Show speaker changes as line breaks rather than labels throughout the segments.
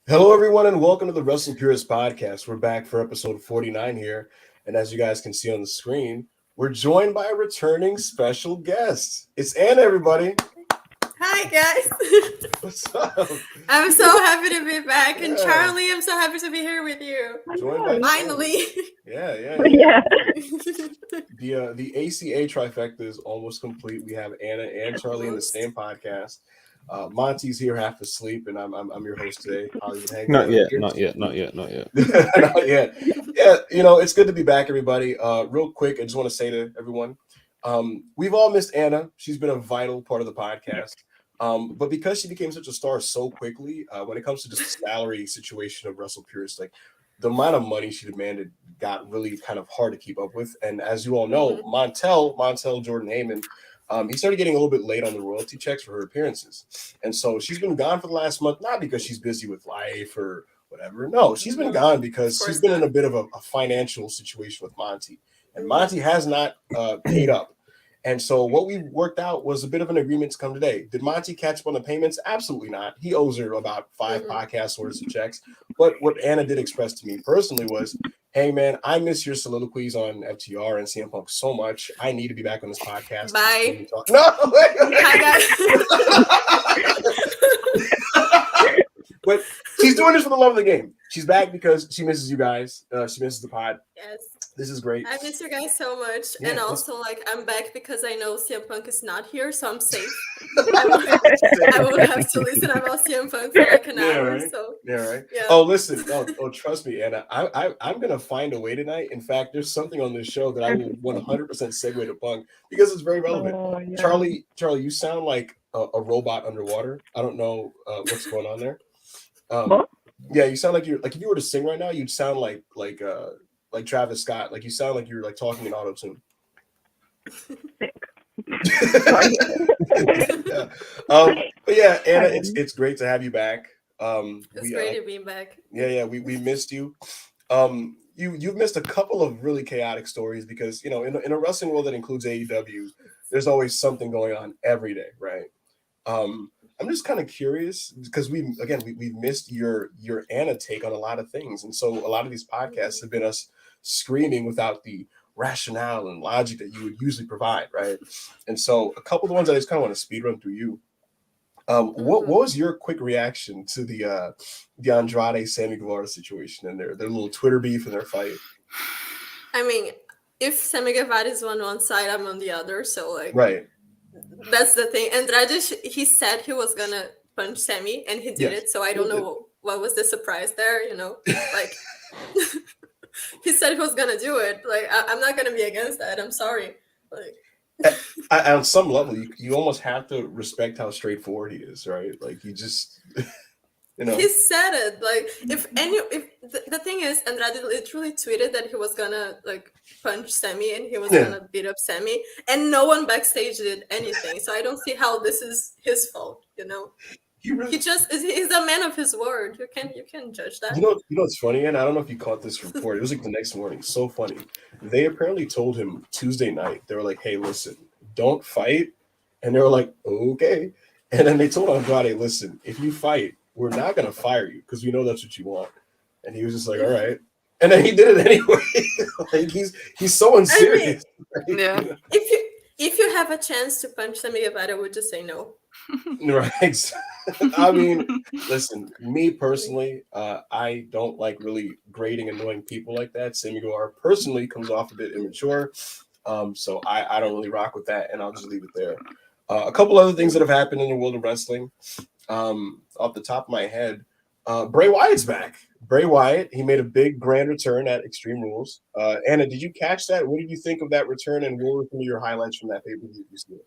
Hello, everyone, and welcome to the Wrestle Purist podcast. We're back for episode 49 here. And as you guys can see on the screen, we're joined by a returning special guest. It's Anna, everybody.
Hi, guys.
What's up?
I'm so happy to be back. And
Yeah.
Charlie, I'm so happy to be here with you.
Joined by
Finally.
Yeah. The ACA trifecta is almost complete. We have Anna and Charlie in the same podcast. Monty's here half asleep, and I'm your host today.
Not yet.
Not yet. Yeah, it's good to be back, everybody. Real quick, I just want to say to everyone, we've all missed Anna. She's been a vital part of the podcast. But because she became such a star so quickly, when it comes to just the salary situation of Wrestle Purist, like the amount of money she demanded got really kind of hard to keep up with. And as you all know, Montel Jordan Heyman, he started getting a little bit late on the royalty checks for her appearances. And so she's been gone for the last month, not because she's busy with life or whatever. No, she's been gone because she's been in a bit of a financial situation with Monty. And Monty has not paid up. And so what we worked out was a bit of an agreement to come today. Did Monty catch up on the payments? Absolutely not. He owes her about 5 podcast worth of checks. But what Anna did express to me personally was, hey, man, I miss your soliloquies on FTR and CM Punk so much. I need to be back on this podcast.
Bye.
No.
Hi,
guys. But she's doing this for the love of the game. She's back because she misses you guys. She misses the pod.
Yes.
This is great.
I miss you guys so much. Yeah, and also, I'm back because I know CM Punk is not here, so I'm safe. I won't have to listen about CM Punk for like an hour.
Right?
So.
Yeah, right. Yeah. Oh, listen. Oh, trust me, Anna. I'm going to find a way tonight. In fact, there's something on this show that I will 100% segue to Punk because it's very relevant. Oh, yeah. Charlie, you sound like a robot underwater. I don't know what's going on there. Yeah, you sound like if you were to sing right now, you'd sound like Travis Scott. Like you sound like you're like talking in auto-tune. Yeah. But yeah, Anna, it's great to have you back.
It's great to be back.
Yeah, we missed you. You've missed a couple of really chaotic stories because in a wrestling world that includes AEW, there's always something going on every day, right? I'm just kind of curious because we missed your Anna take on a lot of things, and so a lot of these podcasts have been us screaming without the rationale and logic that you would usually provide, right? And so a couple of the ones I just kind of want to speed run through you. What was your quick reaction to the Andrade Sammy Guevara situation and their little Twitter beef and their fight?
I mean, if Sammy Guevara is on one side, I'm on the other, so like
right.
That's the thing. Andrade, he said he was gonna punch Sammy, and he did it. So I don't know what was the surprise there. Like he said he was gonna do it. Like I'm not gonna be against that. I'm sorry. Like
on some level, you almost have to respect how straightforward he is, right? Like you just.
He said it. Like if the thing is, Andrade literally tweeted that he was gonna like punch Sammy and he was gonna beat up Sammy, and no one backstage did anything. So I don't see how this is his fault. He's a man of his word. You can judge that.
You know what's funny, and I don't know if you caught this report. It was like the next morning. So funny. They apparently told him Tuesday night. They were like, "Hey, listen, don't fight," and they were like, "Okay." And then they told Andrade, "Listen, if you fight, we're not going to fire you because we know that's what you want." And he was just like, all right. And then he did it anyway. Like he's so unserious.
I mean, yeah. If you have a chance to punch Sammy Guevara, I would just say no.
Right. I mean, listen, me personally, I don't like really grating, annoying people like that. Sammy Guevara personally comes off a bit immature. So I don't really rock with that, and I'll just leave it there. A couple other things that have happened in the world of wrestling. Off the top of my head, Bray Wyatt's back. Bray Wyatt, he made a big grand return at Extreme Rules. Anna, did you catch that? What did you think of that return, and what were some of your highlights from that pay-per-view you see?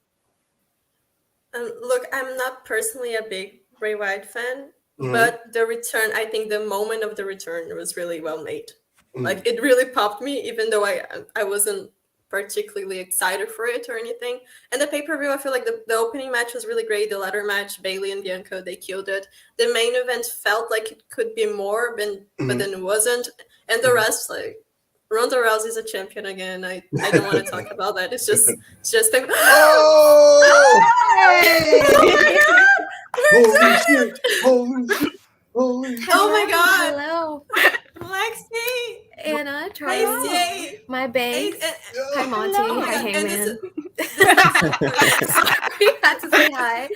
Look, I'm not personally a big Bray Wyatt fan, but the return, I think the moment of the return was really well made. Like it really popped me, even though I wasn't particularly excited for it or anything. And the pay-per-view, I feel like the opening match was really great. The ladder match, Bayley and Bianca, they killed it. The main event felt like it could be more, but then it wasn't. And the rest, like Ronda Rousey's a champion again. I don't want to talk about that. It's just
oh my god! Holy shit! slowly.
Oh my God.
Hello.
Lexi.
Anna,
Hey,
Charlie,
Stay.
my bangs.
Hey,
Hi, Monty.
oh my
Hi,
God. And
Hangman.
this
Sorry, had to say hi.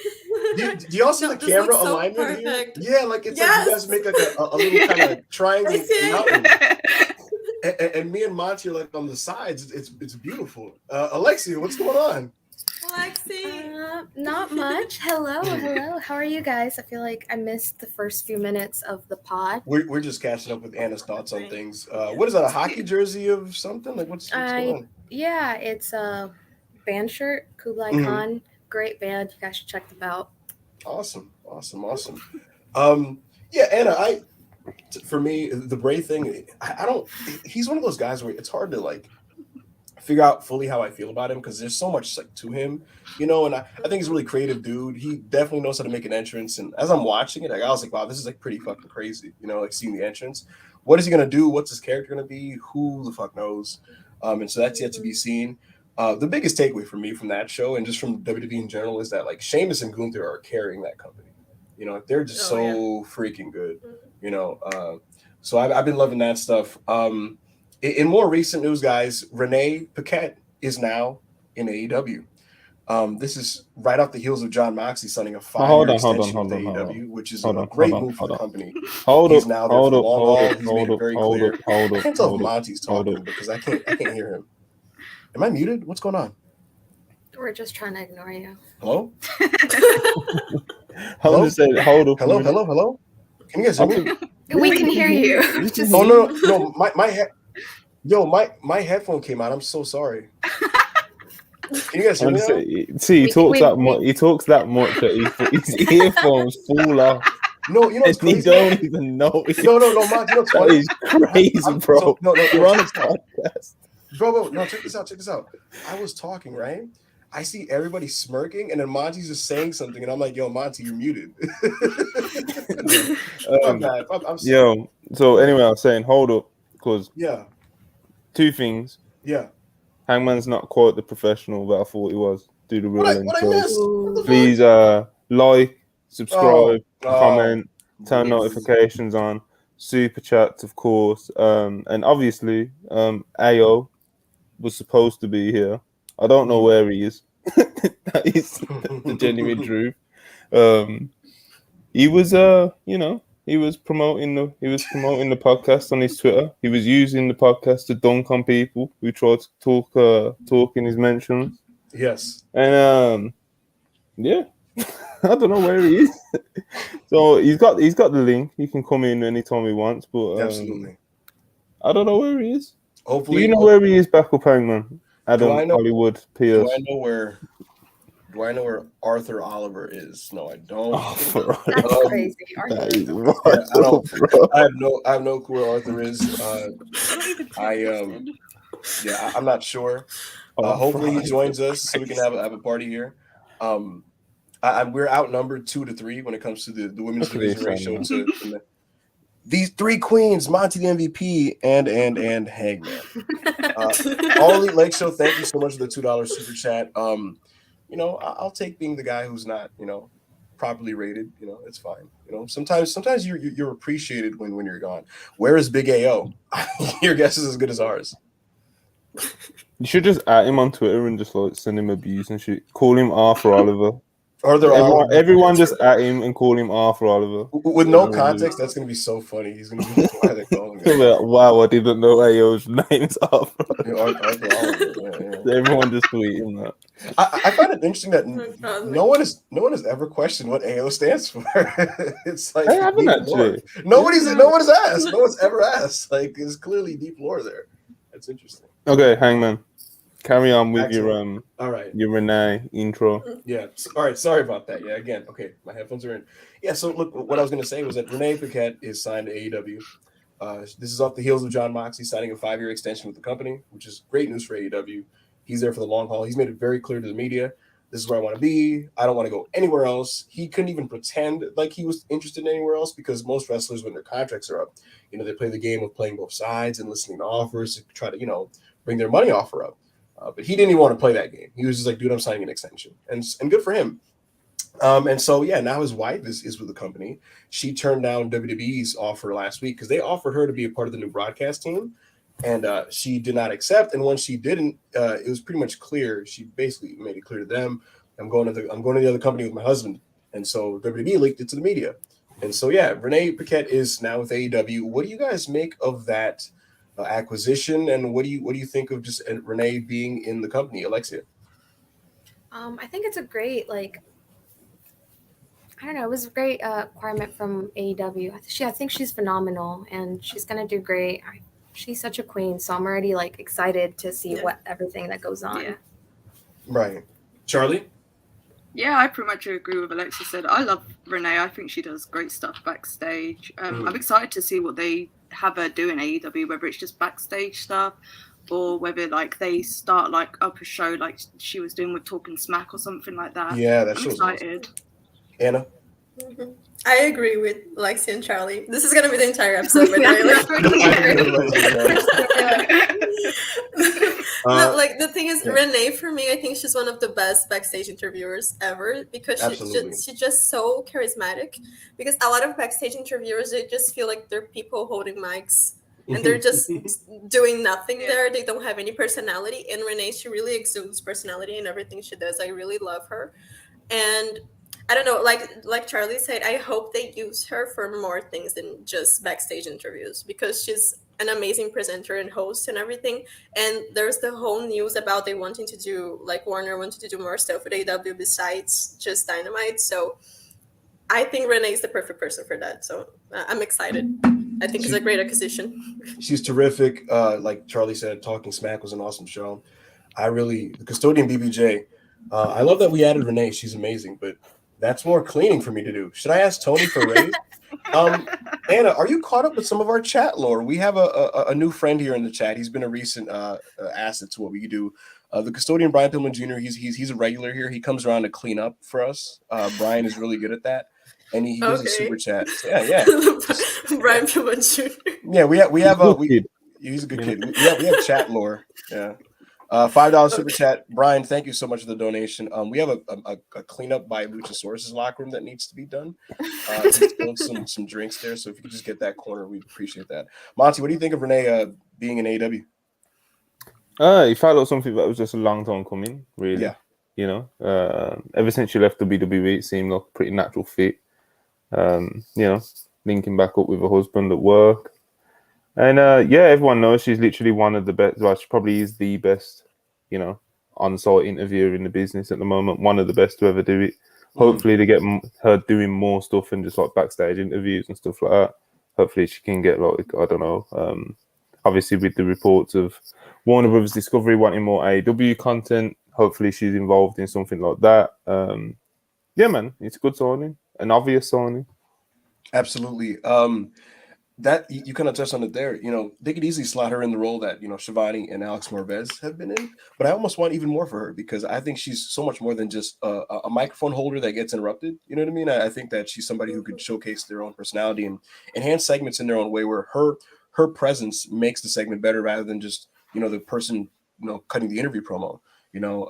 Do y'all see
No,
the
this
camera
looks so
alignment here?
perfect.
Yeah, like it's like you guys
Yes.
make like a little kind of triangle
I see.
mountain. And me and Monty are like on the sides. It's beautiful. Alexia, what's going on?
Lexi.
Not much. Hello. How are you guys? I feel like I missed the first few minutes of the pod.
We're just catching up with Anna's thoughts on things. What is that? A hockey jersey of something? Like what's going on?
Yeah, it's a band shirt. Kublai Khan, great band. You guys should check them out.
Awesome. Yeah, Anna, for me, the Bray thing, I don't. He's one of those guys where it's hard to like figure out fully how I feel about him because there's so much like to him, you know. And I think he's a really creative dude. He definitely knows how to make an entrance. And as I'm watching it, like, I was like, wow, this is like pretty fucking crazy, you know, like seeing the entrance. What is he gonna do? What's his character gonna be? Who the fuck knows? And so that's yet to be seen. The biggest takeaway for me from that show and just from WWE in general is that like Sheamus and Gunther are carrying that company. You know, they're just freaking good. You know, so I've been loving that stuff. In more recent news, guys, Renee Paquette is now in AEW. This is right off the heels of John Moxley signing a 5-year extension with AEW, which is a great move for the company. He's now there for the long haul. He's made it very clear. I can't tell if Monty's talking because I can't hear him. Am I muted? What's going on?
We're just trying to ignore you.
Hello?
Hello?
Hello? Can you guys hear me?
We can hear you.
No, my headphone came out. I'm so sorry. Can you guys hear me now?
He talks that much that his earphones fall off.
No, you know what's crazy?
You don't even know.
No, Mark, you know what's funny?
That is crazy, bro. You're on a podcast.
Bro, no, check this out. I was talking, right? I see everybody smirking, and then Monty's just saying something, and I'm like, yo, Monty, you're muted. My bad. I'm sorry.
Yo, so anyway, I was saying, hold up, because two things.
Yeah.
Hangman's not quite the professional that I thought he was. Do the real
what I missed?
Please like, subscribe, comment, turn notifications on, super chats, of course, and obviously, AO was supposed to be here. I don't know where he is. That is the genuine truth. He was he was promoting the podcast on his Twitter. He was using the podcast to dunk on people who tried to talk in his mentions.
Yes.
And I don't know where he is. So he's got the link. He can come in anytime he wants, but
absolutely.
I don't know where he is.
Hopefully,
do you know where he is, back up, Hangman? Adam Hollywood Pierce.
Do I know where Arthur Oliver is? No, I don't.
That's crazy.
I have no clue where Arthur is. I'm not sure. Hopefully he joins us so we can have a party here. We're outnumbered 2-3 when it comes to the women's division ratio to these three queens, Monty the MVP, and Hangman. All Elite Lake Show, thank you so much for the $2 super chat. You know, I'll take being the guy who's not, you know, properly rated. You know, it's fine. You know, sometimes you're appreciated when you're gone. Where is Big AO? Your guess is as good as ours.
You should just at him on Twitter and just like send him abuse and shit. Call him Arthur Oliver. Everyone just at him and call him Arthur Oliver.
With no context, that's going to be so funny. He's going to be why they call him.
Wow, I didn't know AO's name is Arthur.
Arthur Oliver. Yeah.
Everyone just tweeting that.
I find it interesting that no one has ever questioned what AO stands for. It's like
I haven't actually.
No one's asked. No one's ever asked. Like, there's clearly deep lore there. That's interesting.
Okay, Hangman. Carry on with
Excellent.
your Renee intro.
Yeah. All right. Sorry about that. Yeah. Again. Okay. My headphones are in. Yeah. So look, what I was going to say was that Renee Paquette is signed to AEW. This is off the heels of John Moxley signing a 5-year extension with the company, which is great news for AEW. He's there for the long haul. He's made it very clear to the media. This is where I want to be. I don't want to go anywhere else. He couldn't even pretend like he was interested in anywhere else because most wrestlers, when their contracts are up, you know, they play the game of playing both sides and listening to offers to try to, you know, bring their money offer up. But he didn't even want to play that game. He was just like, dude, I'm signing an extension. And good for him. And so, yeah, now his wife is with the company. She turned down WWE's offer last week because they offered her to be a part of the new broadcast team, and she did not accept. And when she didn't, it was pretty much clear. She basically made it clear to them, I'm going to the other company with my husband. And so WWE leaked it to the media. And so, yeah, Renee Paquette is now with AEW. What do you guys make of that acquisition, and what do you think of just Renee being in the company, Alexia?
I think it's a great, like, I don't know, it was a great acquirement from AEW. I think she's phenomenal, and she's gonna do great. She's such a queen, so I'm already like excited to see what everything that goes on.
Yeah.
Right, Charlie.
Yeah, I pretty much agree with Alexia said. I love Renee. I think she does great stuff backstage. I'm excited to see what they have her do in AEW, whether it's just backstage stuff or whether like they start like up a show like she was doing with Talking Smack or something like that.
Yeah, that
I'm
show's
excited.
Awesome. Anna?
Mm-hmm. I agree with Lexi and Charlie. This is going to be the entire episode, by No, like the thing is, Renee, for me, I think she's one of the best backstage interviewers ever because she's just so charismatic. Because a lot of backstage interviewers, they just feel like they're people holding mics and they're just doing nothing there. They don't have any personality. And Renee, she really exudes personality in everything she does. I really love her. And I don't know, like Charlie said, I hope they use her for more things than just backstage interviews because she's an amazing presenter and host and everything. And there's the whole news about they wanting to do, like Warner wanted to do more stuff with AEW besides just Dynamite. So I think Renee is the perfect person for that. So I'm excited. I think it's a great acquisition.
She's terrific. Like Charlie said, Talking Smack was an awesome show. The Custodian BBJ, I love that we added Renee. She's amazing, but that's more cleaning for me to do. Should I ask Tony for a raise? Anna, are you caught up with some of our chat lore? We have a new friend here in the chat. He's been a recent asset to what we do. The Custodian, Brian Pillman Jr., he's a regular here. He comes around to clean up for us. Brian is really good at that. And he gives a super chat. So, yeah.
Brian Pillman Jr.
Yeah, he's a good kid. We have chat lore. Yeah. $5 super chat. Brian, thank you so much for the donation. We have a cleanup by Luchasaurus's locker room that needs to be done. He's some drinks there, so if you could just get that corner, we'd appreciate that. Monty, what do you think of Renee being in AEW?
It felt like something that was just a long time coming, really.
Yeah.
You know, ever since she left WWE, it seemed like a pretty natural fit. You know, linking back up with her husband at work. And everyone knows she's literally one of the best. Well, she probably is the best, you know, on-site interviewer in the business at the moment. One of the best to ever do it. Hopefully, they get her doing more stuff and just like backstage interviews and stuff like that. Hopefully, she can get like I don't know. Obviously, with the reports of Warner Brothers Discovery wanting more AEW content, hopefully she's involved in something like that. Yeah, man, it's a good signing, an obvious signing.
Absolutely. That you kind of touched on it there. You know, they could easily slot her in the role that, you know, Shivani and Alex Morvez have been in, but I almost want even more for her because I think she's so much more than just a microphone holder that gets interrupted. You know what I mean? I think that she's somebody who could showcase their own personality and enhance segments in their own way where her presence makes the segment better rather than just, you know, the person, you know, cutting the interview promo. You know,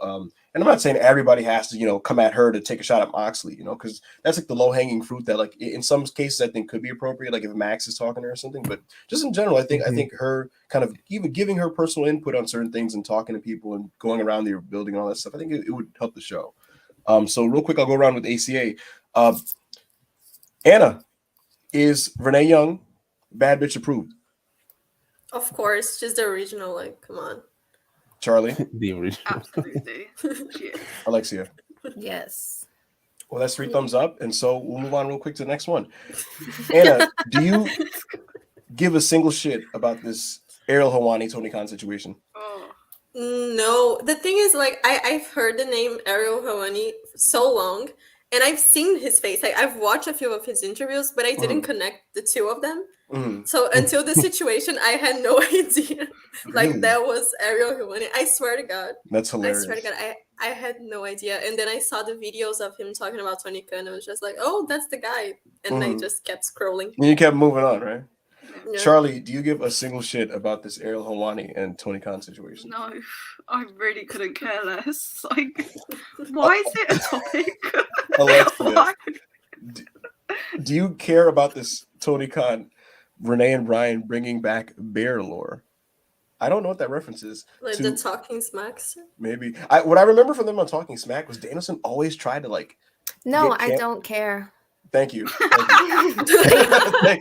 and I'm not saying everybody has to, you know, come at her to take a shot at Moxley, you know, because that's like the low-hanging fruit that, like, in some cases I think could be appropriate, like if Max is talking to her or something. But just in general, I think her kind of even giving her personal input on certain things and talking to people and going around the building and all that stuff, I think it would help the show. So real quick, I'll go around with ACA. Anna, is Renee Young bad bitch approved?
Of course, she's the original. Like, come on.
Charlie?
The original.
Absolutely. Yeah.
Alexia?
Yes.
Well, that's 3 thumbs up. And so we'll move on real quick to the next one. Anna, do you give a single shit about this Ariel Helwani Tony Khan situation?
Oh.
No. The thing is, like, I've heard the name Ariel Helwani so long, and I've seen his face. I've watched a few of his interviews, but I didn't connect the two of them. So until the situation, I had no idea. Like, that was Ariel Helwani. I swear to God.
That's hilarious.
I swear to God, I had no idea. And then I saw the videos of him talking about Tony Khan, and I was just like, oh, that's the guy. And I just kept scrolling.
And you kept moving on, right?
Yeah.
Charlie, do you give a single shit about this Ariel Helwani and Tony Khan situation?
No, I really couldn't care less. Like, why is it a topic?
Alexia,
Why?
do you care about this Tony Khan, Renee and Brian bringing back bear lore? I don't know what that reference is.
Like the Talking Smacks.
Maybe what I remember from them on Talking Smack was Danielson always tried to like.
No, I don't care.
Thank you. Thank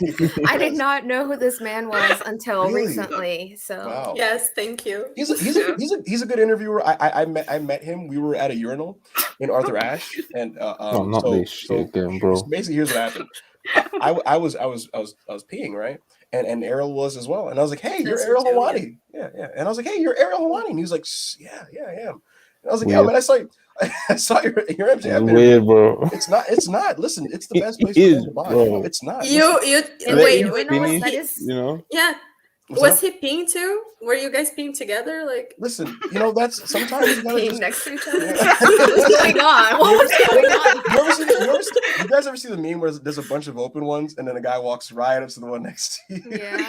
you.
I did not know who this man was until
Really?
recently. So
Wow.
Yes, thank you.
He's a good interviewer. I met him. We were at a urinal in Arthur Ashe, and
not this shit again, bro.
So basically, here's what happened. I was peeing, right, and Ariel was as well, and I was like, "Hey, you're Ariel Helwani." Yeah. And I was like, "Hey, you're Ariel Helwani," and he was like, "Yeah, I am." And I was like, "Yeah, man, I saw your MJF
weird, bro.
It's not. Listen, it's the best place
is,
to buy.
bro.
It's not.
Wait,
you know?
Yeah. Was he peeing too? Were you guys peeing together? Like,
listen, that's sometimes you gotta
peeing next to each other.
Yeah.
What's going on? What's going on?
You guys ever see the meme where there's a bunch of open ones and then a guy walks right up to the one next to you?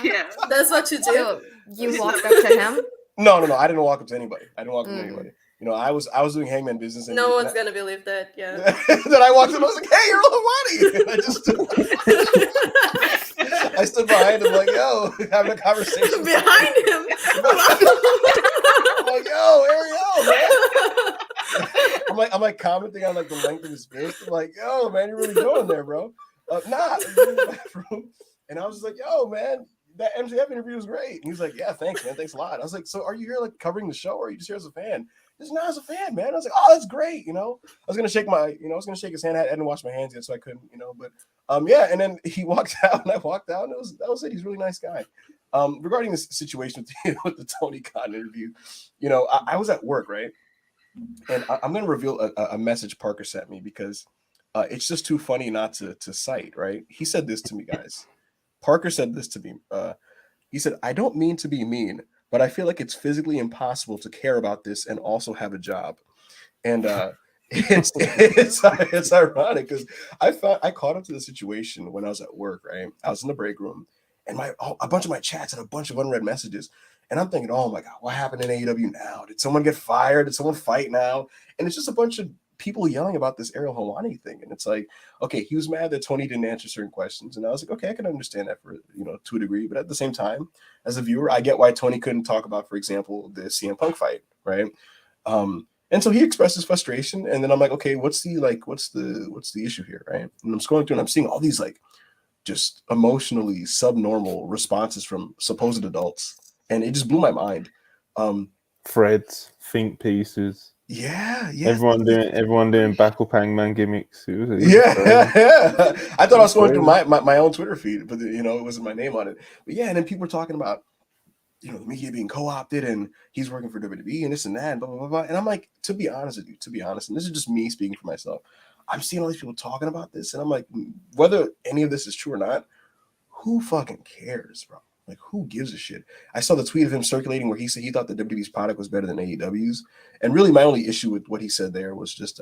Yeah.
That's what you do.
So you walked up to him?
No. I didn't walk up to anybody. I anybody. I was doing hangman business. And
no one's gonna believe that. Yeah.
Then I walked in. I was like, "Hey, you're Helwani!" And I just I stood behind him like, "Yo," having a conversation
behind him.
I'm like, "Yo, Ariel, man." I'm like commenting on like the length of his fist. I'm like, "Yo, man, you're really going there, bro." Nah. And I was just like, "Yo, man, that MJF interview was great." And he was like, "Yeah, thanks, man. Thanks a lot." I was like, "So are you here like covering the show, or are you just here as a fan?" He's not as a fan, man. I was like, "Oh, that's great." I was gonna shake his hand. I hadn't washed my hands yet, so I couldn't, but yeah. And then he walked out, and I walked out, and that was it. He's a really nice guy. Regarding this situation with the Tony Khan interview, I was at work, right? And I'm gonna reveal a message Parker sent me because it's just too funny not to cite, right? He said this to me, guys. Parker said this to me. He said, "I don't mean to be mean, but I feel like it's physically impossible to care about this and also have a job." And it's ironic because I caught up to the situation when I was at work, right? I was in the break room, and a bunch of my chats had a bunch of unread messages. And I'm thinking, "Oh my God, what happened in AEW now? Did someone get fired? Did someone fight now?" And it's just a bunch of people yelling about this Ariel Helwani thing. And it's like, okay, he was mad that Tony didn't answer certain questions. And I was like, okay, I can understand that for, to a degree. But at the same time, as a viewer, I get why Tony couldn't talk about, for example, the CM Punk fight, right? And so he expressed his frustration. And then I'm like, okay, what's the issue here, right? And I'm scrolling through and I'm seeing all these like just emotionally subnormal responses from supposed adults. And it just blew my mind.
Threads, think pieces.
Yeah.
Everyone doing Battle Hangman gimmicks.
Yeah. I thought I was going through my own Twitter feed, but it wasn't my name on it. But yeah, and then people were talking about the media being co-opted and he's working for WWE and this and that and blah blah blah. And I'm like, to be honest, and this is just me speaking for myself. I'm seeing all these people talking about this, and I'm like, whether any of this is true or not, who fucking cares, bro? Like, who gives a shit? I saw the tweet of him circulating where he said he thought the WWE's product was better than AEW's. And really, my only issue with what he said there was just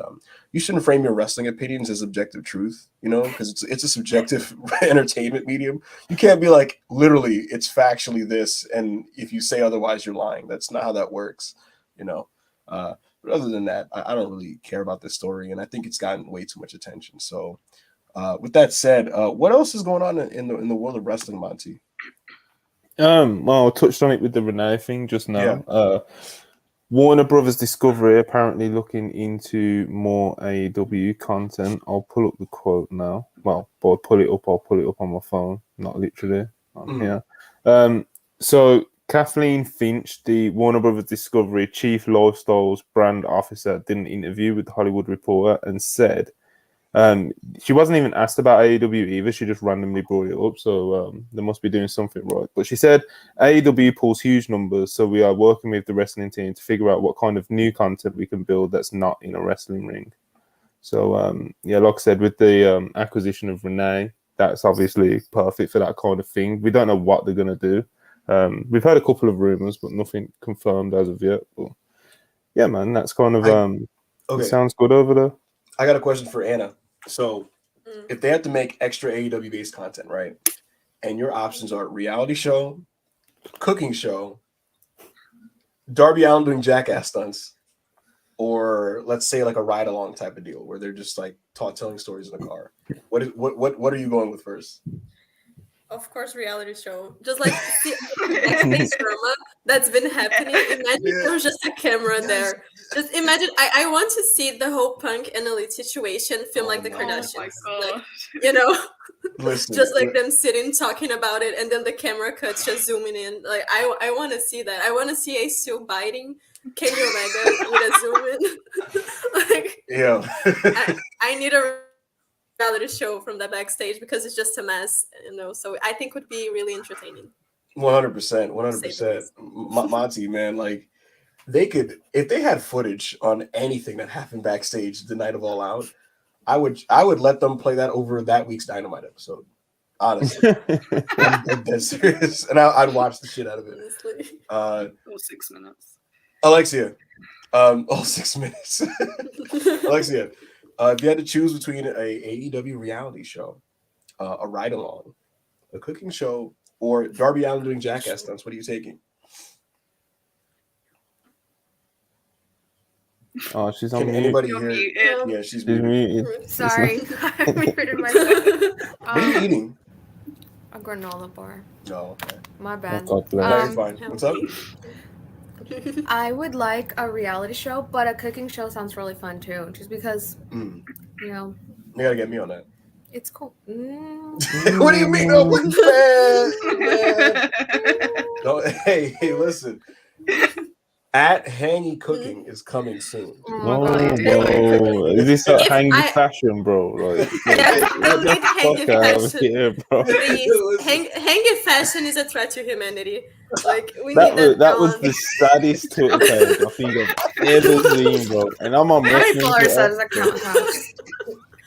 you shouldn't frame your wrestling opinions as objective truth, because it's a subjective entertainment medium. You can't be like, literally, it's factually this, and if you say otherwise, you're lying. That's not how that works, But other than that, I don't really care about this story, and I think it's gotten way too much attention. So, with that said, what else is going on in the world of wrestling, Monty?
Well, I touched on it with the Renee thing just now. Yeah. Warner Brothers Discovery apparently looking into more AEW content. I'll pull up the quote now. Well, I'll pull it up on my phone, not literally on here. So Kathleen Finch, the Warner Brothers Discovery Chief Lifestyles Brand Officer, did an interview with the Hollywood Reporter and said she wasn't even asked about AEW either. She just randomly brought it up. So they must be doing something right. But she said AEW pulls huge numbers. So we are working with the wrestling team to figure out what kind of new content we can build that's not in a wrestling ring. So, like I said, with the acquisition of Renee, that's obviously perfect for that kind of thing. We don't know what they're going to do. We've had a couple of rumors, but nothing confirmed as of yet. But yeah, man, that's kind of it sounds good over there.
I got a question for Anna. So if they have to make extra AEW based content, right? and your options are reality show, cooking show, Darby Allin doing jackass stunts, or let's say like a ride along type of deal where they're just like telling stories in the car. What are you going with first?
Of course, reality show. Just like see backstage drama that's been happening. Imagine there was just a camera there. Just imagine. I want to see the whole Punk and Elite situation film like the Kardashians. Like, you know, just like them sitting talking about it, and then the camera cuts just zooming in. Like I want to see that. I want to see Ace still biting Kenny Omega with a zoom in. Like,
yeah,
I need a reality show from the backstage because it's just a mess, you know. So I think would be really entertaining.
100%. Monty, man, like they could, if they had footage on anything that happened backstage the night of All Out, I would let them play that over that week's Dynamite episode. Honestly, I'm dead serious, and I'd watch the shit out of it.
All 6 minutes.
Alexia, all 6 minutes. Alexia. If you had to choose between a AEW reality show, a ride along, a cooking show, or Darby Allin doing jackass stunts, what are you taking?
Oh, she's on
Can
mute.
anybody
You're
hear?
muted.
Yeah, she's
She's
muted.
muted.
Sorry, I muted myself.
What are you eating?
A granola bar.
No, okay.
My
Oh,
bad.
God
No,
bless.
you're fine. What's up?
I would like a reality show, but a cooking show sounds really fun too. Just because,
Mm.
you know,
You gotta get me on that.
it's cool.
What do you mean? No, what? Man. No, hey, listen. At Hangy Cooking is coming soon.
Oh my
No,
God.
bro. Is this like
If
hanging
I-
fashion, bro? Like,
Yeah, don't
get
need
the
hanging
fuck out of
fashion.
here, bro.
Please, hanging fashion is a threat to humanity. Like we need
That was
gone.
the saddest Twitter page I think I've ever seen, bro. And I'm on
How many
wrestling
followers
Twitter.
does that count has?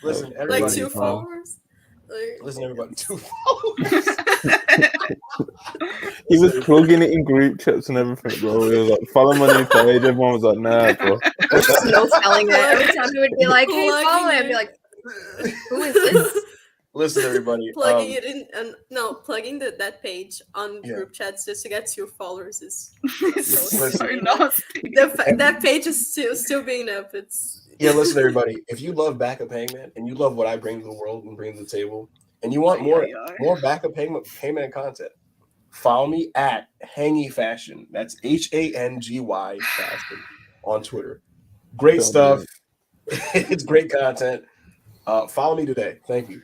Listen,
Like
everybody.
2
bro.
followers. Like,
Listen, everybody. 2 followers.
He was plugging it in group chats and everything, bro. He was like, follow my new page. Everyone was like, nah, bro.
I was just no selling it. Every time he would be like, hey,
Plugging
follow it. I'd be
it.
like, who is this?
Listen, everybody.
plugging it in and no plugging that page on
Yeah.
group chats just to get 2 followers is
It's
Listen.
so nasty.
that page is still being up. It's
Yeah, listen, everybody. If you love backup Hangman and you love what I bring to the world and bring to the table, and you want more backup Hangman content, follow me at Hangy Fashion. That's HANGY Fashion on Twitter. Great stuff. It's great content. Follow me today. Thank you.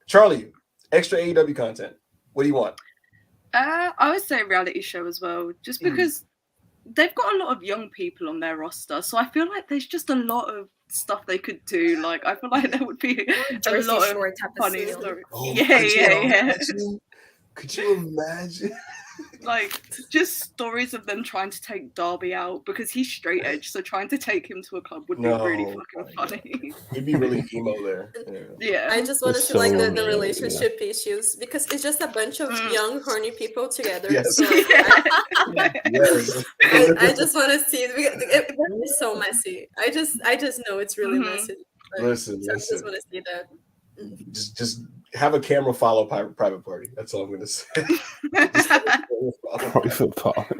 Charlie, extra AEW content. What do you want?
I would say reality show as well, just because they've got a lot of young people on their roster, so I feel like there's just a lot of stuff they could do. Like I feel like there would be a
Jersey
lot
Shore
of
type of
funny
feel.
stories.
Oh,
Yeah.
Could you imagine?
Like just stories of them trying to take Darby out because he's straight edge, so trying to take him to a club would be really fucking funny.
He'd be really emo there.
Yeah.
I just want to
It's
see like
so
the
weird,
relationship issues because it's just a bunch of young horny people together.
Yes.
So like,
Yes.
I just want to see it's so messy. I just know it's really messy. Like,
Listen.
I just want to see that.
Just have a camera follow private party. That's all I'm gonna say.
Private party.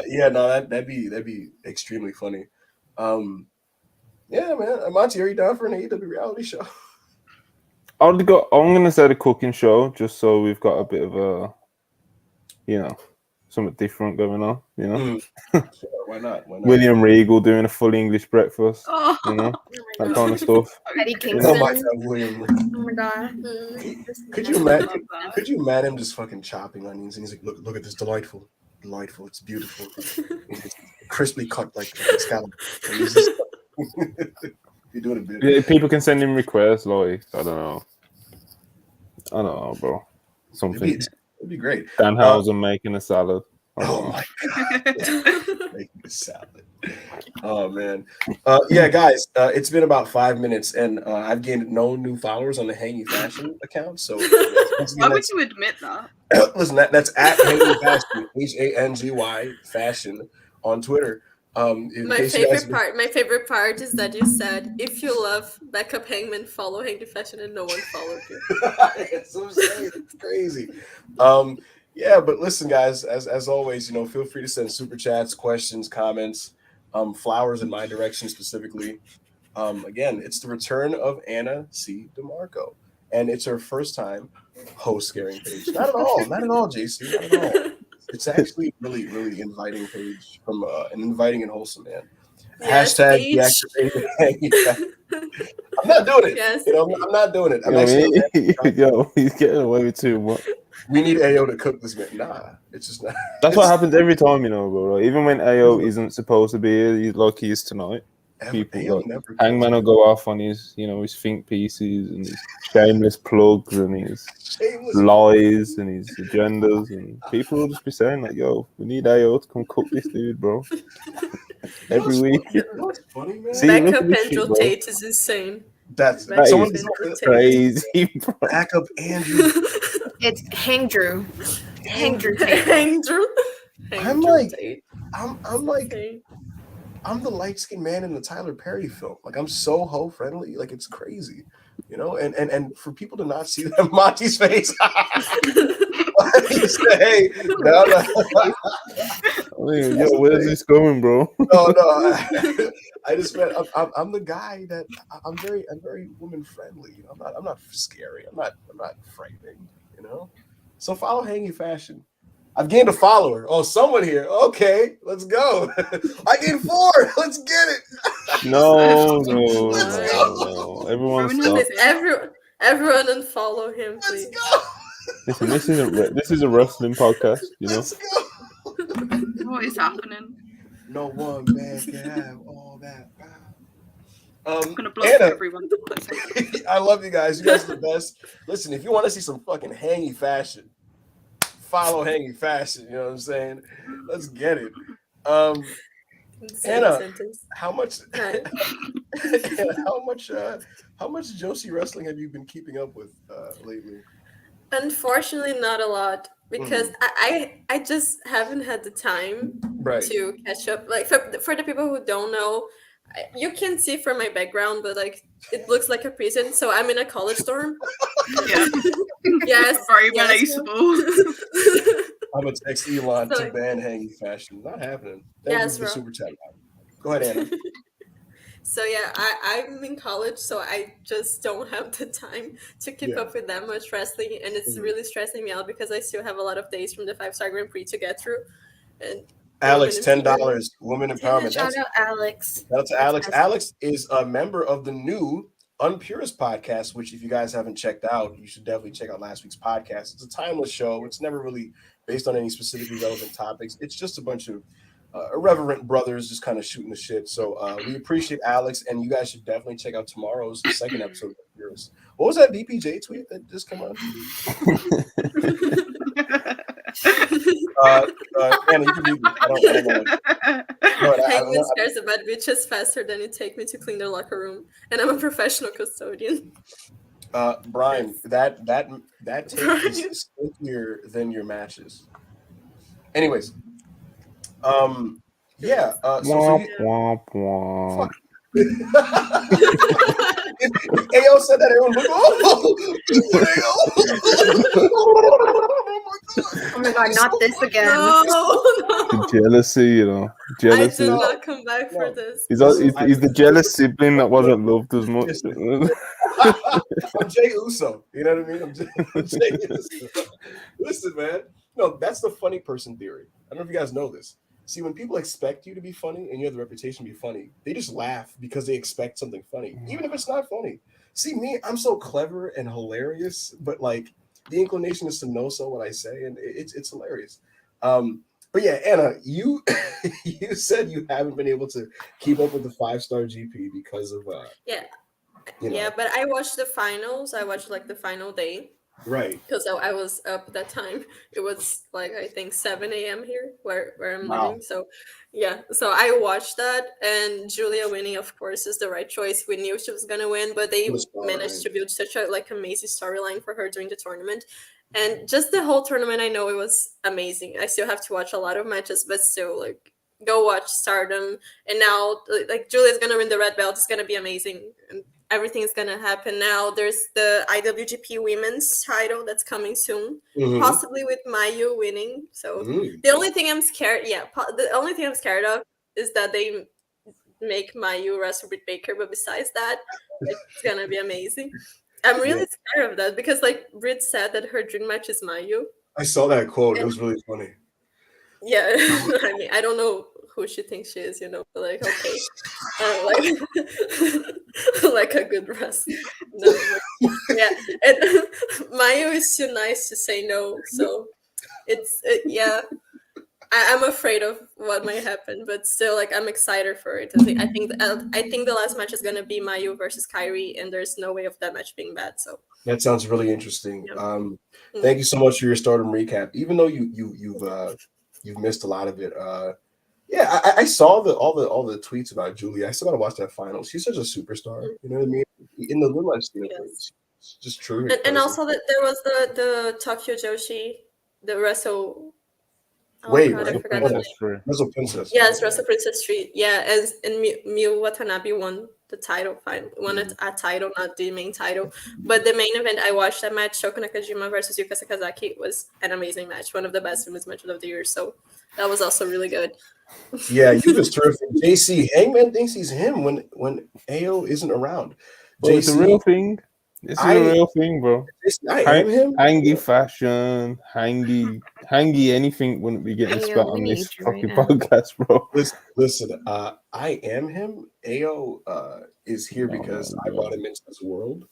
Yeah, no, that'd be extremely funny. Yeah, man. Monty, are you down for an AEW reality show?
I'm gonna say the cooking show, just so we've got a bit of a, something different going on.
Sure, why not?
William Regal doing a full English breakfast,
Oh,
that kind of stuff.
Eddie
Oh
Kingston.
my God, William Regal.
Oh my God.
Could you imagine? Could you imagine him just fucking chopping onions? And he's like, look at this, delightful. It's beautiful. It's crisply cut like a scallop. And he's just, you're doing it big.
Yeah, people can send him requests, like I don't know, bro. Something.
It'd be great.
Danhausen making a salad.
Oh my God. Making a salad. Oh man. Yeah, guys, it's been about 5 minutes and I've gained no new followers on the Hangy Fashion account. So
why would you admit that?
listen, that's at Hangy Fashion, HANGY Fashion on Twitter.
My favorite part is that you said, if you love backup hangman, follow Hanky Fashion, and no one followed you.
That's what I'm saying. It's crazy. Yeah, but listen, guys, as always, feel free to send super chats, questions, comments, flowers in my direction specifically. Again, it's the return of Anna C. DeMarco, and it's her first time host scaring Paige. Not at all, JC, not at all. It's actually really, really inviting Paige from an inviting and wholesome man.
Yes,
Hashtag deactivated. I'm not doing it.
Yes.
I'm not doing it.
He's getting away with too much.
We need AO to cook this man. Nah, it's just not.
That's what happens every time, bro. Even when AO isn't supposed to be here, he's like he is tonight. People Hangman will go off on his, his think pieces and his shameless plugs and his lies and his agendas, and people will just be saying like, "Yo, we need AO to come cook this dude, bro." Every week.
What's funny, man?
Backup Andrew Tate is insane.
That's
crazy, bro.
Backup Andrew.
It's Hang Drew. Hang Drew Tate.
Hang Drew.
I'm like. I'm the light-skinned man in the Tyler Perry film. Like, I'm so ho-friendly. Like, it's crazy. And for people to not see that Monty's face. He said, hey, no.
Yo, where's this going, bro?
No. I just meant I'm the guy that I'm very woman friendly. I'm not scary. I'm not frightening, So follow Hangy Fashion. I've gained a follower. Oh, someone here. Okay, let's go. I gained 4. Let's get it.
No.
Everyone unfollow him, please.
Let's go.
Listen, this is a wrestling podcast,
Let's go.
What is happening?
No one man can have all that power.
I'm gonna block
Anna,
everyone.
I love you guys. You guys are the best. Listen, if you want to see some fucking hangy fashion, follow Hangy Fashion, you know what I'm saying? Let's get it. Anna, how much Joshi wrestling have you been keeping up with lately?
Unfortunately, not a lot, because I just haven't had the time to catch up. Like for the people who don't know, you can see from my background, but like it looks like a prison. So I'm in a college dorm.
Yeah.
Yes.
Very relatable.
I'm gonna text Elon to ban Hangy Fashion. Not happening. Thank you for the super chat. Go ahead, Anna.
So yeah, I'm in college, so I just don't have the time to keep up with that much wrestling, and it's really stressing me out because I still have a lot of days from the 5-star Grand Prix to get through. And
Alex, $10, woman empowerment.
Shout out Alex.
Shout out to Alex. Alex is a member of the new Unpurist podcast, which if you guys haven't checked out, you should definitely check out last week's podcast. It's a timeless show. It's never really based on any specifically relevant topics. It's just a bunch of irreverent brothers just kind of shooting the shit. So we appreciate Alex, and you guys should definitely check out tomorrow's second episode of Unpurist. What was that BPJ tweet that just came on? Anna, you can read it. I don't know.
Hangman scares about bitches faster than it take me to clean their locker room, and I'm a professional custodian.
Brian, that take is skinnier than your matches. Anyways, yeah.
Womp.
If AO said that, everyone would
Oh my god, not this again.
No.
Jealousy, Jealousy.
I did not come back for this.
He's the jealous sibling that wasn't loved as much.
I'm Jay Uso. You know what I mean? I'm Jay Uso. Listen, man. No, that's the funny person theory. I don't know if you guys know this. See, when people expect you to be funny and you have the reputation to be funny, they just laugh because they expect something funny, even if it's not funny. See, me, I'm so clever and hilarious, but like the inclination is to know so what I say, and it's hilarious. But yeah, Anna, you you said you haven't been able to keep up with the 5-star GP because of
yeah, but I watched the finals. I watched like the final day.
Right.
Because I was up that time. It was like I think 7 a.m. here where I'm living. So yeah. So I watched that, and Julia winning, of course, is the right choice. We knew she was gonna win, but they managed to build such a like amazing storyline for her during the tournament. And just the whole tournament, I know it was amazing. I still have to watch a lot of matches, but still, like go watch Stardom. And now, like, Julia's gonna win the red belt. It's gonna be amazing. And everything is gonna happen now. There's the IWGP Women's title that's coming soon, possibly with Mayu winning. So the only thing I'm scared, the only thing I'm scared of is that they make Mayu wrestle Britt Baker. But besides that, it's gonna be amazing. I'm really scared of that because, like, Britt said that her dream match is Mayu.
I saw that quote. It was really funny.
Yeah, I mean, I don't know who she thinks she is, but like, okay, like a good wrestler. No, yeah, and Mayu is too nice to say no, so it's I'm afraid of what might happen, but still, like, I'm excited for it. I think the last match is gonna be Mayu versus Kairi, and there's no way of that match being bad. So
that sounds really interesting.
Yeah.
Thank you so much for your Stardom recap. Even though you've missed a lot of it. I saw all the tweets about Julia. I still gotta watch that final. She's such a superstar. You know what I mean? In the little I've seen, it's just true.
And also that there was the Tokyo Joshi, the Wrestle.
Wrestle Princess.
Yes, Wrestle Princess Street. Yeah, and Miu Watanabe won the title. Won a title, not the main title. But the main event, I watched that match, Shoko Nakajima versus Yuka Sakazaki, was an amazing match. One of the best women's matches of the year. So that was also really good.
Yeah, Yuka's terrific. JC Hangman thinks he's him when AO isn't around.
JC, it's a real thing. It's a real thing, bro.
I am him.
Hangy fashion, hangy anything wouldn't be getting spat on this fucking podcast, bro.
Listen, I am him. AO is here because I brought him into this world.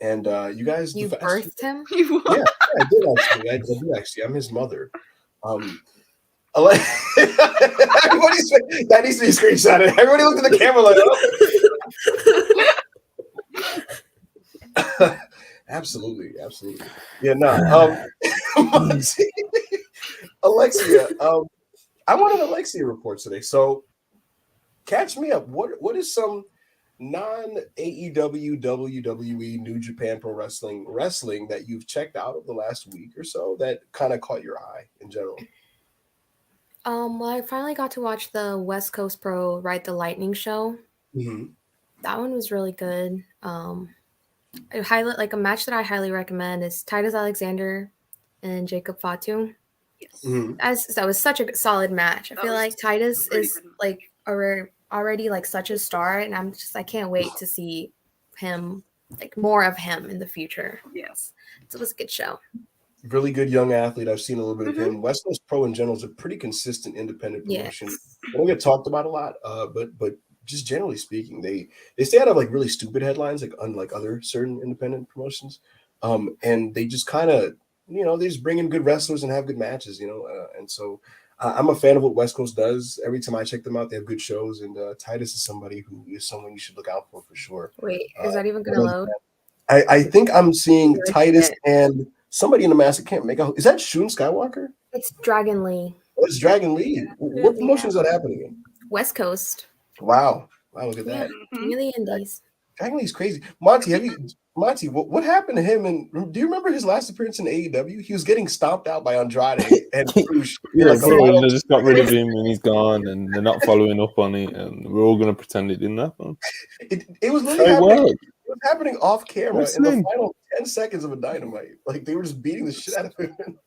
And you guys,
you birthed him?
Yeah, I did actually. I do actually. I'm his mother. Everybody's that needs to be screenshotted. Everybody looked at the camera like, oh. Absolutely. Yeah, no. Alexia, I wanted Alexia reports today. So catch me up. What is some non-AEW, WWE, New Japan Pro Wrestling that you've checked out over the last week or so that kind of caught your eye in general?
Well, I finally got to watch the West Coast Pro Ride the Lightning show. That one was really good. A match that I highly recommend is Titus Alexander and Jacob Fatu. Yes. That was such a solid match. I feel like Titus is like already like such a star, and I can't wait to see him, like, more of him in the future. Yes. So it was a good show.
Really good young athlete. I've seen a little bit of him. West Coast Pro in general is a pretty consistent independent promotion. They don't get talked about a lot, but just generally speaking, they stay out of like really stupid headlines, like unlike other certain independent promotions. And they just kind of, they just bring in good wrestlers and have good matches, and so I'm a fan of what West Coast does. Every time I check them out, they have good shows, and Titus is somebody who is someone you should look out for sure.
Wait, is that even going to load?
I think I'm seeing Titus and somebody in the mask. I can't make out. Is that Shun Skywalker?
It's Dragon Lee.
Oh, it's Dragon Lee. What promotion is that happening in?
West Coast.
Wow, look at that.
Really indies.
Dragon Lee's crazy. Monty, what happened to him? And do you remember his last appearance in AEW? He was getting stomped out by Andrade and Cruz.
They just got rid of him and he's gone, and they're not following up on it, and we're all gonna pretend it didn't happen.
It was literally happening off camera in the final 10 seconds of a Dynamite. Like, they were just beating the shit out of him.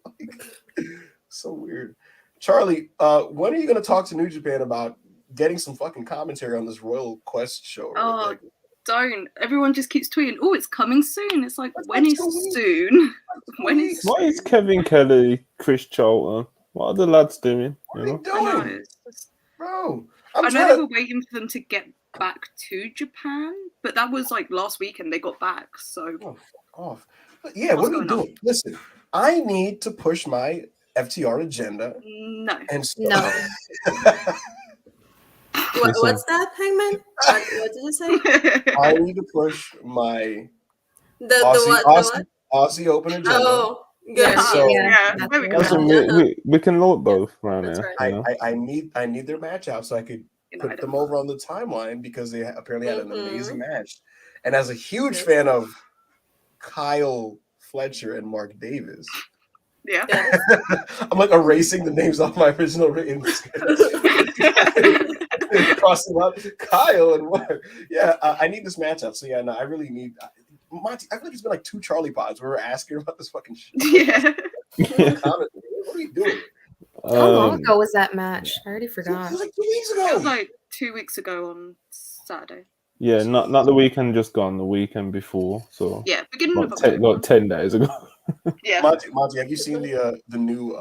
So weird. Charlie, when are you gonna talk to New Japan about getting some fucking commentary on this Royal Quest show? Right?
Don't. Everyone just keeps tweeting, oh, it's coming soon. It's like, when is soon? When is
What is Kevin Kelly, Chris Charlton? What are the lads doing?
What are they doing? Bro,
I know they were waiting for them to get back to Japan, but that was like last week and they got back. So
fuck off. But yeah, what are you doing? Listen, I need to push my FTR agenda.
No.
No.
What's that, Hangman? What did you say?
I need to push my
the
Aussie Open agenda.
Oh, good.
We can load both right now.
Right. I need their match out so I could put them over on the timeline because they apparently had an amazing match. And as a huge fan of Kyle Fletcher and Mark Davis,
I'm
like erasing the names off my original written schedule. Crossing out Kyle and what? Yeah, I need this matchup. So yeah, no, I really need Monty. I feel like it's been like 2 Charlie pods where we're asking about this fucking shit.
Yeah.
What are we doing?
How long ago was that match? I already
It
forgot.
was like 2 weeks ago.
It was like 2 weeks ago on Saturday.
Yeah, not the weekend just gone, the weekend before. So
Yeah, beginning of
like,
October.
10 days ago.
Yeah.
Monty, have you seen the new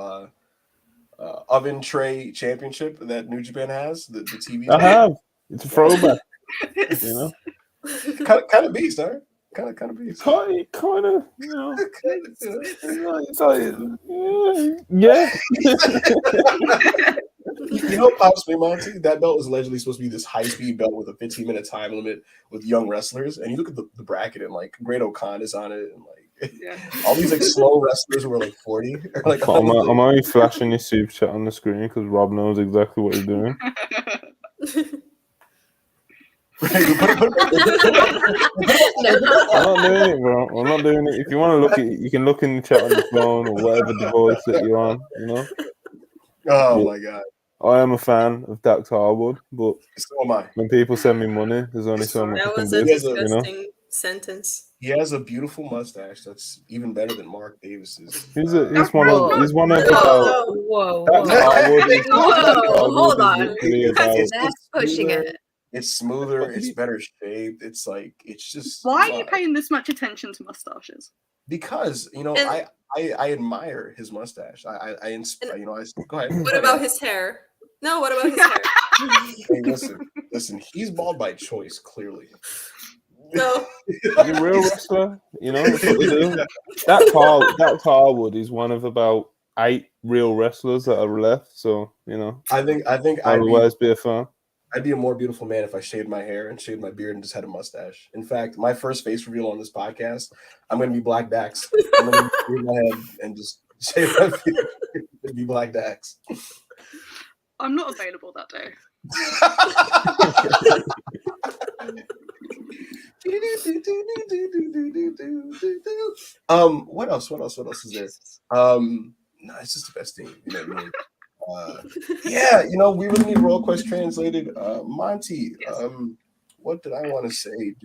oven tray championship that New Japan has? The TV.
I have. It's a throwback. You know,
kind of beast, huh? Kind of beast.
kind of. You know, it's like, yeah.
You know what pops me, Monty? That belt was allegedly supposed to be this high-speed belt with a 15-minute time limit with young wrestlers. And you look at the bracket and like Great O'Khan is on it, and like all these like slow wrestlers who are like 40. Are, like,
I'm only flashing your super chat on the screen because Rob knows exactly what he's doing. I'm not doing it, bro. I'm not doing it. If you want to look at it, you can look in the chat on your phone or whatever device that you're on, you know?
Oh my god.
I am a fan of Dax Harwood, but
So am I.
when people send me money, there's only so much I
That
can
was
do.
a
He has a-
disgusting sentence.
He has a beautiful mustache that's even better than Mark Davis's.
He's one of
Whoa, whoa,
Dax
whoa.
Harwood is-
Whoa,
Dax Harwood
hold
is
on.
literally about-
That's pushing it.
It's smoother. It's better shaped. It's like it's just.
Why are you paying this much attention to mustaches?
Because you know
And-
I admire his mustache. I you know I go ahead.
What about his hair? No, what about his hair?
Hey, listen. He's bald by choice, clearly.
No.
He's a real wrestler, you know. That's what they do. Dax Harwood is one of about 8 real wrestlers that are left. So you know,
I think
I'll always be a fan.
I'd be a more beautiful man if I shaved my hair and shaved my beard and just had a mustache. In fact, my first face reveal on this podcast, I'm going to be Black Dax. I'm going to shave my head and just shave my beard and be Black Dax.
I'm not available that day.
What else is there? No, it's just the best thing. You know what I mean? Yeah, you know, we really need Royal Quest translated. Monty, what did I want to say?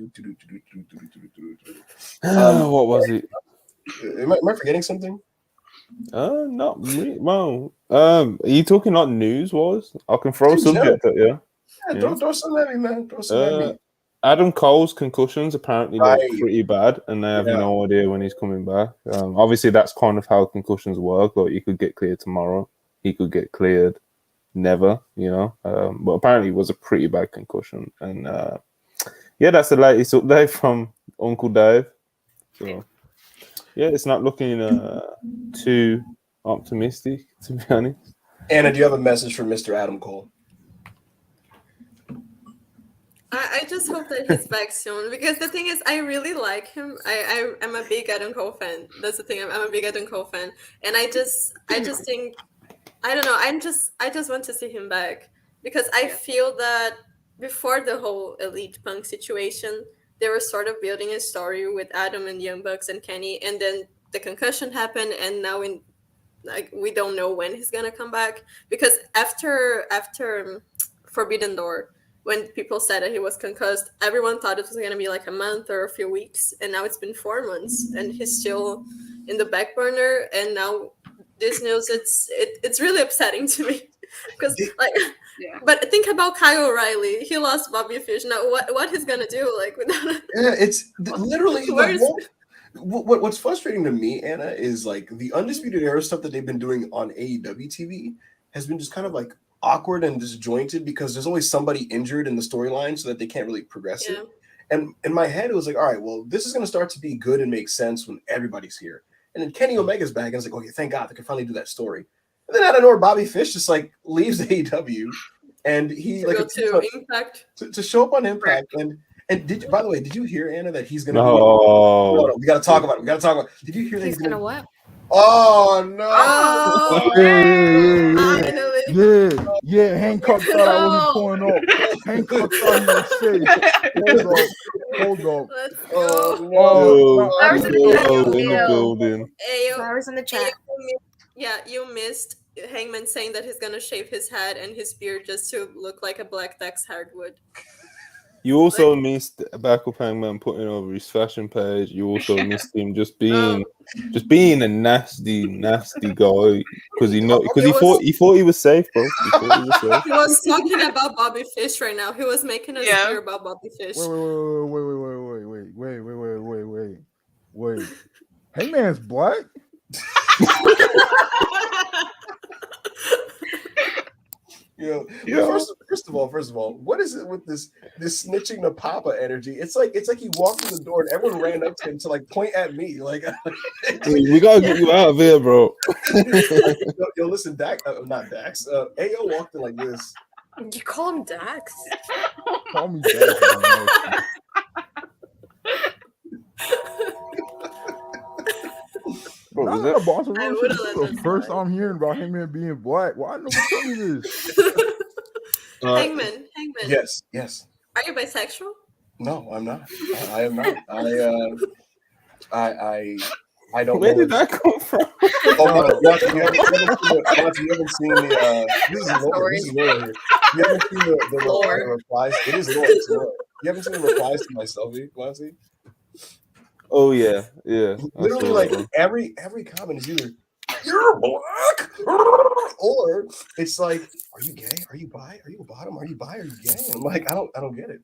What was it?
Am I forgetting something?
Not really. Well, are you talking like news wise? I can throw a subject at you.
Yeah, throw something at me, man. Throw something at me.
Adam Cole's concussions apparently like
Right.
pretty bad, and they have no idea when he's coming back. Obviously, that's kind of how concussions work. Like, you could get cleared tomorrow, he could get cleared never, you know. But apparently, it was a pretty bad concussion, and yeah, that's the latest update from Uncle Dave. So yeah, it's not looking too optimistic, to be honest.
Anna, do you have a message for Mr. Adam Cole?
I just hope that he's back soon, because the thing is, I really like him. I'm a big Adam Cole fan. That's the thing. I'm a big Adam Cole fan, and I just think, I don't know. I just want to see him back, because I feel that before the whole Elite Punk situation, they were sort of building a story with Adam and Young Bucks and Kenny, and then the concussion happened, and now we don't know when he's gonna come back, because after Forbidden Door, when people said that he was concussed, everyone thought it was going to be like a month or a few weeks, and now it's been 4 months, and he's still in the back burner. And now this news, it's really upsetting to me, because But think about Kyle O'Reilly. He lost Bobby Fish. Now what he's gonna do? Like, without
it's literally what's frustrating to me, Anna, is like the Undisputed Era stuff that they've been doing on AEW TV has been just kind of like awkward and disjointed, because there's always somebody injured in the storyline, so that they can't really progress it. And in my head, it was like, all right, well, this is going to start to be good and make sense when everybody's here. And then Kenny Omega's back, and it's like, okay, thank God, they can finally do that story. And then out of nowhere, Bobby Fish just like leaves AEW, and he to show up on Impact. And by the way, did you hear, Anna, that he's going to? No, we got to talk about it. Did you hear that
he's going to what?
Oh no!
Yeah. Hancock thought I wasn't pulling up. Hancock thought he was safe. Hold up.
Flowers in the chat.
Flowers in the chat. Yeah, you missed Hangman saying that he's gonna shave his head and his beard just to look like a black Dax Harwood.
You also missed Backup Hangman putting over his fashion page. You also missed him just being a nasty guy because he thought he was safe, bro. He thought he was safe.
He was talking about Bobby Fish right now. He was making us hear about Bobby Fish.
Wait. Hangman's black?
First of all, what is it with this snitching to Papa energy? It's like he walked in the door and everyone ran up to him to like point at me. Like
we gotta get you out of here, bro.
yo, listen, Dax, not Dax. AO walked in like this.
You call him Dax?
Call me Dax.
Bro,
this is the first I'm hearing about Hangman being black. Why nobody tell me this?
Hangman.
Yes.
Are you bisexual?
No, I'm not. I am not. I don't.
Where did that come from?
You haven't seen the. This is Laura here. You haven't seen the replies. It is Laura. You haven't seen the replies to my selfie, Monty?
Oh yeah.
Literally, like every comment is either "you're black" or it's like, "Are you gay? Are you bi? Are you a bottom? Are you bi? Are you gay?" And I'm like, I don't get it.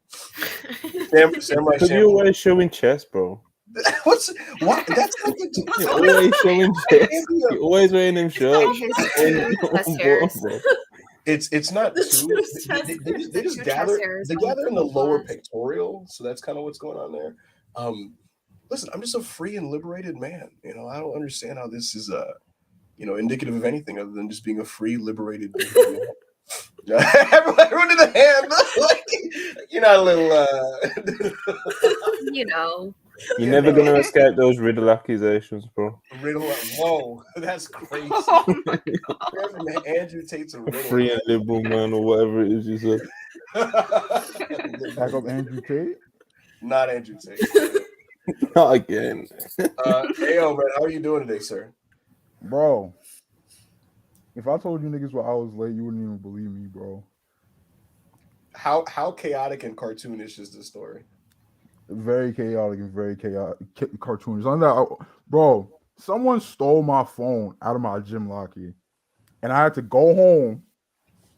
Samurai
Champloo. You're always showing chest, bro.
What? That's like
you're always showing chest. You're always wearing them shirts.
It's not too. They just gather. They gather in the lower pectoral, so that's kind of what's going on there. Listen, I'm just a free and liberated man. I don't understand how this is indicative of anything other than just being a free, liberated man. Everyone did the hand. You're not a little.
You're never gonna escape those Riddle accusations, bro.
Whoa, that's crazy. From Andrew Tate to Riddle.
Free and liberal man, or whatever it is you said.
Back up Andrew Tate?
Not Andrew Tate.
Not again.
Ayo, man, how are you doing today, sir?
Bro, if I told you niggas what I was late, you wouldn't even believe me, bro.
How chaotic and cartoonish is this story?
Very chaotic and very cartoonish. On that, bro, someone stole my phone out of my gym locker, and I had to go home,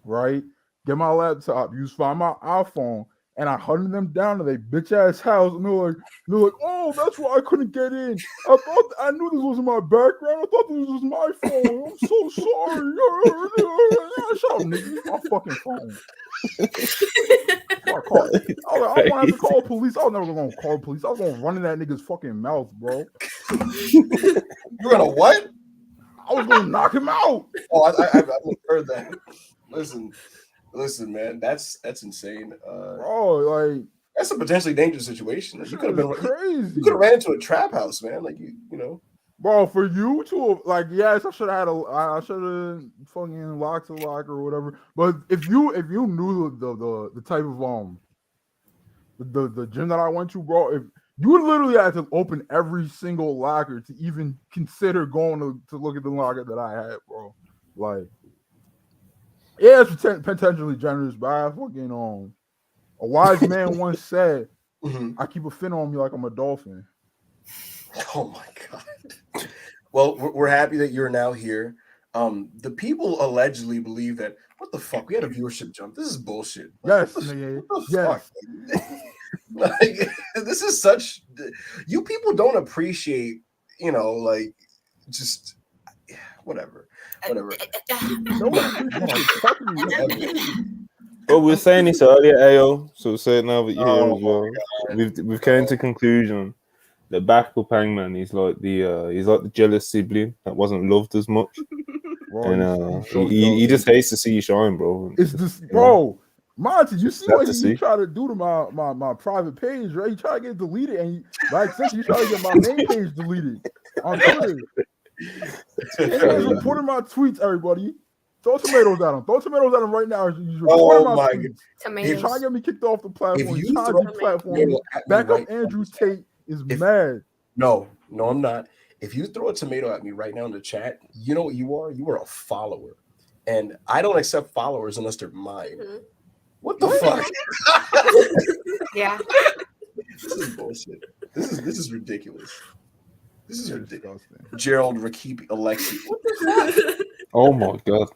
right? Get my laptop, find my iPhone. And I hunted them down to their bitch ass house, and they're like, oh, that's why I couldn't get in. I knew this wasn't my background. I thought this was my phone. I'm so sorry. Shut up, nigga. My fucking phone. I don't want to have to call police. I was never gonna call police. I was gonna run in that nigga's fucking mouth, bro.
You're gonna what?
I was gonna knock him out.
Oh, I've heard that. Listen, man, that's insane.
Bro, like
that's a potentially dangerous situation. You could have been
crazy.
You could have ran into a trap house, man. Like you know.
Bro, for you to like, yes, I should have fucking locked the locker or whatever. But if you knew the type of the gym that I went to, bro, if you literally had to open every single locker to even consider going to look at the locker that I had, bro. Like, yeah, it's potentially generous, but I fucking a wise man once said, I keep a fin on me like I'm a dolphin.
Oh my god. Well, we're happy that you're now here. The people allegedly believe that what the fuck? We had a viewership jump. This is bullshit.
Yes,
fuck? Like, this is such. You people don't appreciate, like, just whatever.
Well, we were saying this earlier, AO, so we'll say it now that you're here as well. We've come to conclusion that Backup Hangman is like the jealous sibling that wasn't loved as much. Bro, and he just hates to see you shine, bro.
It's just, bro. Monty, you see what he tried to do to my private page, right? He tried to get deleted, and he tried to get my main page deleted on Twitter. He's reporting my tweets, everybody. Throw tomatoes at him. Throw tomatoes at him right now. He's reporting my tweets. He's trying to get me kicked off the platform. He's trying to deplatform. Backup Andrew Tate is mad.
No, I'm not. If you throw a tomato at me right now in the chat, you know what you are? You are a follower. and I don't accept followers unless they're mine.
Mhm.
What the fuck?
Yeah.
This is bullshit. This is ridiculous. This is
You're
ridiculous.
disgusting.
Gerald Rakip Alexi. What the
Oh my god.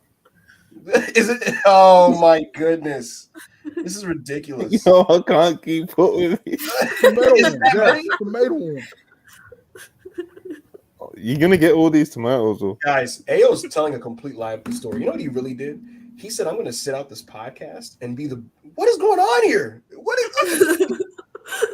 fuck? Is it? Oh my goodness. This is ridiculous.
Yo, I can't keep up with you.
Tomato
Is
one,
that
yes,
right?
tomato one.
You're gonna get all these tomatoes, though.
Guys, Ayo's telling a complete lie of the story. You know what he really did? He said, I'm going to sit out this podcast and be the... What is going on here? What is...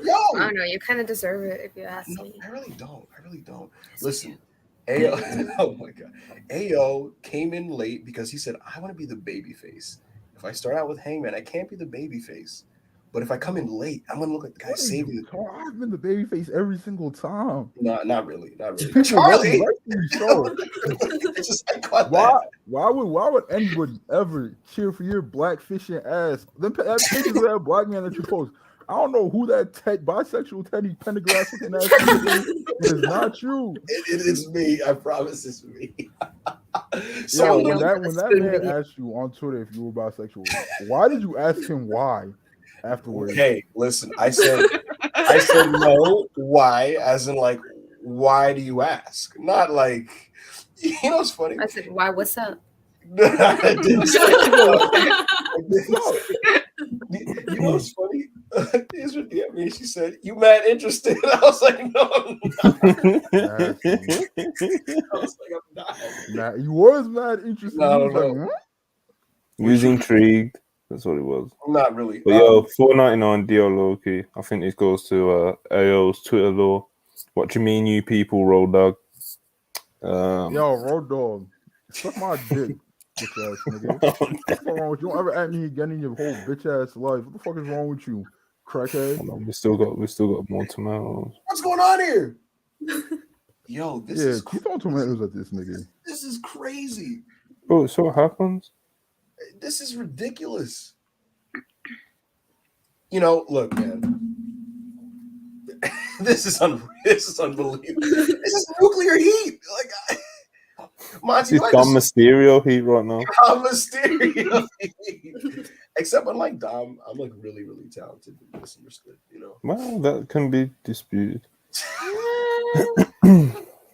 Yo!
I don't know. You kind of deserve it if you ask
No,
me.
I really don't. Listen, Ayo... Oh, my God. Ayo came in late because he said, I want to be the baby face. If I start out with Hangman, I can't be the baby face. But if I come in late, I'm going to look like the guy
What are you
saving...
talking- I've been the babyface every single time.
No, not really.
People
Charlie!
rightfully so.
It's just, I caught
Why?
that.
Why would anybody ever cheer for your black fishing ass? Them that pictures of that black man that you post. I don't know who that bisexual Teddy Pendergrass looking ass is. It is not you.
It is me. I promise it's me. So
So
Yeah,
when that man asked you on Twitter if you were bisexual, why did you ask him why afterwards?
okay, listen. I said no. Why? As in, like, why do you ask? Not like, you know what's funny?
I said, "Why? What's up?"
I didn't say no. I didn't say- You know what's funny? Israel DM'd me. She said, "You mad interested?" I was like, "No, I'm not."
Nasty.
I was like, "I'm not."
Nah, you was mad interested.
No,
You was
no.
like,
He was intrigued. That's what it was.
I'm not really.
But yo, $4.99 deal Loki. I think this goes to AO's Twitter law. What do you mean, you people, road dog?
Yo, road dog, suck my dick, bitch ass nigga. What's wrong with you? Don't ever at me again in your whole bitch ass life. What the fuck is wrong with you, crackhead?
Hold on, we still got more tomatoes.
What's going on here? Yo, this
Yeah,
is
keep on tomatoes at this nigga.
this is crazy.
Bro, so what happens?
This is ridiculous. You know, look, man. This is unbelievable. This is nuclear heat. Like, Monty,
It's Dom Mysterio heat right now.
I'm Mysterio heat. Except unlike Dom, I'm like really, really talented and misunderstood. You know.
Well, that can be disputed.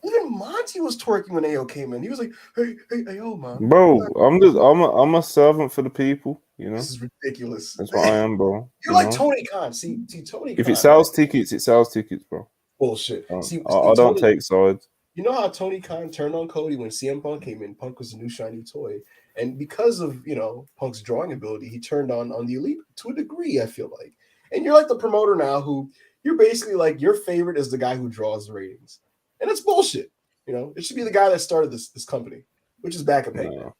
Even Monty was twerking when AO came in. He was like, "Hey, AO, man."
Bro, I'm a servant for the people. You know,
This is ridiculous.
that's what I am, bro.
You're like Tony Khan. See, Tony Khan.
If it sells tickets, it sells tickets, bro.
Bullshit.
I
See,
don't
Tony-
take sides.
You know how Tony Khan turned on Cody when CM Punk came in? Punk was a new shiny toy. And because of, you know, Punk's drawing ability, he turned on the Elite to a degree, I feel like. And you're like the promoter now who you're basically like your favorite is the guy who draws the ratings. And it's bullshit. You know, it should be the guy that started this company, which is back up Hangman.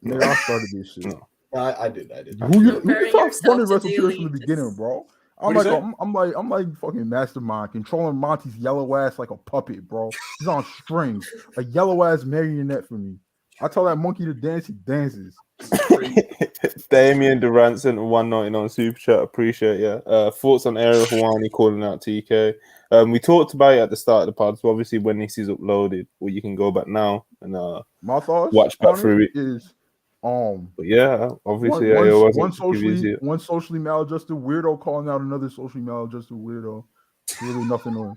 Nigga, I started this shit.
No.
I did.
Who
Comparing
talk
yourself
funny
to
wrestle
the
from the
elite
beginning,
is-
bro?
What'd you
I'm like fucking mastermind controlling Monty's yellow ass like a puppet, bro. He's on strings, a yellow ass marionette for me. I tell that monkey to dance, he dances.
Damien Durant sent a $1.99 super chat. Appreciate you. Thoughts on Ariel Helwani calling out TK? We talked about it at the start of the pod, so obviously when this is uploaded, well, you can go back now and
My thoughts
watch back
on
through it.
is
But yeah, obviously
one socially maladjusted weirdo calling out another socially maladjusted weirdo. Really nothing on.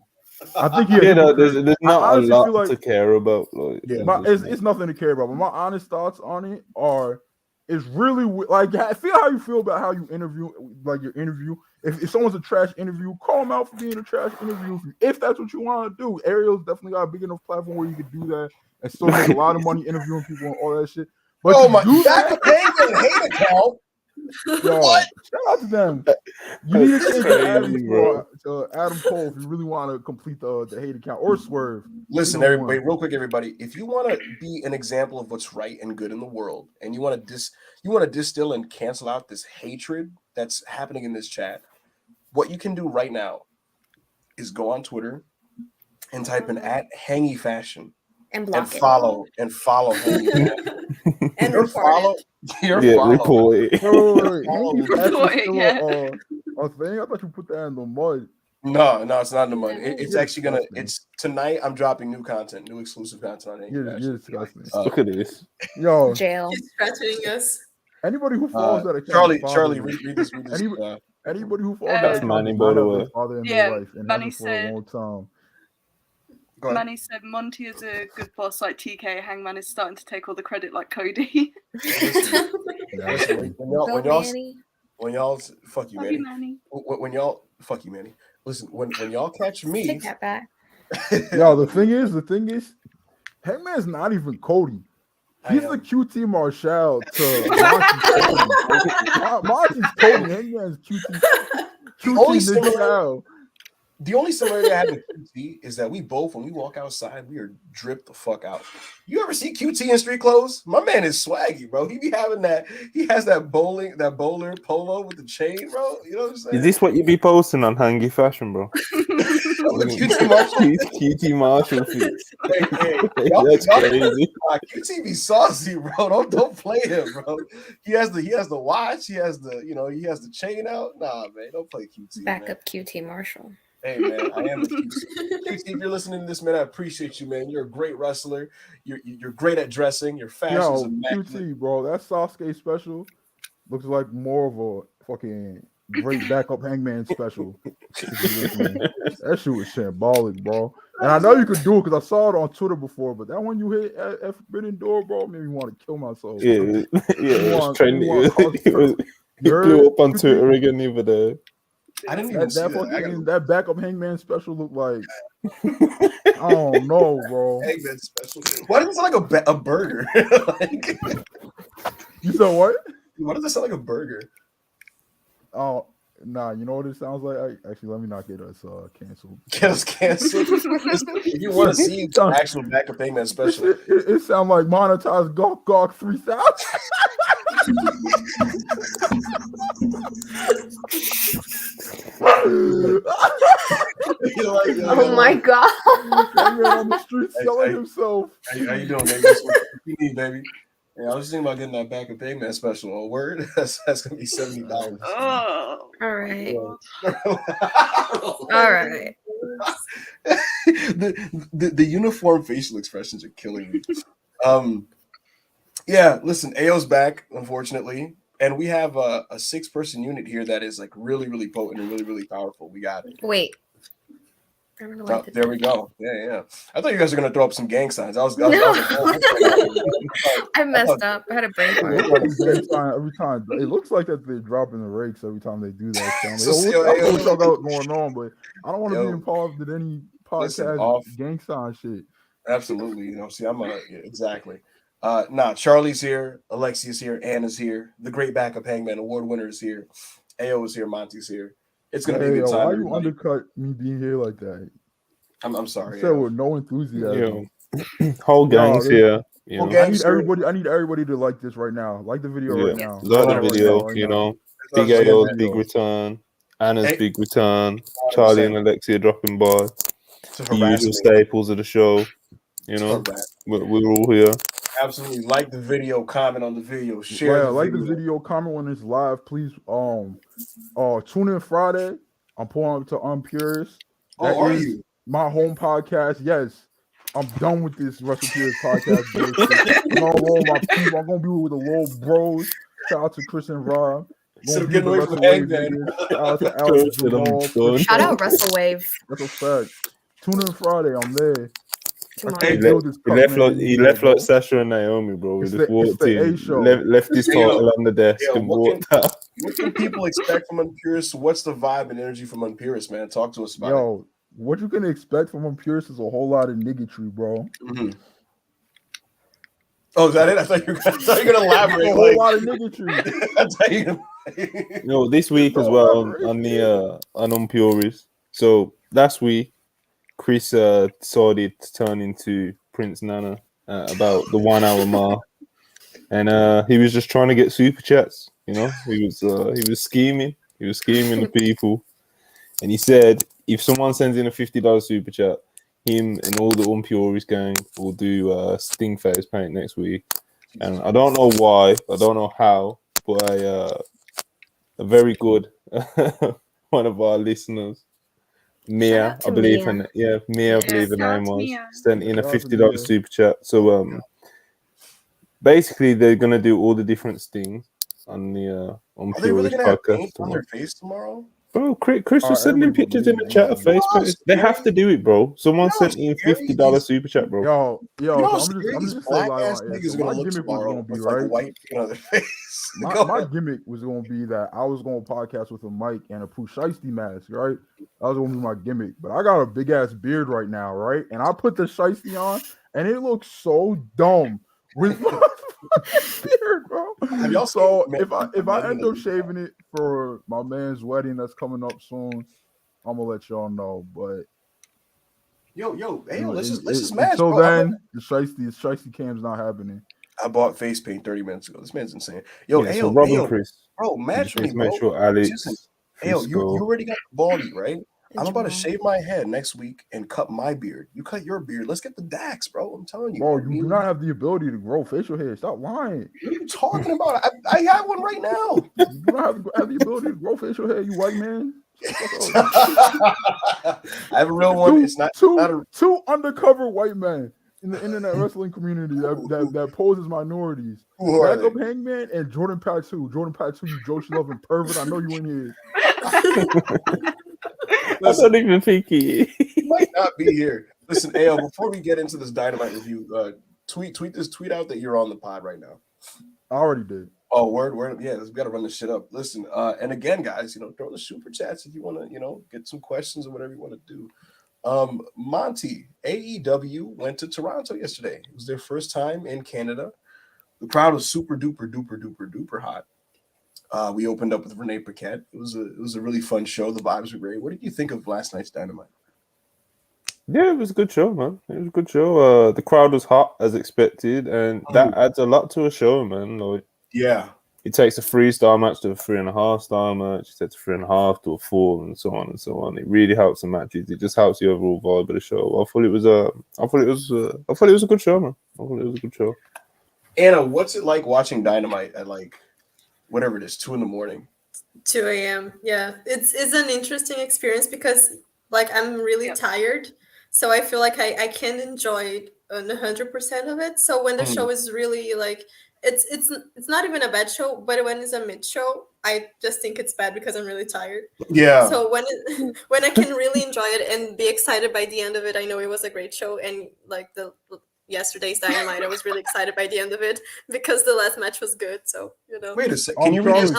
I think
there's not a
honestly
lot
feel like-
to care about. Like,
it's nothing to care about. But my honest thoughts on it are, it's really like I feel how you feel about how you interview, like your interview. If someone's a trash interview, call them out for being a trash interview. If that's what you want to do, Ariel's definitely got a big enough platform where you could do that and still make a lot of money interviewing people and all that shit. But
Oh
to
my!
do
Back
that,
up Hangman hate account.
yo,
What?
shout out to them. You need to
That's
change your
crazy,
Adam
bro.
to Adam Cole if you really want to complete the hate account or Swerve.
Listen,
Either
everybody,
one.
real quick, everybody. If you want to be an example of what's right and good in the world, and you want to distill and cancel out this hatred that's happening in this chat, what you can do right now is go on Twitter and type in @HangyFashion
And
and
block it.
follow Hangy Fashion.
And
Your
report
follow,
it.
your
yeah,
follow.
report it.
Wait. Hanky
Report
Fashion
it,
still
yeah.
a thing? I thought you put that in the mud.
No, it's not in the money. It's
You're
actually gonna.
disgusting.
It's tonight. I'm dropping new content, new exclusive content on Anchor.
You're disgusting.
Look at this.
Yo,
Jail.
He's threatening us.
anybody who follows that account, is
Charlie,
fatherless.
read this.
Anybody who follows
That's
that account
Manny,
does
by
not
the
have
way.
their father in
Yeah,
their life, and
Manny
never for a
said-
long time.
Go ahead.
Manny said Monty is a good boss like TK. Hangman is starting to take all the credit like Cody.
Listen,
Go, Manny.
when y'all fuck you,
Love
Manny.
you, Manny.
When y'all fuck you, Manny. Listen, when y'all catch me,
Take that back.
Yo, the thing is, Hangman's not even Cody. He's the QT Marshall to Monty's Cody. Hangman's QT.
only
QT
similar-
Marshall.
The only similarity I have with QT is that we both, when we walk outside, we are dripped the fuck out. You ever see QT in street clothes? My man is swaggy, bro. He be having that. He has that bowler polo with the chain, bro. You know what I'm saying?
Is this what you be posting on Hangy Fashion, bro?
QT Marshall?
QT Marshall feet.
Hey,
That's crazy.
QT be saucy, bro. Don't play him, bro. He has the watch. He has the chain out. Nah, man, don't play QT.
Back
man.
up QT Marshall.
Hey man, I am a QT. QT, if you're listening to this, man, I appreciate you, man. You're a great wrestler. You're great at dressing. Your fashion is
Yo,
immaculate.
QT, bro, that Sasuke special looks like more of a fucking great backup Hangman special. That shit was shambolic, bro. And I know you could do it because I saw it on Twitter before, but that one you hit at Forbidden Door, bro, made me want to kill myself.
Yeah, it was trending. It blew up on Twitter again the other day.
I didn't even see that.
That backup Hangman special looked like I don't know, bro.
Hangman special. Why does it sound like a burger? Like,
You said what?
why does it sound like a burger?
Oh, nah. You know what it sounds like? Actually, let me not get us canceled.
Get us canceled. If you want to see the actual backup Hangman special,
It sounds like monetized Gawk 3000.
Oh my god.
That man on the street selling himself.
How you doing, baby? That's what you need, baby. Yeah, I was just thinking about getting that backup Hangman special. A word? That's gonna be $70.
Oh,
All right.
All
right.
The uniform facial expressions are killing me. Yeah, listen, AO's back, unfortunately, and we have a 6-person unit here that is like really, really potent and really, really powerful. We got it.
Wait. I don't know what
There we go. Yeah. I thought you guys were gonna throw up some gang signs. I
messed up. I had a brain fart.
Every time it looks like that they're dropping the rakes every time they do that. Sound.
So,
I don't know what y'all got going on, but I don't want to be involved in any podcast gang sign shit.
Absolutely. You know, see, exactly. Charlie's here, Alexia's here, Anna's here, the great backup Hangman Award winner is here, AO is here, Monty's here. It's gonna be a good time.
Why you undercut me being here like that?
I'm sorry.
You said with no enthusiasm.
Whole gang's here.
I need everybody to like this right now. Like the video right now.
Like the video,
right
you
now.
know. Big AO's big return. Anna's big return. Charlie and Alexia dropping by. The usual staples of the show. You know, we're all here.
Absolutely. Like the video, comment on the video, share
the video, comment when it's live. Please tune in Friday. I'm pulling up to Unpurist.
Are you?
My home podcast. Yes. I'm done with this WrestlePeers podcast. I'm gonna roll my people. I'm gonna be with the little bros. Shout out to Chris and Rob.
Getting away from Hangman.
Shout out to Alex.
Shout out WrestleWave.
That's a fact. Tune in Friday. I'm there.
He left like Sasha and Naomi, bro. We just walked in, left his title on the desk and walked out.
What can people expect from Unpurist? What's the vibe and energy from Unpurist, man? Talk to us about it.
What you can expect from Unpurist is a whole lot of niggatry, bro.
Mm-hmm. Oh, is that it? I thought you were going to elaborate.
A whole lot of niggatry.
This week as well on Unpurist. So last week, Chris decided to turn into Prince Nana about the 1 hour mark, and he was just trying to get super chats. You know, he was scheming. He was scheming the people, and he said if someone sends in a $50 super chat, him and all the Unpurist gang will do Sting face paint next week. And I don't know why, I don't know how, but a very good one of our listeners Mia,
out to
I believe,
Mia.
Mia, I
Yeah,
believe the
shout out
name
to
was,
Mia.
sent in a
Shout out to
$50
Mia.
super chat. So basically they're gonna do all the different things on the on
Are they really
Purish
gonna have
podcast
paint on
tomorrow.
their face tomorrow?
Bro, Chris was sending
Everybody
pictures in the
put
chat of
makeup
face
How
paint. They have to
scary?
do it, bro. Someone
You know how
sent in
scary
$50
these,
super chat, bro.
Yo,
you know
so
how scary
I'm
these
just say
black
like
ass
my
niggas
so
are gonna
my
look
gimmick was
tomorrow
gonna be
with like
right.
white paint on their face.
My
Go
my
ahead.
gimmick was gonna be that I was gonna podcast with a mic and a Pooh Shiesty mask, right? That was gonna be my gimmick. But I got a big ass beard right now, right? And I put the Shiesty on, and it looks so dumb with my beard, bro.
Have y'all
So
seen
if I
Money in
end
the
up
League?
shaving it for my man's wedding that's coming up soon, I'm gonna let y'all know. But
Hey, let's just match,
until
bro.
then, the Shiesty cam's not happening.
I bought face paint 30 minutes ago. This man's insane.
Yeah, so Robin Chris,
bro,
you
match
just
with
need
me,
to make
bro.
sure Alex,
Listen, you
Frisco.
already got the baldy, right?
And
I'm about to
Jamal.
shave my head next week and cut my beard. You cut your beard. Let's get the Dax, bro. I'm telling you.
Bro, you do not have the ability to grow facial hair. Stop lying.
What are you talking about? I have one right now.
You do not have the ability to grow facial hair, you white man.
I have a real one. It's not
two undercover white men in the internet wrestling community that poses minorities.
Who are
Backup
they?
Hangman and Jordan Patu. Jordan Patu, you Joshi loving pervert. I know you in here.
I don't even think he
might not be here. Listen, AL, before we get into this Dynamite review, tweet out that you're on the pod right now.
I already did.
Oh, word. Yeah, we got to run this shit up. Listen, and again, guys, throw the super chats if you want to, get some questions or whatever you want to do. Monty, AEW went to Toronto yesterday. It was their first time in Canada. The crowd was super duper hot. We opened up with Renee Paquette. It was a really fun show. The vibes were great. What did you think of last night's Dynamite?
Yeah, it was a good show, man. It was a good show. The crowd was hot as expected, and that adds a lot to a show, man. Like,
yeah,
it takes a 3-star match to a 3.5-star match. It takes a 3.5 to a 4, and so on and so on. It really helps the matches. It just helps the overall vibe of the show. I thought it was a good show, man. I thought it was a good show.
Anna, what's it like watching Dynamite at like whatever it is, 2 a.m?
2 a.m. Yeah, it's an interesting experience because like I'm really tired, so I feel like I can't enjoy 100% of it. So when the show is really like it's not even a bad show, but when it's a mid show, I just think it's bad because I'm really tired.
Yeah.
So when I can really enjoy it and be excited by the end of it, I know it was a great show, and like yesterday's Dynamite, I was really excited by the end of it because the last match was good. So
Wait a second. Can you read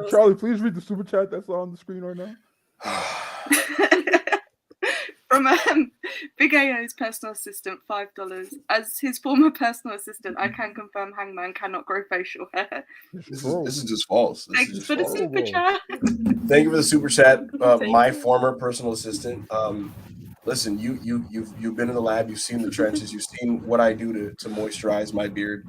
Charlie, please read the super chat that's on the screen right now.
From Big AO's personal assistant, $5. As his former personal assistant, I can confirm Hangman cannot grow facial hair.
This is just false.
Thank you for the super chat.
Thank you for the super chat. My former personal assistant. Listen, you've been in the lab, you've seen the trenches, you've seen what I do to moisturize my beard.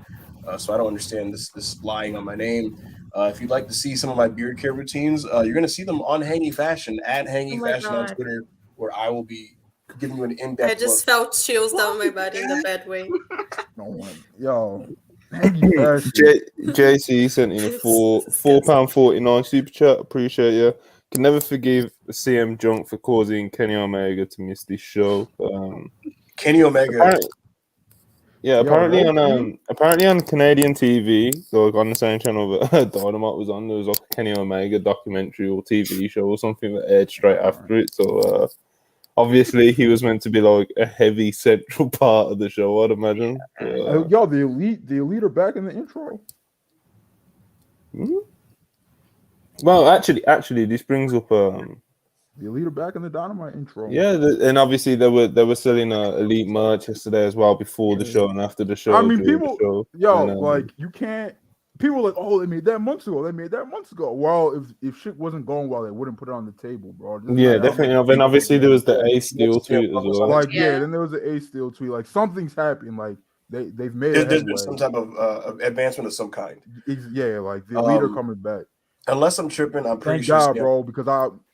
So I don't understand this lying on my name. If you'd like to see some of my beard care routines, you're gonna see them on Hangy Fashion at Hangy Fashion on Twitter, where I will be giving you an in-depth.
I just felt chills down my body in the bad way.
Yo.
JC sent in a £4.49 super chat. Appreciate you. Can never forgive CM Junk for causing Kenny Omega to miss this show.
Kenny Omega.
Apparently on Canadian TV, like on the same channel that Dynamite was on, there was like a Kenny Omega documentary or TV show or something that aired straight after it. So obviously he was meant to be like a heavy central part of the show, I'd imagine.
Yo, the elite are back in the intro.
Mm-hmm. Well, actually, this brings up
the elite are back in the Dynamite intro.
Yeah, and obviously they were selling elite merch yesterday as well, before the show and after the show.
I mean, people,
and,
like you can't. People are like, oh, they made that months ago. Well, if shit wasn't going well, they wouldn't put it on the table, bro.
Definitely. And obviously there was the Ace Steel tweet as well.
Like, then there was the Ace Steel tweet. Like, something's happened. Like they've made
there's some type of advancement of some kind.
Yeah, like the elite are coming back.
Unless I'm tripping, I'm pretty
sure.
Thank
God, bro, because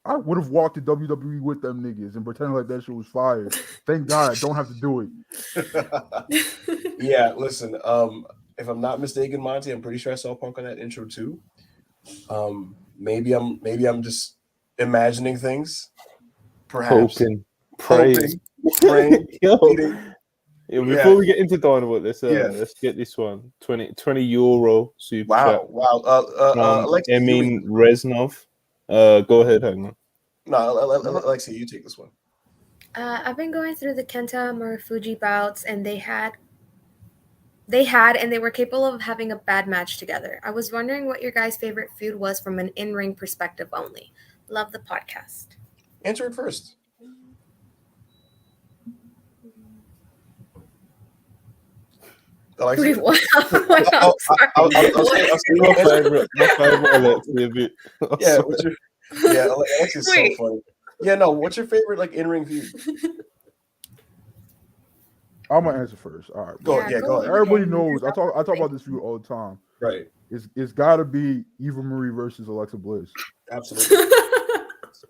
I would have walked to WWE with them niggas and pretended like that shit was fire. Thank God I don't have to do
it. Yeah, listen. If I'm not mistaken, Monty, I'm pretty sure I saw Punk on that intro too. Maybe I'm just imagining things. Perhaps.
Hoping, praying. Yo. Yeah, before we get into Dynamite, let's get this one. 20 euro super chat.
Wow. Alexi,
Emin Reznov. Go ahead, hang on.
No, Alexi, you take this one.
I've been going through the Kenta Marufuji bouts, and they were capable of having a bad match together. I was wondering what your guys' favorite feud was from an in-ring perspective only. Love the podcast.
Answer it first.
Wait, what?
My favorite Alexi.
Alexi's so funny. Yeah, no. What's your favorite in-ring feud?
I'm gonna answer first. All right.
Go ahead.
Everybody knows. I talk about this feud all the time.
Right.
It's got to be Eva Marie versus Alexa Bliss.
Absolutely.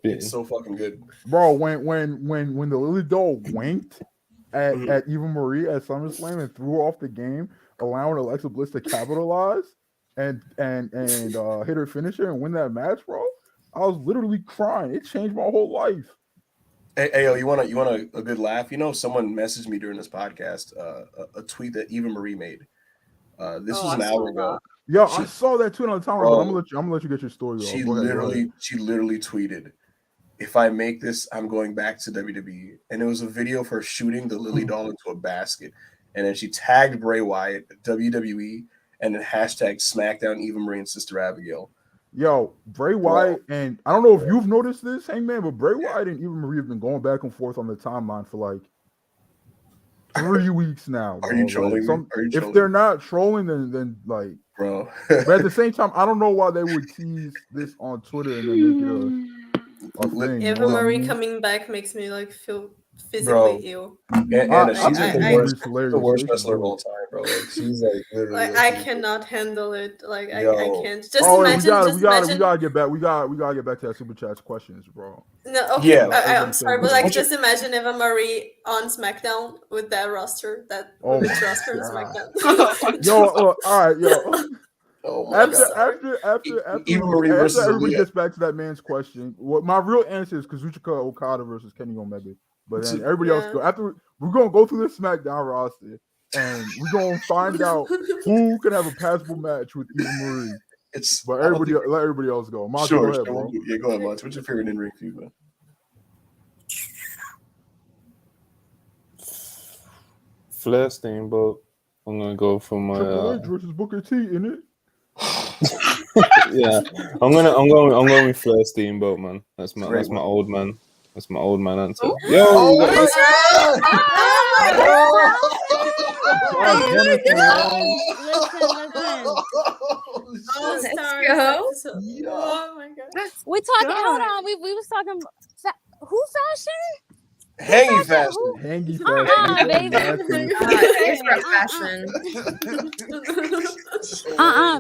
It's so fucking good,
bro. When the Lily Doll winked at Eva Marie at SummerSlam and threw off the game, allowing Alexa Bliss to capitalize and hit her finisher and win that match, bro. I was literally crying. It changed my whole life.
Hey, you want a good laugh? You know, someone messaged me during this podcast a tweet that Eva Marie made. This was an hour ago.
Yo, I saw that tweet on the timeline, but I'm gonna let you get your story.
She literally tweeted, "If I make this, I'm going back to WWE." And it was a video of her shooting the Lily doll into a basket, and then she tagged Bray Wyatt, WWE, and then hashtag SmackDown Eva Marie and Sister Abigail.
Yo, Bray Wyatt, and I don't know if you've noticed this, Hangman, but Bray Wyatt and Eva Marie have been going back and forth on the timeline for like 3 weeks now.
Are you trolling?
If they're not trolling, then like,
bro.
But at the same time, I don't know why they would tease this on Twitter and then make it a thing.
Eva Marie coming back makes me feel physically ill.
Anna, she's the worst wrestler of all time, bro. She's literally.
I cannot handle it. I can't. Just imagine.
We gotta get back. We gotta get back to that super chat questions, bro.
No, okay. Yeah, I'm sorry, but just imagine Eva Marie on SmackDown with that roster, women's roster on SmackDown.
Yo, all right, yo.
Oh
after
Eva Marie versus
everybody gets back to that man's question, what my real answer is Kazuchika Okada versus Kenny Omega. But then everybody else we're gonna go through the SmackDown roster and we're gonna find out who can have a passable match with Eva Marie. But let everybody else go. Monty, go ahead, bro.
Yeah, go ahead, Monty. What's your favorite in-ring feud, man?
Flair Steamboat. I'm gonna go for my
Triple H versus Booker T, innit?
Yeah, I'm going with Flair Steamboat, man. That's my old man. That's my old man answer.
Oh,
Yo,
Oh my god.
We talking. Hold on. We was talking. Who fashion?
Hangy fashion.
Hangy fashion.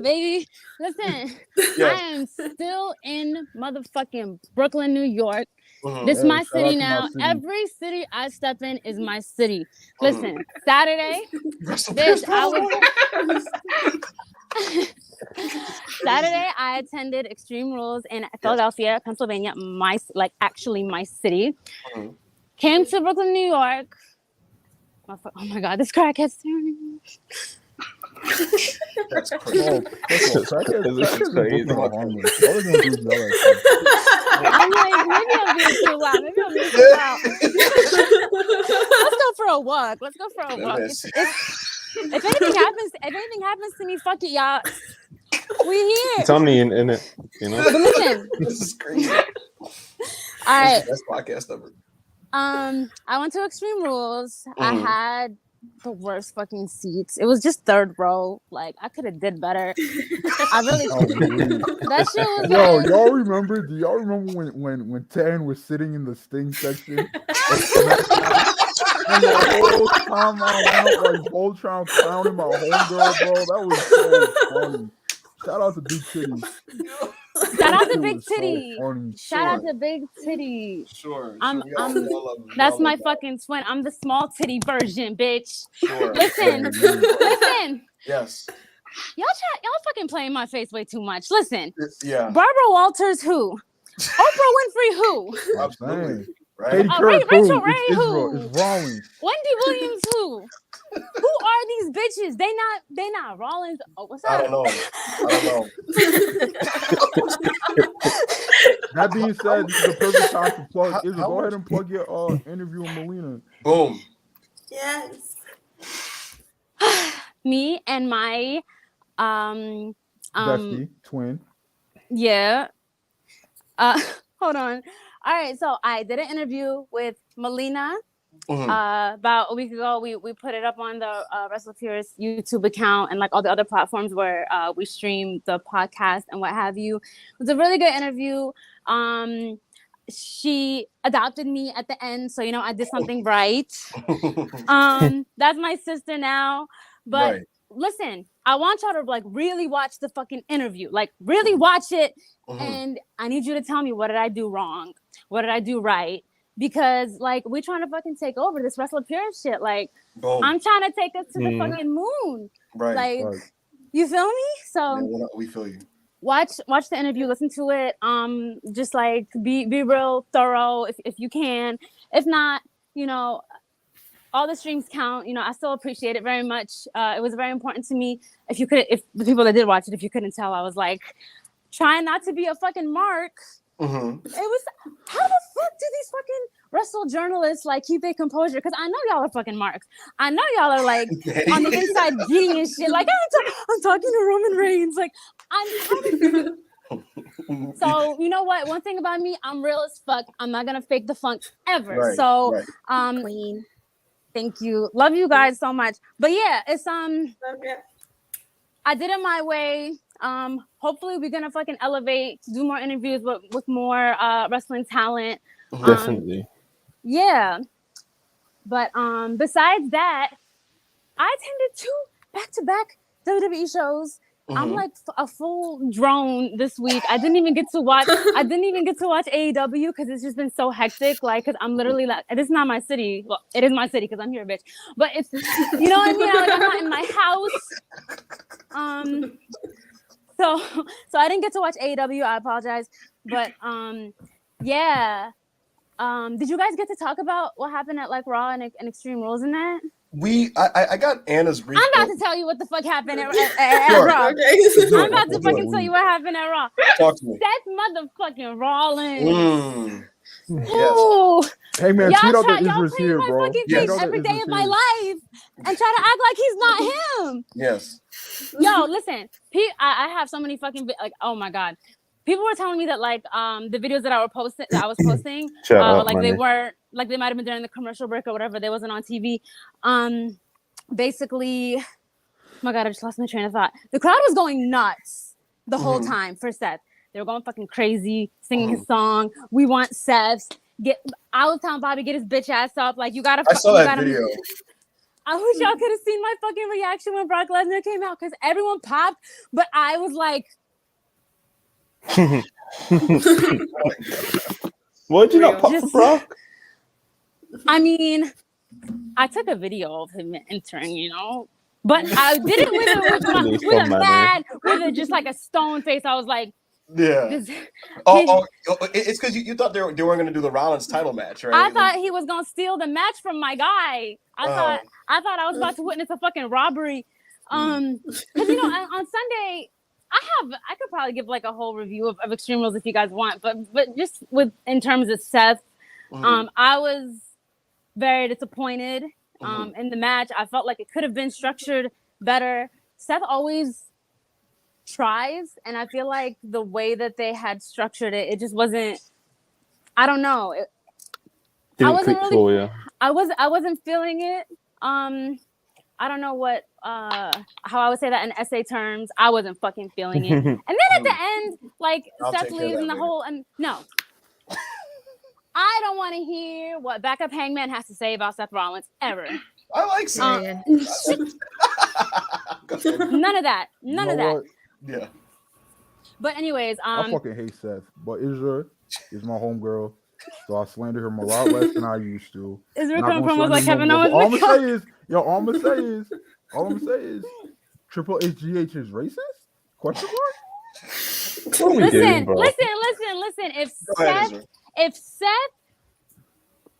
Baby. Baby. Listen, I am still in motherfucking Brooklyn, New York. This is my city now. Every city I step in is my city. Listen, Saturday, Saturday I attended Extreme Rules in Philadelphia, Pennsylvania, my city. Came to Brooklyn, New York. Oh my god, this crackhead's staring at me.
That's crazy.
I'm like, maybe I'm being too loud. Let's go for a walk. If anything happens to me, fuck it, y'all. We here.
It's on me in it, you know.
But listen.
This is crazy.
All right.
That's podcast ever.
I went to Extreme Rules. I had the worst fucking seats. It was just third row. Like, I could have did better. I really that shit was
do y'all remember when Tan was sitting in the Sting section? And the whole time I went Voltron clowning my homegirl, bro. That was so funny. Shout out to Big Titty.
Shout out to Big Titty. Shout out to Big Titty.
Sure.
That's my fucking twin. I'm the small titty version, bitch.
Sure.
Listen.
Yes.
Y'all fucking playing my face way too much. Listen.
Yeah.
Barbara Walters, who? Oprah Winfrey, who?
Absolutely.
Katie Couric,
Rachel Ray,
it's
who?
It's Rollins.
Wendy Williams, who? Who are these bitches? They not Rollins. Oh, what's up?
I don't know.
That being said, this is the perfect time to plug. Go ahead and plug your interview with Melina.
Boom.
Yes.
Me and my
bestie, twin.
Yeah. Hold on. All right, so I did an interview with Melina. About a week ago. We put it up on the Wrestle Fierce YouTube account and like all the other platforms where we stream the podcast and what have you. It was a really good interview. She adopted me at the end, so I did something right. That's my sister now. But
right.
Listen, I want y'all to like really watch the fucking interview. Like really watch it, and I need you to tell me, what did I do wrong? What did I do right? Because like we're trying to fucking take over this Wrestle Pure shit. Like
Boom.
I'm trying to take us to the fucking moon.
Right.
Like you feel me? So
yeah, we feel you.
Watch the interview, listen to it. Just like be real thorough if you can. If not, all the streams count. I still appreciate it very much. It was very important to me. If the people that did watch it, if you couldn't tell, I was like trying not to be a fucking mark. It was, how the fuck do these fucking wrestle journalists like keep their composure? Because I know y'all are fucking marks. I know y'all are like on the inside beating and shit. Like I'm talking to Roman Reigns. Like So you know what? One thing about me, I'm real as fuck. I'm not gonna fake the funk ever.
Right,
so
right.
Queen. Thank you. Love you guys so much. But yeah, it's I did it my way. Hopefully we're gonna fucking elevate to do more interviews with more wrestling talent.
Definitely.
Yeah. But besides that, I attended 2 back-to-back WWE shows. I'm like a full drone this week. I didn't even get to watch AEW because it's just been so hectic. Like, because I'm literally like, this is not my city. Well, it is my city because I'm here, bitch. But it's, you know what I mean? Like, I'm not in my house. So I didn't get to watch AEW. I apologize. But yeah. Did you guys get to talk about what happened at like Raw and Extreme Rules in that?
I got Anna's brief.
I'm about to tell you what the fuck happened at
Sure.
Raw.
Okay.
I'm about to fucking tell you what happened at Raw.
Talk to me.
Seth motherfucking Rollins.
Yes.
Hey man, tweet out that
y'all
Israel's here,
my
bro.
fucking face every day of my life and try to act like he's not him.
Yes.
Yo, listen, I have so many fucking like, oh my god. People were telling me that like the videos that I was posting, they weren't like they might have been during the commercial break or whatever. They wasn't on TV. Basically, oh my god, I just lost my train of thought. The crowd was going nuts the whole time for Seth. They were going fucking crazy, singing his song. We want Seth. I was telling Bobby, get his bitch ass up. Like you gotta.
I saw that video.
I wish y'all could have seen my fucking reaction when Brock Lesnar came out because everyone popped, but I was like.
Why'd you not pop for Brock?
I mean, I took a video of him entering, but I did it with just like a stone face. I was like,
yeah. It's because you thought they weren't going to do the Rollins title match, right?
I thought he was going to steal the match from my guy. I thought I was about to witness a fucking robbery. Because on Sunday. I could probably give like a whole review of Extreme Rules if you guys want, but just in terms of Seth, I was very disappointed in the match. I felt like it could have been structured better. Seth always tries, and I feel like the way that they had structured it, it just wasn't. I don't know. I wasn't feeling it. I don't know what how I would say that in essay terms. I wasn't fucking feeling it. And then at the end, like Seth leaves and the whole no. I don't want to hear what Backup Hangman has to say about Seth Rollins ever.
I like Seth.
None of that. None of that.
Yeah.
But anyways,
I fucking hate Seth, but Israel is my homegirl. So I slander him a lot less than I used to.
Israel coming from was like Kevin Owens.
All I'm gonna say is Triple H GH is racist? Question mark?
Listen. If Seth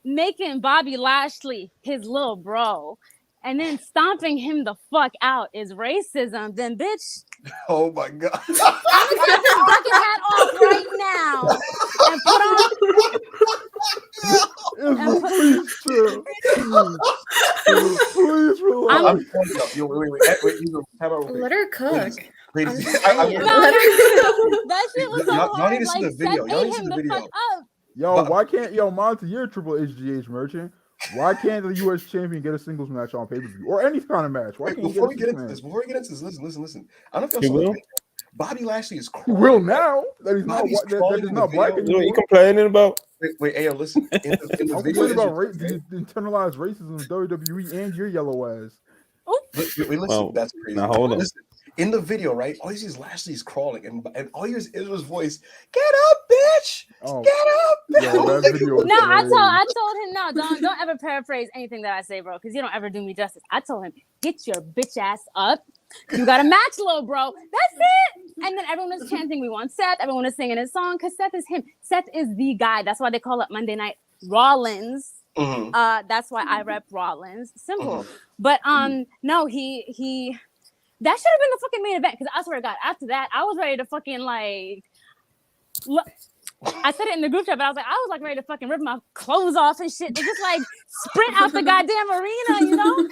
making Bobby Lashley his little bro, and then stomping him the fuck out is racism, then bitch.
Oh my God.
I'm gonna take this bucket hat off right now and put on.
Please chill. Please relax.
Wait,
Let her cook.
Ladies,
That shit was so
y'all
hard.
need to see the video. Y'all need to see the video.
Yo, why can't Monty, you're a Triple HGH merchant. Why can't the US champion get a singles match on pay-per-view or any kind of match? Why can't
Before we get into this, listen. I don't know if y'all saw the Bobby Lashley is crying.
He will now. That he's not that is not black anymore.
What are you complaining about?
Wait, Ayo, listen. In the
I'm
video,
complaining about the internalized racism in WWE and your yellow ass.
Wait, listen. That's crazy.
Now hold on.
Listen. In the video, right? All you see is Lashley's crawling, and all you hear is his voice. Get up, bitch!
Oh.
Get up!
Yo, that video
No, I told him no. Don't ever paraphrase anything that I say, bro, because you don't ever do me justice. I told him, get your bitch ass up. You got a match, little bro. That's it. And then everyone was chanting, we want Seth. Everyone was singing his song because Seth is him. Seth is the guy. That's why they call it Monday Night Rollins.
Mm-hmm.
That's why I rep Rollins. Simple. But no, he. That should have been the fucking main event, because I swear to God, after that, I was ready to fucking like. I said it in the group chat, but I was like ready to fucking rip my clothes off and shit. They just like sprint out the goddamn arena, you know.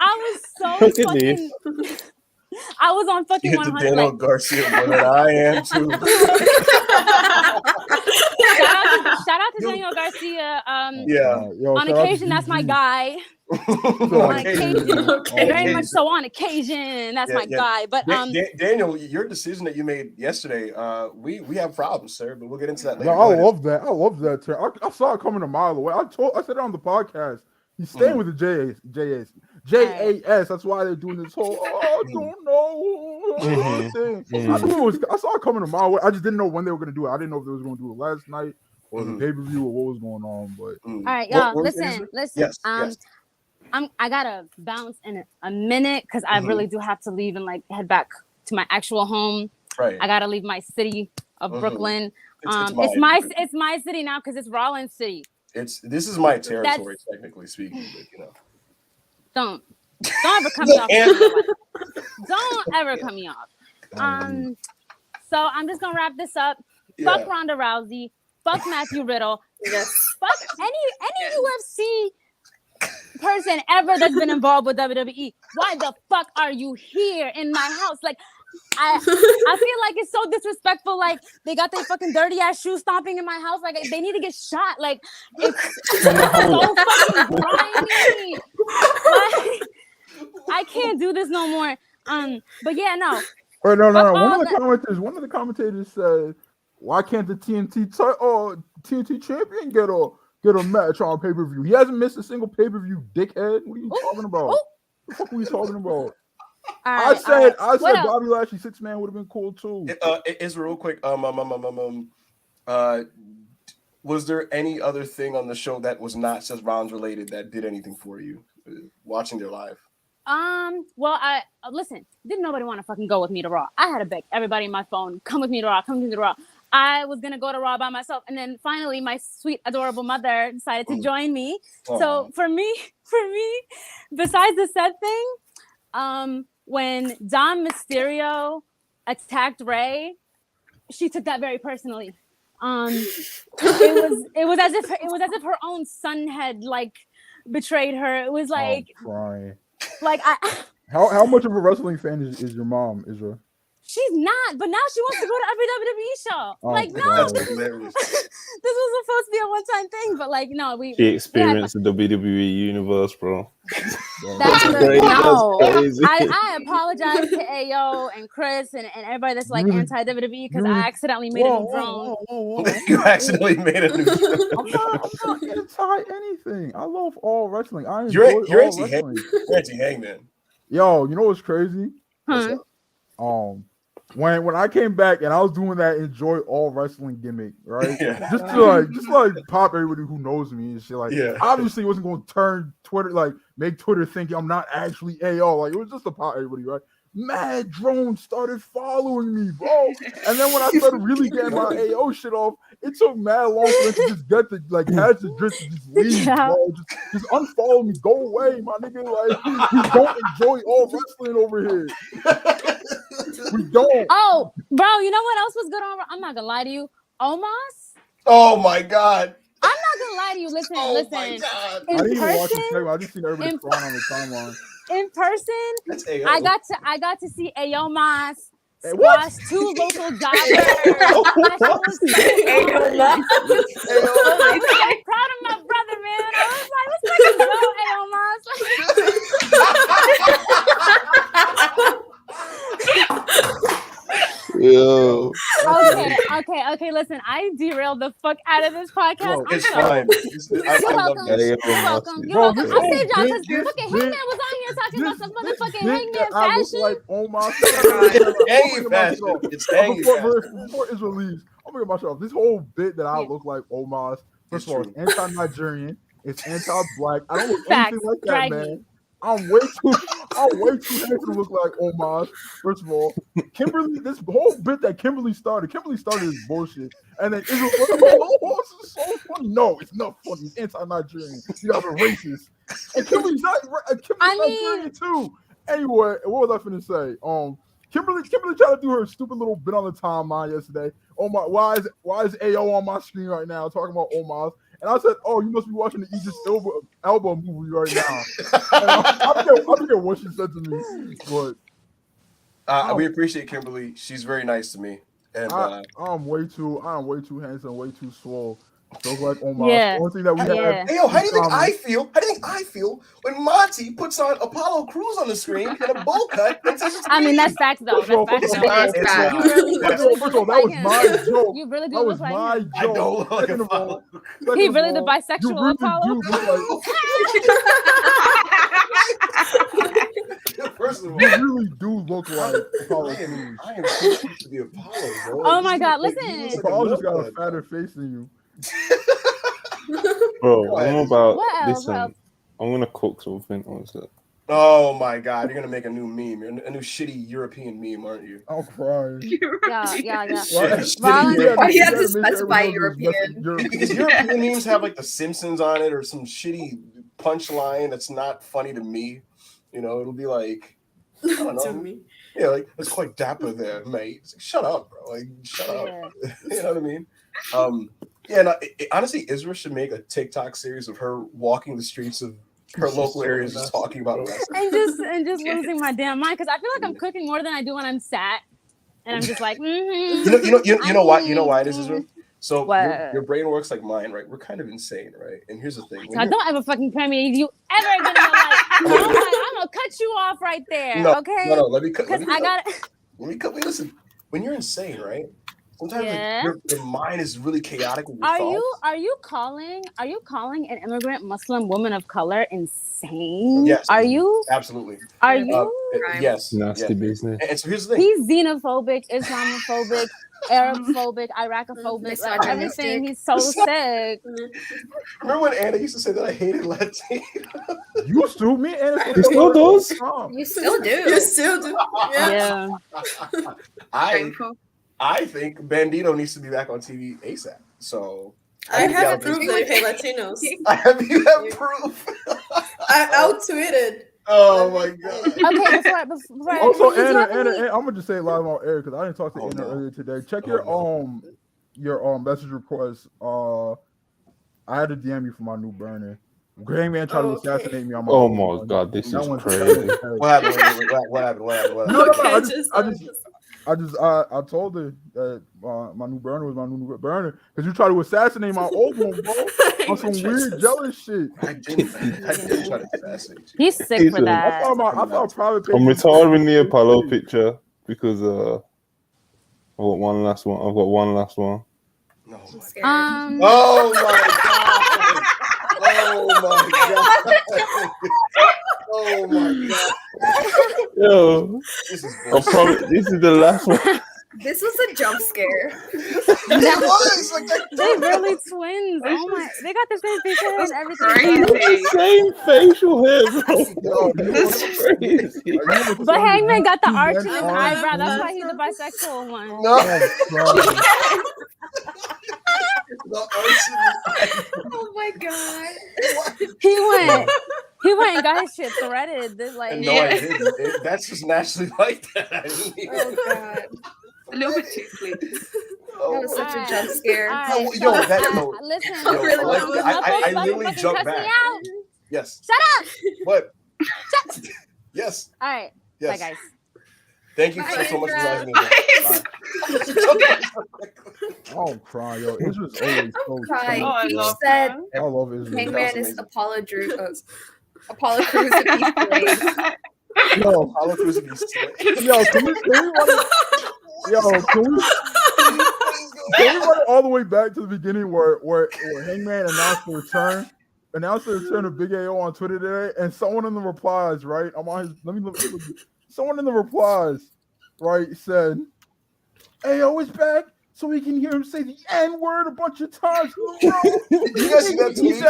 I was so fucking. I was on fucking 100.
Daniel Garcia, but I am too.
Shout out to Daniel Garcia.
Yo,
on occasion, that's my guy. On occasion, very much so. On occasion, that's my guy. But
Daniel, your decision that you made yesterday, we have problems, sir. But we'll get into that later.
No, I love that turn. I saw it coming a mile away. I said it on the podcast. He's staying with the JAS. That's why they're doing this whole I don't know thing. I saw it coming a mile away. I just didn't know when they were going to do it. I didn't know if they was going to do it last night or the pay-per-view or what was going on. But
all right, y'all, listen.
Yes.
I gotta bounce in a minute because I really do have to leave and like head back to my actual home.
Right.
I gotta leave my city of Brooklyn. It's my city now because it's Rollins City.
This is my territory, technically speaking. But, you know.
Don't ever cut me off. Don't ever cut me off. So I'm just gonna wrap this up.
Yeah.
Fuck Ronda Rousey. Fuck Matthew Riddle.
Yes.
Fuck any UFC person ever that's been involved with WWE. Why the fuck are you here in my house? Like, I feel like it's so disrespectful. Like, they got their fucking dirty ass shoes stomping in my house. Like, they need to get shot. Like, it's so fucking grimy. Like, I can't do this no more. But yeah, no.
Wait, no. One of the commentators said, "Why can't the TNT champion get a match on pay-per-view? He hasn't missed a single pay-per-view, dickhead. What are you talking about? What the fuck are we talking about?" I said Bobby Lashley 6-man would have been cool too.
It's real quick. Was there any other thing on the show that was not Seth Rollins related that did anything for you watching their live?
Well, I listen. Didn't nobody want to fucking go with me to Raw? I had to beg everybody in my phone, come with me to Raw, come with me to Raw. I was gonna go to Raw by myself, and then finally, my sweet, adorable mother decided to join me. So for me, besides the Seth thing, when Dom Mysterio attacked Ray, she took that very personally. It was as if her own son had like betrayed her. It was like
crying.
Like
how much of a wrestling fan is your mom, Israel?
She's not, but now she wants to go to every WWE show. No, this was supposed to be a one-time thing, but like, no,
she experienced the WWE universe, bro.
That's
crazy.
No,
crazy.
I apologize to Ayo and Chris and everybody that's like anti-WWE because I accidentally made a new drone.
You accidentally made a new drone.
I'm not anti anything. I love all wrestling.
You're anti-Hangman.
Yo, you know what's crazy?
Huh?
When I came back and I was doing that enjoy all wrestling gimmick, right? Yeah. Just to pop everybody who knows me and shit. Like, obviously, it wasn't going to turn Twitter, like make Twitter think I'm not actually AO. Like, it was just to pop everybody, right? mad drones started following me, bro. And then when I started really getting my AO shit off, it took mad long for them to just get the catch the drift to just leave, bro. Just unfollow me, go away, my nigga. Like we don't enjoy all wrestling over here. We don't.
Oh, bro, you know what else was good on? I'm not gonna lie to you, Omos.
Oh my god.
I'm not gonna lie to you. Listen.
My god.
I didn't even watch the segment. I just seen everybody crying on the timeline.
In person, I got to see Ayomas squash 2 local jobbers. I'm so proud of my brother, man. I was like, let's fucking go, Ayomas.
Yo.
Okay. Listen, I derailed the fuck out of this podcast.
It's fine.
You're welcome. You're welcome. I saved y'all because fucking Hangman was on here talking about some motherfucking Hangman fashion.
Like, oh my
It's hanging fashion.
Before it's released, I'm gonna get myself. This whole bit that I look like Omos. First of all, it's anti-Nigerian. It's anti-black. I don't look anything like that, man. I'm way too handsome to look like Omos. First of all, Kimberly, this whole bit that Kimberly started this bullshit. And then Israel, oh, this is so funny. No, it's not funny. It's anti-Nigerian. You guys are racist. And Kimberly's Nigerian too. Anyway, what was I finna say? Kimberly tried to do her stupid little bit on the timeline yesterday. Oh my, why is AO on my screen right now talking about Omos? And I said, "Oh, you must be watching the Idris Elba movie right now." I forget what she said to me, but
we appreciate Kimberly. She's very nice to me, and
I'm way too handsome, way too swole. So like, oh my, the only thing that we have.
Hey, yo, how do you think I feel? How do you think I feel when Monty puts on Apollo Crews on the screen and a bowl cut?
I mean, that's facts though. First of all,
that was my joke.
You really do
that was
look like
my
him.
joke.
I don't look like Apollo.
He really the bisexual Apollo.
First of all,
you really do look like Apollo Crews.
I am supposed to be Apollo, bro.
Oh my god, listen.
Apollo just got a fatter face than you.
Bro, I'm about
What else?
I'm gonna cook something. What's that?
Oh my god, you're gonna make a new meme, a new shitty European meme, aren't you?
I'm crying.
Yeah.
Why do you have to specify European?
Because European memes have like The Simpsons on it or some shitty punchline that's not funny to me. You know, it'll be like, I don't know.
To me.
Yeah, like, it's quite dapper there, mate. It's like, shut up, bro. Like, shut up. You know what I mean? Honestly, Israel should make a TikTok series of her walking the streets of her local areas just talking about wrestling.
and just losing my damn mind because I feel like I'm cooking more than I do when I'm sat, and I'm just like,
You know why? You know why it is, Israel? So your brain works like mine, right? We're kind of insane, right? And here's the thing:
so don't ever fucking permeate you ever again in your life. I'm gonna cut you off right there, okay?
No, let me cut.
Because I got it.
Let me cut. Wait, listen. When you're insane, right? Sometimes your mind is really chaotic. With your thoughts.
Are you calling an immigrant Muslim woman of color insane?
Yes.
Are you?
Absolutely.
Are you?
Yes.
Nasty business.
And so here's the thing.
He's xenophobic, Islamophobic, Arabophobic, Iraqophobic, like everything. He's so sick.
Remember when Anna used to say that I hated Latino?
Used to? Me and Anna.
He still does.
You still do. You still do. Yeah.
I think Bandito needs to be back on TV ASAP. So
I have proof that I hate Latinos.
You have proof.
I'll tweet it.
Oh my god.
Okay, before
also, Anna, I'm gonna just say live on air because I didn't talk to Anna earlier today. Check your message request. I had to DM you for my new burner. Hangman tried to assassinate me on my
my god, this is crazy.
What happened?
I told her that my new burner was my new burner because you tried to assassinate my old one, bro. On some weird jealous shit.
I didn't try to assassinate you.
He's sick for that.
I thought private.
I'm retiring the Apollo picture because I've got one last one.
Oh my god. Oh my god.
Yo, this is the last one.
This was a jump scare.
It was like that.
They really twins. Oh my! They got the same facial hair and everything.
Crazy.
Same facial hair, bro.
Yo,
That's crazy.
But Hangman got the arch in his
arm.
eyebrow. That's why he's the bisexual one.
No.
Oh my god.
He went and got his shit threaded. This, like,
No, I didn't. That's just naturally like that.
Oh god.
A little bit too clean.
That was such a jump scare.
Alright,
Yo,
shut
that-
up.
no.
Listen,
Yo,
really
Alexa,
was.
I literally
fucking
jumped
cuss me
back.
out.
Yes.
Shut up.
What? Yes.
All right.
Yes.
Bye, guys.
Thank you
Bye,
so much for
Indra.
joining me.
Oh, cry, yo. Israel's always so
Crying.
Oh, I
He
love
said
that.
I love Israel.
Hangman is
amazing.
Apollo Crews if he's playing.
Yo,
Apollo Crews would be slick.
yo, can we run it? Yo, can we run it all the way back to the beginning where Hangman announced the return of Big AO on Twitter today, and someone in the replies, right? I'm on his. Let me look. Someone in the replies, right, said, "AO is back, so we can hear him say the N word a bunch of times."
You guys see that tweet?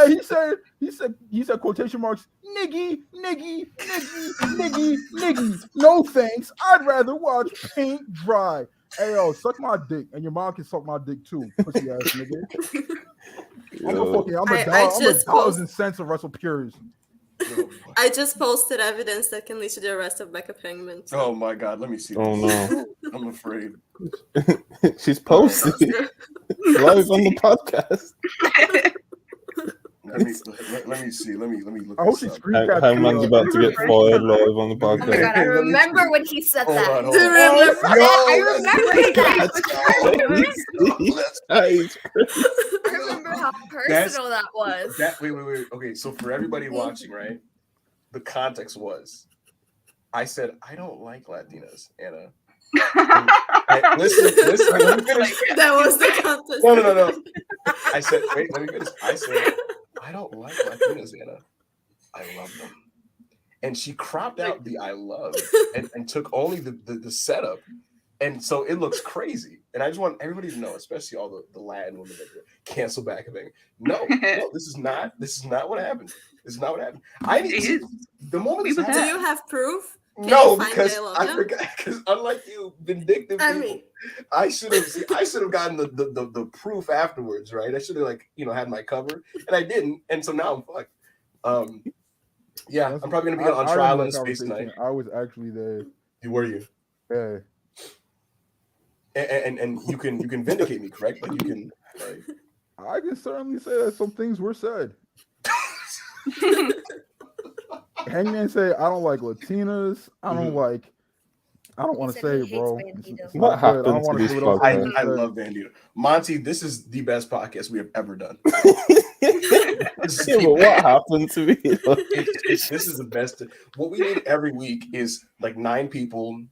He said quotation marks, niggy. No thanks. I'd rather watch paint dry. Hey, yo, suck my dick, and your mom can suck my dick too, pussy ass nigga. I'm the dollars and cents of Wrestle Purists.
I just posted evidence that can lead to the arrest of Becca Hangman.
Oh my god, let me see.
Oh no.
I'm afraid.
She's posted live on the podcast.
Let me see. Let me look.
I hope she
this up.
screen capped
Hangman's about to get fired live on the
Oh my god,
podcast.
I remember when he said
Hold
that.
on, hold
Do you
on.
remember
I remember that. I remember how personal that was.
Wait. Okay, so for everybody watching, right? The context was, I said I don't like Latinas, Anna. Listen. Let me finish.
That was the contest.
No. I said, wait. Let me finish. I said I don't like Latinas, Anna. I love them. And she cropped out the I love and took only the setup. And so it looks crazy. And I just want everybody to know, especially all the Latin women that cancel back and no, this is not what happened. This is not what happened. I need the moment.
Do you have proof?
No, because I forgot. Because unlike you, vindictive people,
mean,
I should have gotten the proof afterwards, right? I should have had my cover, and I didn't, and so now I'm fucked. Yeah, I'm probably gonna be on trial in space tonight.
I was actually there.
Were you?
Yeah.
And you can vindicate me, correct? Like you can. Like...
I can certainly say that some things were said. Hangman say I don't like Latinas. I don't want to say it, bro.
What happened to this podcast?
I love Bandito. Monty, this is the best podcast we have ever done.
Yeah, but what happened to me?
This is the best. What we need every week is like 9 people,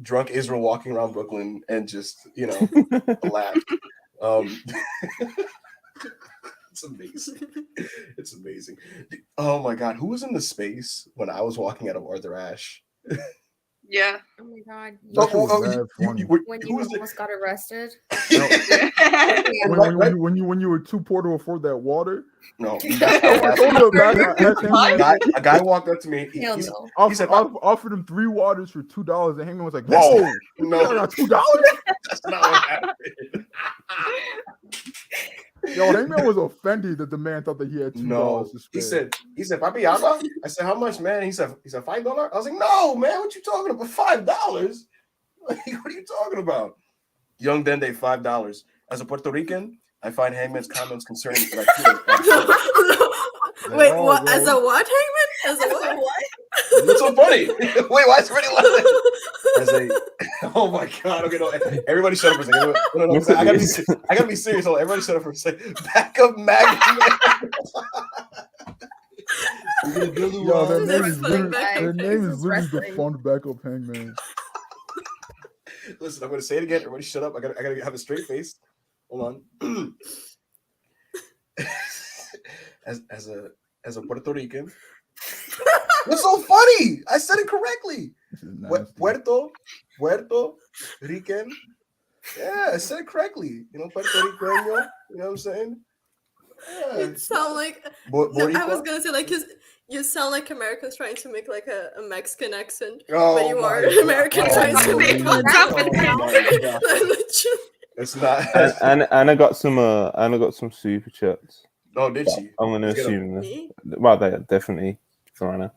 drunk Israel walking around Brooklyn and just laugh. It's amazing. It's amazing. Oh my god, who was in the space when I was walking out of Arthur Ashe?
Yeah.
Oh my god.
When
you almost got arrested.
when you were too poor to afford that water.
No.
A
guy walked up to me. He said,
offered him 3 waters for $2, and Hangman was like, "Whoa,
no,
$2."
That's not what happened.
Yo, Hangman was offended that the man thought that he had $2 to spare.
He said, Papi Abba? I said, how much, man? He said $5? I was like, no, man, what you talking about? $5? Like, what are you talking about? Young Dende, $5. As a Puerto Rican, I find Hangman's comments concerning
Wait, what? Bro. As a what, Hangman? As a what?
What's so funny? Wait, why is everybody laughing? Oh my god! Okay, no, everybody shut up for a second. No, I gotta be serious. Hold on, everybody shut up for a second. Back up, Maggie.
Yo, their name is literally the fun backup Hangman.
Listen, I'm gonna say it again. Everybody shut up. I gotta have a straight face. Hold on. As a Puerto Rican. What's so funny? I said it correctly. Puerto Rican. Yeah, I said it correctly. You know, puertorriqueño. You know what I'm saying? Yeah.
You sound like no, I was gonna say like you sound like Americans trying to make like a Mexican accent, but you are American trying to make one.
It's not.
And I got some super chats.
Oh, did she?
I'm gonna assume that. Well, they definitely for Anna.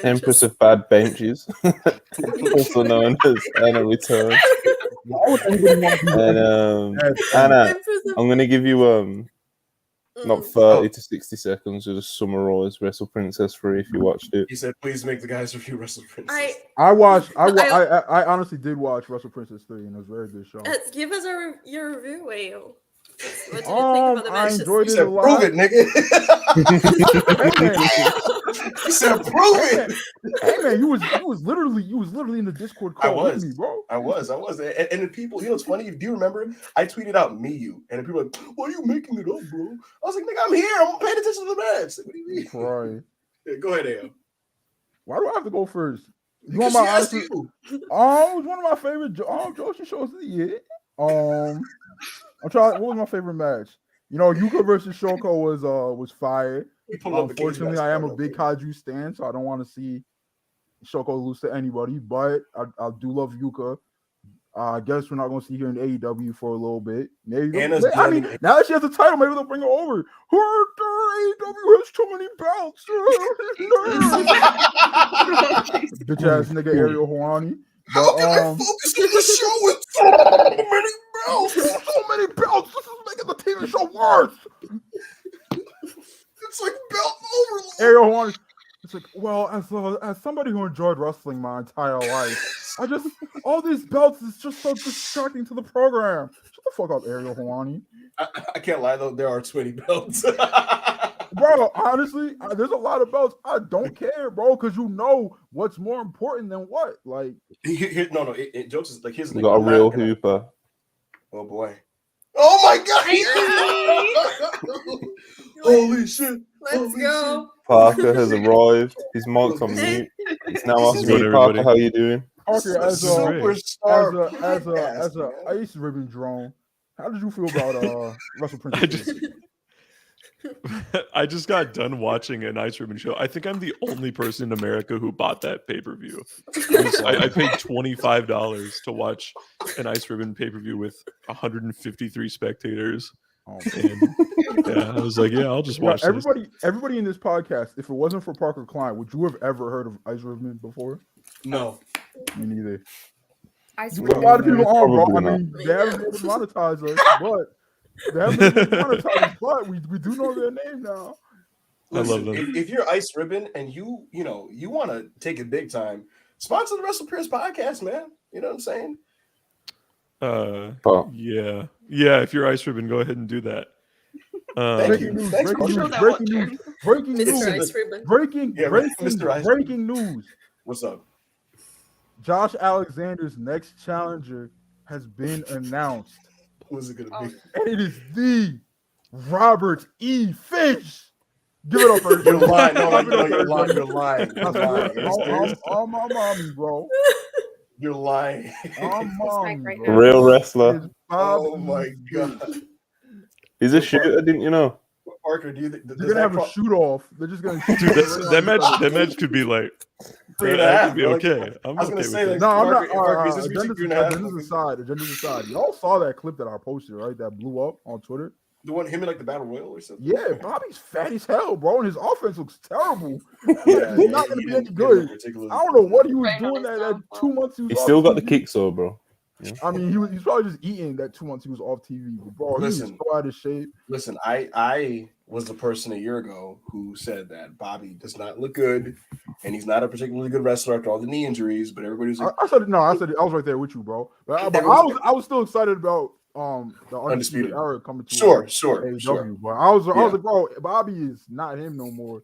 Empress of Bad Benches, also known as Anna Return. And Anna, I'm gonna give you not 30 to 60 seconds to just summarize Wrestle Princess 3 if you watched it.
He said, "Please make the guys review Wrestle Princess."
I honestly did watch Wrestle Princess 3, and it was a very good show.
Give us your review, Whale. What did you think about the
I
matches?
enjoyed it a lot.
Prove it, nigga. He said, "Prove it."
Hey man, you was literally in the Discord call with me, bro.
I was, and the people, you know, it's funny. Do you remember? I tweeted out "me," and the people were like, "Why are you making it up, bro?" I was like, "Nigga, I'm here. I'm paying attention to the match." Like, what do you mean?
Right.
Yeah, go ahead, Ao.
Why do I have to go first? You
Because
want my
she asked
honest-
you.
It was one of my favorite Joshi shows of the year. I'm trying. What was my favorite match? You know, Yuka versus Shoko was fire. Unfortunately, I am a big Kaiju stan, so I don't want to see Shoko lose to anybody. But I do love Yuka. I guess we're not going to see her in AEW for a little bit. Maybe now that she has a title, maybe they'll bring her over. AEW has too many belts. Bitch ass nigga Ariel Helwani.
How can I focus on the show with so many belts?
So many belts. This is making the TV show worse.
It's like belt overload.
Ariel Helwani. It's like, well, as somebody who enjoyed wrestling my entire life, all these belts is just so distracting to the program. Shut the fuck up, Ariel Helwani.
I can't lie though, there are 20 belts.
Bro, honestly, there's a lot of belts. I don't care, bro, because you know what's more important than what. Like,
it jokes is like here's
you got a real hooper.
Oh boy. Oh my god! Holy shit!
Let's go.
Parker has arrived. His mic's on mute. It's now asking me, Parker, how you doing?
Parker, as a ice ribbon drone, how did you feel about Wrestle Princess?
I just got done watching an Ice Ribbon show. I think I'm the only person in America who bought that pay-per-view. I paid $25 to watch an Ice Ribbon pay-per-view with 153 spectators. And I was like, yeah, I'll just watch
everybody in this podcast, if it wasn't for Parker Klein, would you have ever heard of Ice Ribbon before?
No.
Me neither.
Ice
A lot of people are, bro. I mean, they haven't been able to monetize us, but we do know their name now.
Listen,
I love them.
If you're Ice Ribbon and you want to take it big time, sponsor the Wrestle Pierce podcast, man. You know what I'm saying?
Yeah. If you're Ice Ribbon, go ahead and do that.
Breaking
news.
What's up?
Josh Alexander's next challenger has been announced.
Who's it gonna be?
And it is the Robert E. Fish. Give it up, for
You're lying. You're lying.
I'm my mommy, bro.
You're lying.
I'm mommy,
bro. Real wrestler.
Oh my god.
He's a shooter, didn't you know?
Parker,
they're gonna have a shoot off. They're just gonna shoot.
Dude, that match could be like 3.5. Could be okay. I'm okay with it.
No, I'm not. Agenda's aside. Y'all saw that clip that I posted, right? That blew up on Twitter.
The one him in like the Battle Royal or something?
Yeah, Bobby's fat as hell, bro, and his offense looks terrible. He's not going to be any good. I don't know what he was doing that 2 months.
He still got the kicks, though, bro.
Yeah. I mean, he's probably just eating that 2 months he was off TV. But bro, he was so out of shape.
Listen, I was the person a year ago who said that Bobby does not look good, and he's not a particularly good wrestler after all the knee injuries. But everybody was like,
I said I was right there with you, bro. But I was still excited about the Undisputed Era coming to
sure.
But I was like, bro, Bobby is not him no more.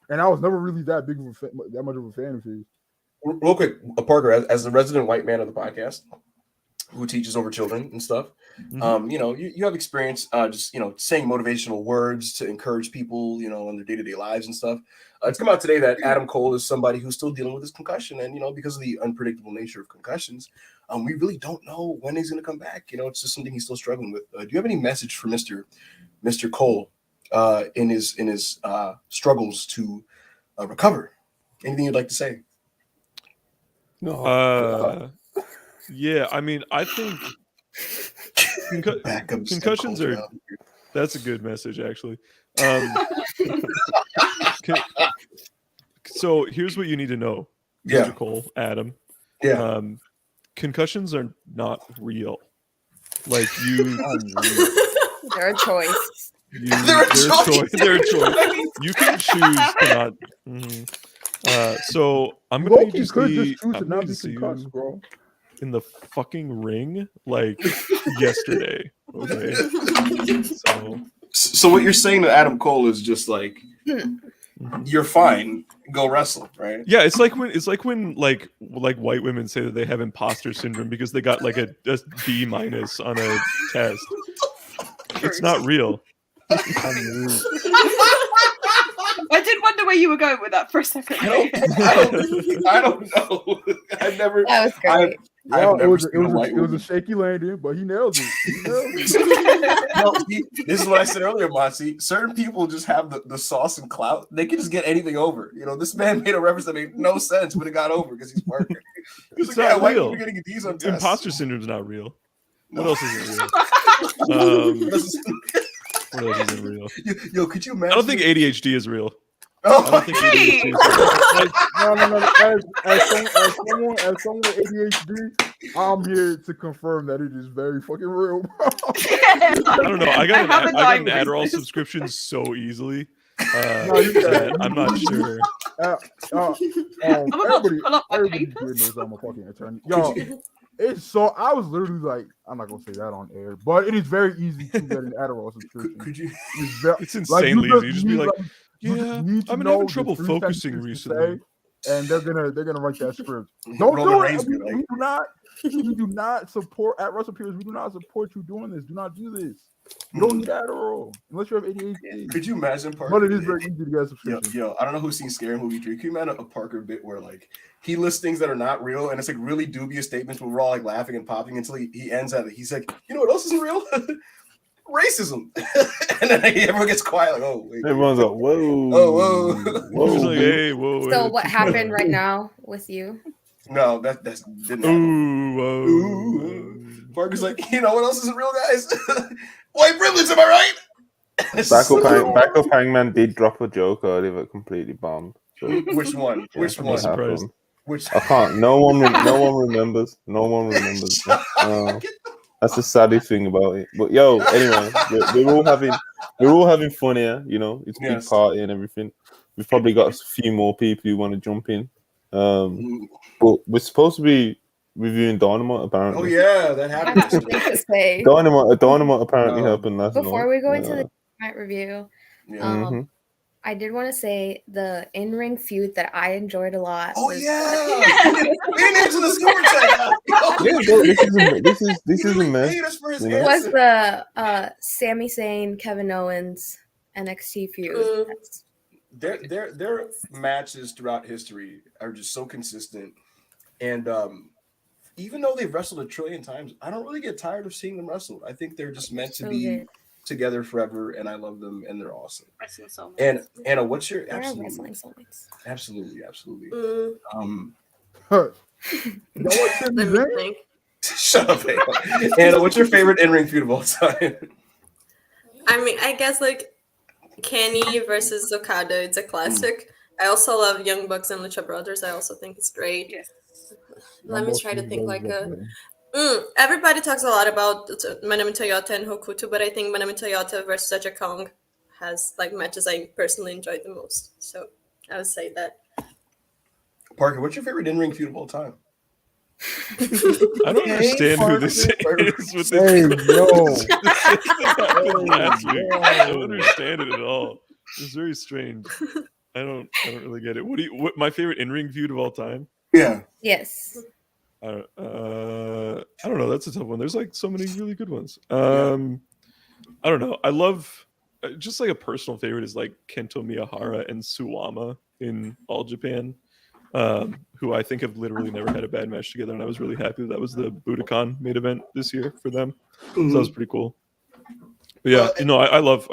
And I was never really that much of a fan of his.
Real quick, Parker, as the resident white man of the podcast, who teaches over children and stuff.
Mhm.
You know, you have experience just, you know, saying motivational words to encourage people, you know, in their day-to-day lives and stuff. It's come out today that Adam Cole is somebody who's still dealing with his concussion. And, you know, because of the unpredictable nature of concussions, we really don't know when he's going to come back. You know, it's just something he's still struggling with. Do you have any message for Mr. Cole in his struggles to recover? Anything you'd like to say?
No.
Yeah, I mean, I think concussions are. That's a good message, actually. So here's what you need to know, Mr. Cole, Adam.
Yeah.
Concussions are not real. Like you,
they're a choice.
They're a choice. You can choose to not. So I'm gonna just choose to not be concussed, bro. In the fucking ring like yesterday. Okay.
So what you're saying to Adam Cole is just like you're fine, go wrestle, right?
Yeah, it's like when like white women say that they have imposter syndrome because they got like a B- on a test. It's not real.
I did wonder where you were going with that for a second.
I don't know. I never.
That was great.
It was a shaky landing, but he nailed it.
This is what I said earlier, Monty. Certain people just have the sauce and clout. They can just get anything over. You know, this man made a reference that made no sense, but it got over because he's working.
It's not real.
Why are getting D's on tests?
Imposter syndrome's not real. What else isn't real? What else isn't real?
Yo, could you imagine?
I don't think ADHD is real.
Oh,
I don't think ADHD is real.
No. As someone with ADHD, I'm here to confirm that it is very fucking real, bro.
I don't know. I got an Adderall subscription so easily. I'm not sure.
Everybody knows I'm a fucking attorney. Yo, it's so I was literally like, I'm not gonna say that on air, but it is very easy to get an Adderall subscription.
Could you?
It's insanely easy. You just be like, yeah, I've been having trouble
the
focusing recently.
And they're gonna write that script. Don't do it. We do not support at Russell Pierce. We do not support you doing this. Do not do this. You don't need Adderall unless you have ADHD.
Could you imagine Parker?
But it is very easy to get a subscription.
Yo, I don't know who's seen Scary Movie 3. Can you imagine a Parker bit where like he lists things that are not real and it's like really dubious statements where we're all like laughing and popping until he ends at it. He's like, you know what else isn't real? Racism. And then everyone gets quiet, like, oh wait.
Everyone's like, whoa.
Oh, whoa.
Like, hey, whoa.
So what happened right now with you?
No, that didn't happen. Ooh. Parker's like, you know what else isn't real, guys? White privilege, am I right?
Backup Hangman did drop a joke earlier that completely bombed. So,
which one?
Yeah,
Which one?
Surprised.
Which
I can't. No one remembers. That's the saddest thing about it. But yo, anyway, we're all having fun here. You know, it's a big party and everything. We've probably got a few more people who want to jump in. But we're supposed to be reviewing Dynamite apparently.
Oh yeah, that happened.
Dynamite apparently happened last night.
Before we go into the Dynamite review,
Yeah.
I did want to say the in-ring feud that I enjoyed a lot.
Oh yeah, we into the super chat.
This is a mess.
It was the Sami Zayn, Kevin Owens NXT feud.
Their matches throughout history are just so consistent, and even though they've wrestled a trillion times, I don't really get tired of seeing them wrestle. I think they're just meant to be together forever, and I love them, and they're awesome. And Anna, what's your absolutely?
Let me think.
Shut up, Anna. What's your favorite in-ring feud of all time?
I mean, I guess like Kenny versus Okada. It's a classic. I also love Young Bucks and Lucha Brothers. I also think it's great.
Yes.
Let me try to think like a. Everybody talks a lot about Manami Toyota and Hokuto, but I think Manami Toyota versus Aja Kong has like matches I personally enjoyed the most. So I would say that.
Parker, what's your favorite in-ring feud of all time?
I don't understand who this is with this. I don't understand it at all. It's very strange. I don't really get it. What my favorite in-ring feud of all time?
Yeah.
Yes.
I don't know. That's a tough one. There's like so many really good ones. I don't know. I love just like a personal favorite is like Kento Miyahara and Suwama in All Japan, who I think have literally never had a bad match together, and I was really happy that was the Budokan main event this year for them. So that was pretty cool. But yeah, I love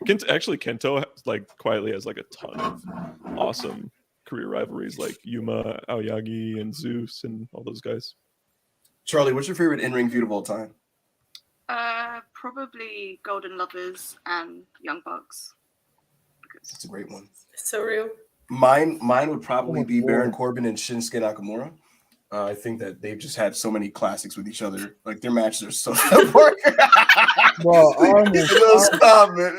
Kento. Actually, Kento like quietly has like a ton of awesome career rivalries, like Yuma, Aoyagi, and Zeus, and all those guys.
Charlie, what's your favorite in-ring feud of all time?
Probably Golden Lovers and Young Bucks.
That's a great one.
So real.
Mine would probably be Baron Corbin and Shinsuke Nakamura. I think that they've just had so many classics with each other. Like their matches are so important.
Well,
stop it.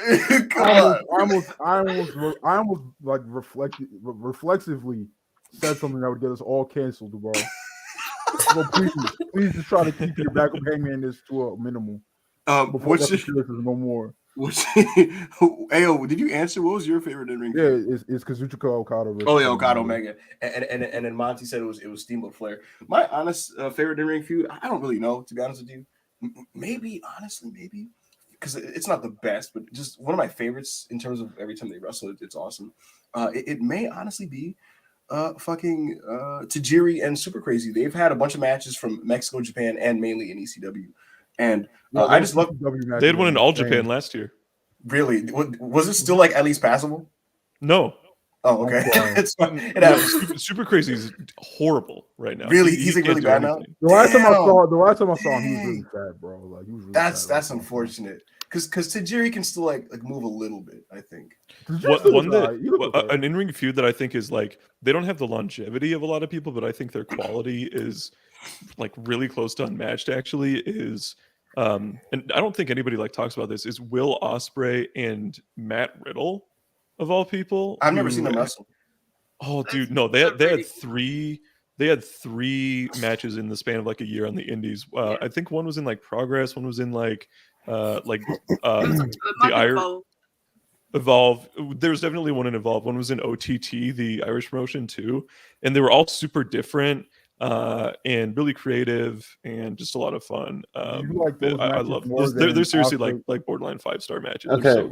I almost like reflexively said something that would get us all canceled, bro. So please just try to keep your backup hangman this to a minimum.
What's your
no more?
Ayo, did you answer? What was your favorite in ring?
Yeah, it's Kazuchika Okada.
Oh yeah, Okada Omega, and then Monty said it was Steamboat Flair. My honest favorite in ring feud, I don't really know, to be honest with you. Maybe because it's not the best, but just one of my favorites in terms of every time they wrestle. It's awesome. It may honestly be fucking Tajiri and Super Crazy. They've had a bunch of matches from Mexico, Japan, and mainly in ECW. And I just love.
They had one in All Japan last year.
Really? Was it still like at least passable?
No.
Oh, okay.
Super Crazy is horrible right now.
Really, he's like really bad now.
The last time I saw him, he was really bad, bro. Like he was really
that's unfortunate. Because Tajiri can still like move a little bit, I think.
An in-ring feud that I think is like they don't have the longevity of a lot of people, but I think their quality is like really close to unmatched. Actually, is and I don't think anybody like talks about this. Is Will Ospreay and Matt Riddle, of all people?
I've never seen them wrestle.
Oh, dude, no, they had three matches in the span of like a year on the Indies. I think one was in like Progress, one was in like the Irish Evolve. There's definitely one in Evolve. One was in OTT, the Irish promotion too, and they were all super different and really creative and just a lot of fun. I love those. They're seriously like borderline 5-star matches.
Okay, so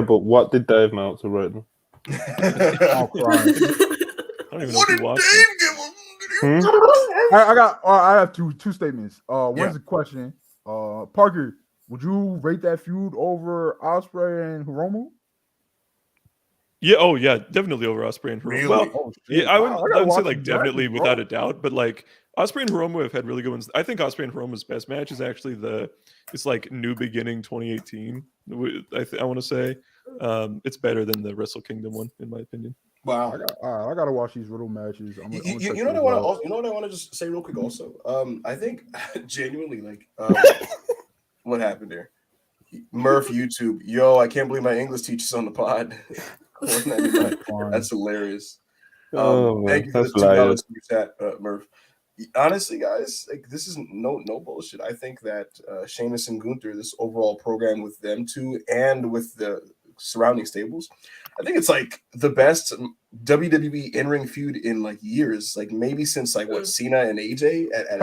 but what did Dave Meltzer rate them?
I don't even know if you watched them.
I have two statements. One's a question. Parker, would you rate that feud over Ospreay and Hiromu?
Yeah, oh yeah, definitely over Ospreay and Hiromu.
Really?
Well, yeah, I wouldn't say like definitely without a doubt, but like Ospreay and Hiromu have had really good ones. I think Ospreay and Hiromu's best match is actually it's like New Beginning 2018. I want to say it's better than the Wrestle Kingdom one, in my opinion.
Wow,
I gotta watch these Riddle matches.
You know what I want to just say real quick also. I think genuinely like what happened there? Murph YouTube. Yo, I can't believe my English teacher's on the pod. That's hilarious. Thank you for the $2 super chat, Murph. Honestly, guys, like this is no bullshit. I think that Sheamus and Gunther, this overall program with them two and with the surrounding stables, I think it's like the best WWE in-ring feud in like years, like maybe since like what Cena and AJ at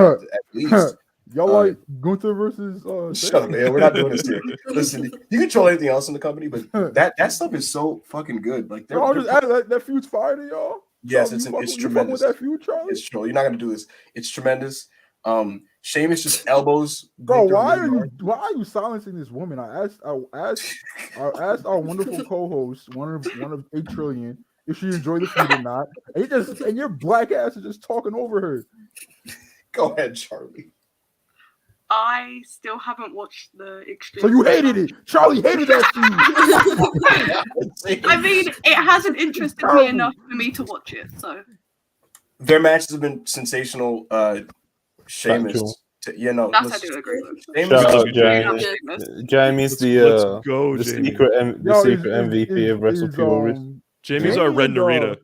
least.
Y'all like Gunther versus
shut up, man. We're not doing this here. Listen, you control anything else in the company, but that stuff is so fucking good. Like
that feud's fire to y'all.
Yes, it's tremendous.
With that feud, Charlie?
It's true. You're not gonna do this. It's tremendous. Sheamus just elbows.
Bro, why are you silencing this woman? I asked our wonderful co-host, one of 8 trillion, if she enjoyed the feud or not. And your black ass is just talking over her.
Go ahead, Charlie.
I still haven't watched the Extreme.
So you hated it. Charlie hated that feud.
I mean, it hasn't interested me enough for me to watch it. So
their matches have been sensational. Sheamus.
I do agree with.
Jamie's the secret MVP of Wrestle Fury.
Jamie's our Red Narita.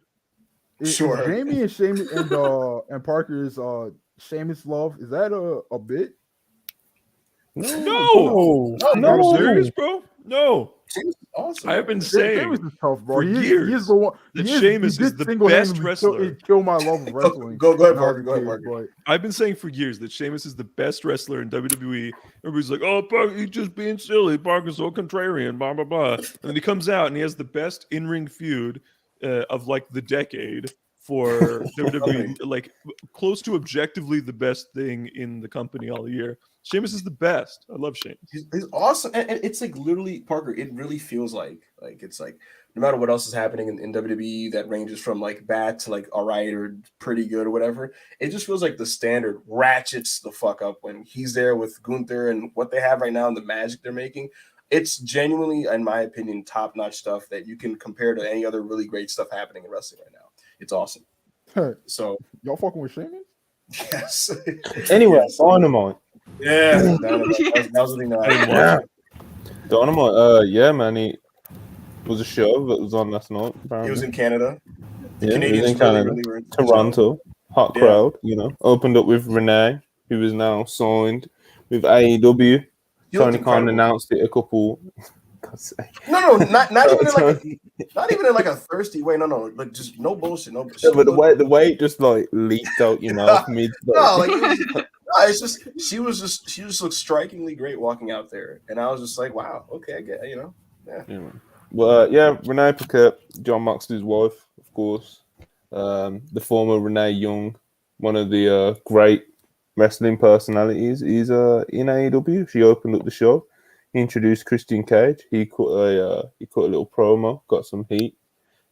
Sure. Jamie and Sheamus and Parker's Sheamus love, is that a bit?
No. I'm serious, bro. No.
Awesome.
I have been saying
Sheamus is tough, bro.
for years
he is the one.
that Sheamus is the best wrestler.
Kill my love of wrestling.
Go ahead, Parker. Go ahead, Parker.
I've been saying for years that Sheamus is the best wrestler in WWE. Everybody's like, "Oh, Parker, he's just being silly. Parker's so contrarian." Blah blah blah. And then he comes out and he has the best in-ring feud of like the decade for WWE, like close to objectively the best thing in the company all year. Sheamus is the best. I love Sheamus.
He's awesome, and it's like literally, Parker. It really feels like it's like no matter what else is happening in WWE that ranges from like bad to like all right or pretty good or whatever. It just feels like the standard ratchets the fuck up when he's there with Gunther and what they have right now and the magic they're making. It's genuinely, in my opinion, top-notch stuff that you can compare to any other really great stuff happening in wrestling right now. It's awesome. So
y'all fucking with Sheamus?
Yes.
Anyway, Dynamite.
Yeah, that was the thing that I didn't watch.
Dynamite. Yeah, man. It was a show that was on last night. Apparently.
He was in Canada.
The Canadians in Canada. Really Toronto. Hot crowd. You know, opened up with Renee, who is now signed with AEW. Tony Khan announced it a couple.
No, not even in like a thirsty way. No, like just no bullshit, no.
Yeah, but the way it just like leaked out, you know, mid.
It's just she just looked strikingly great walking out there, and I was just like, wow, okay, I get, yeah.
Well, Renee Paquette, John Moxley's wife, of course, the former Renee Young, one of the great wrestling personalities, is in AEW. She opened up the show. He introduced Christian Cage. He cut a little promo, got some heat,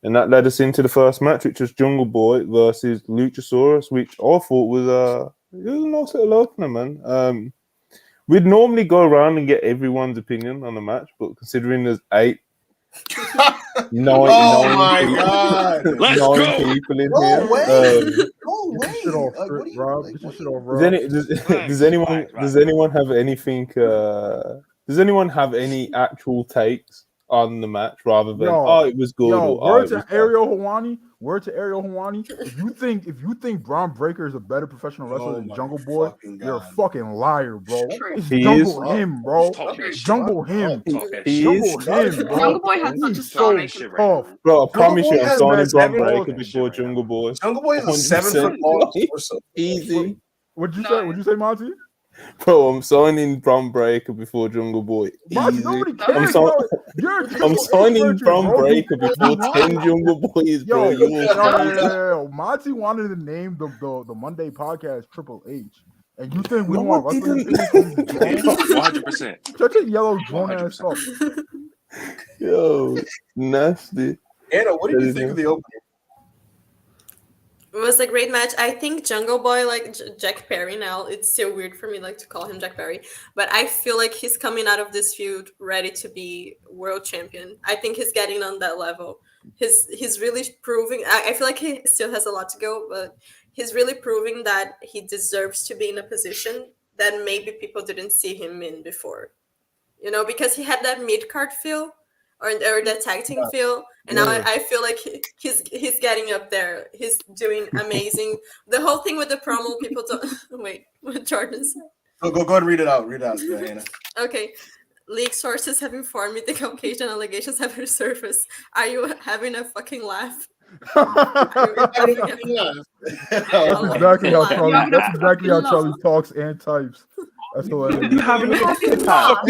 and that led us into the first match, which was Jungle Boy versus Luchasaurus, which I thought was a nice little opener, man. We'd normally go around and get everyone's opinion on the match, but considering there's 8, 9 people in here. Does anyone have anything? Does anyone have any actual takes on the match rather than it was good?
Word to Ariel Helwani. If you think Braun Breaker is a better professional wrestler than Jungle Boy, you're a fucking liar, bro. Jungle him, bro. Jungle him.
Jungle Boy had such a star.
Bro, I promise you, I'm signing Braun Breaker before Jungle Boy.
Jungle Boy is a 7 foot tall.
Easy.
What'd you say? What'd you say, Monty?
Bro, I'm signing Braun Breaker before Jungle Boy.
I'm
signing Braun Breaker before 10 Jungle Boys, bro.
Yo, Monty wanted to name the Monday podcast Triple H. And you think we don't want wrestling?
100%.
Such a yellow grown ass up.
Yo, nasty.
Anna, what did you think of the opening?
It was a great match. I think Jungle Boy, like Jack Perry now, it's so weird for me like to call him Jack Perry, but I feel like he's coming out of this feud ready to be world champion. I think he's getting on that level. He's really proving, I feel like he still has a lot to go, but he's really proving that he deserves to be in a position that maybe people didn't see him in before. You know, because he had that mid-card feel or the tag team feel. And now I feel like he's getting up there. He's doing amazing. The whole thing with the promo, people don't wait. What Jordan said.
Go ahead and read it out. Read it out, Hannah.
Okay. Leak sources have informed me the Caucasian allegations have resurfaced. Are you having a fucking laugh?
That's exactly how Charlie talks and types. That's hilarious.
You having a fucking laugh? I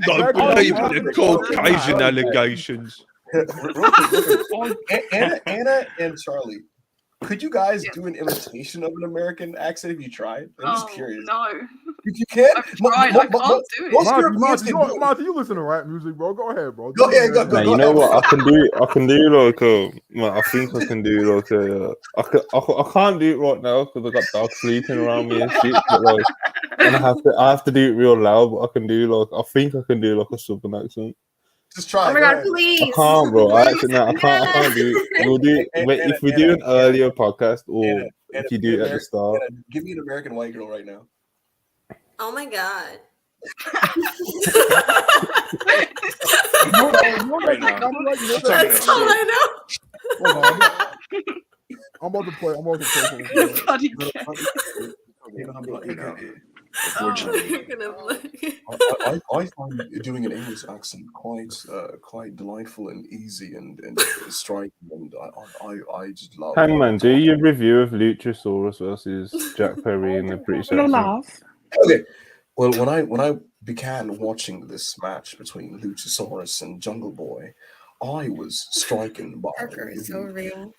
don't believe the Caucasian allegations.
Anna and Charlie, could you guys do an imitation of an American accent if you tried? I'm just curious.
No.
You can't?
I can't do it.
Monty, you listen to rap music, bro. Go ahead, bro.
Go ahead.
You know what? I can do like I think I can do like I can't do it right now because I got dogs sleeping around me and shit. But like, and I have to do it real loud. But I can do I think I can do like a southern accent.
Just try.
Oh my god, please!
I can't, bro. I can't do it. We'll do it if we do an earlier podcast or if you do it at the start.
Give me an American white girl right now.
Oh my god. That's all I know.
I'm about to play.
Unfortunately.
I find doing an English accent quite delightful and easy and striking, and I just love.
Hangman, do your review of Luchasaurus versus Jack Perry in the British accent.
Okay. Well, when I began watching this match between Luchasaurus and Jungle Boy, I was stricken by.
Parker is so real.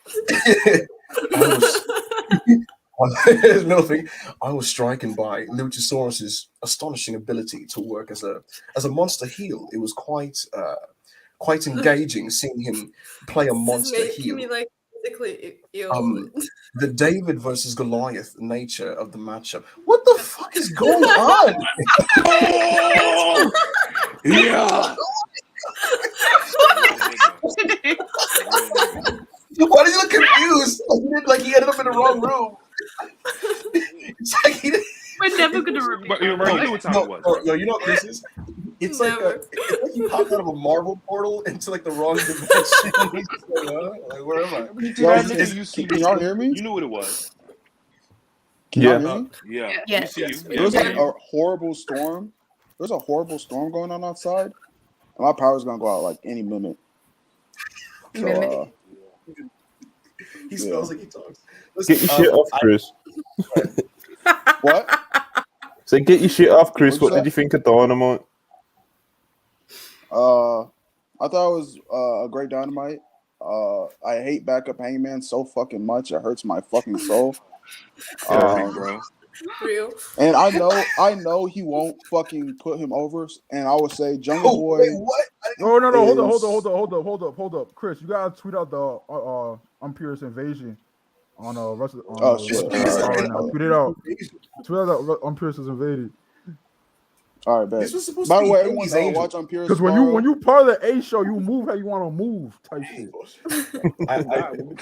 I was stricken by Luchasaurus's astonishing ability to work as a monster heel. It was quite engaging seeing him play a monster heel.
Me, like, physically ill.
The David versus Goliath nature of the matchup. What the fuck is going on?
Yeah.
Why did you look confused? Like he ended up in the wrong room. It's like
We're never gonna repeat.
You know what time it was.
No, you know what this is? It's like you popped out of a Marvel portal into like the wrong dimension. Like, where am I?
Can y'all hear me? You knew what it was.
Yeah.
Yeah.
There's like a horrible storm. There's a horrible storm going on outside. And my power's gonna go out like any minute. So,
he smells like he talks.
Listen, get your shit off, Chris.
What?
So get your shit off, Chris. What did you think of Dynamite?
I thought it was a great Dynamite. I hate backup Hangman so fucking much. It hurts my fucking soul.
Bro.
Real.
And I know he won't fucking put him over. And I would say Jungle Boy.
Wait, what?
No, hold up. Chris, you gotta tweet out the Imperious Invasion on
shit.
Right now. Tweet it out. Tweet out that Imperious is invaded.
All right, bet. By the way, everyone watch Imperious.
Because when you part of the A show, you move how you want to move type shit.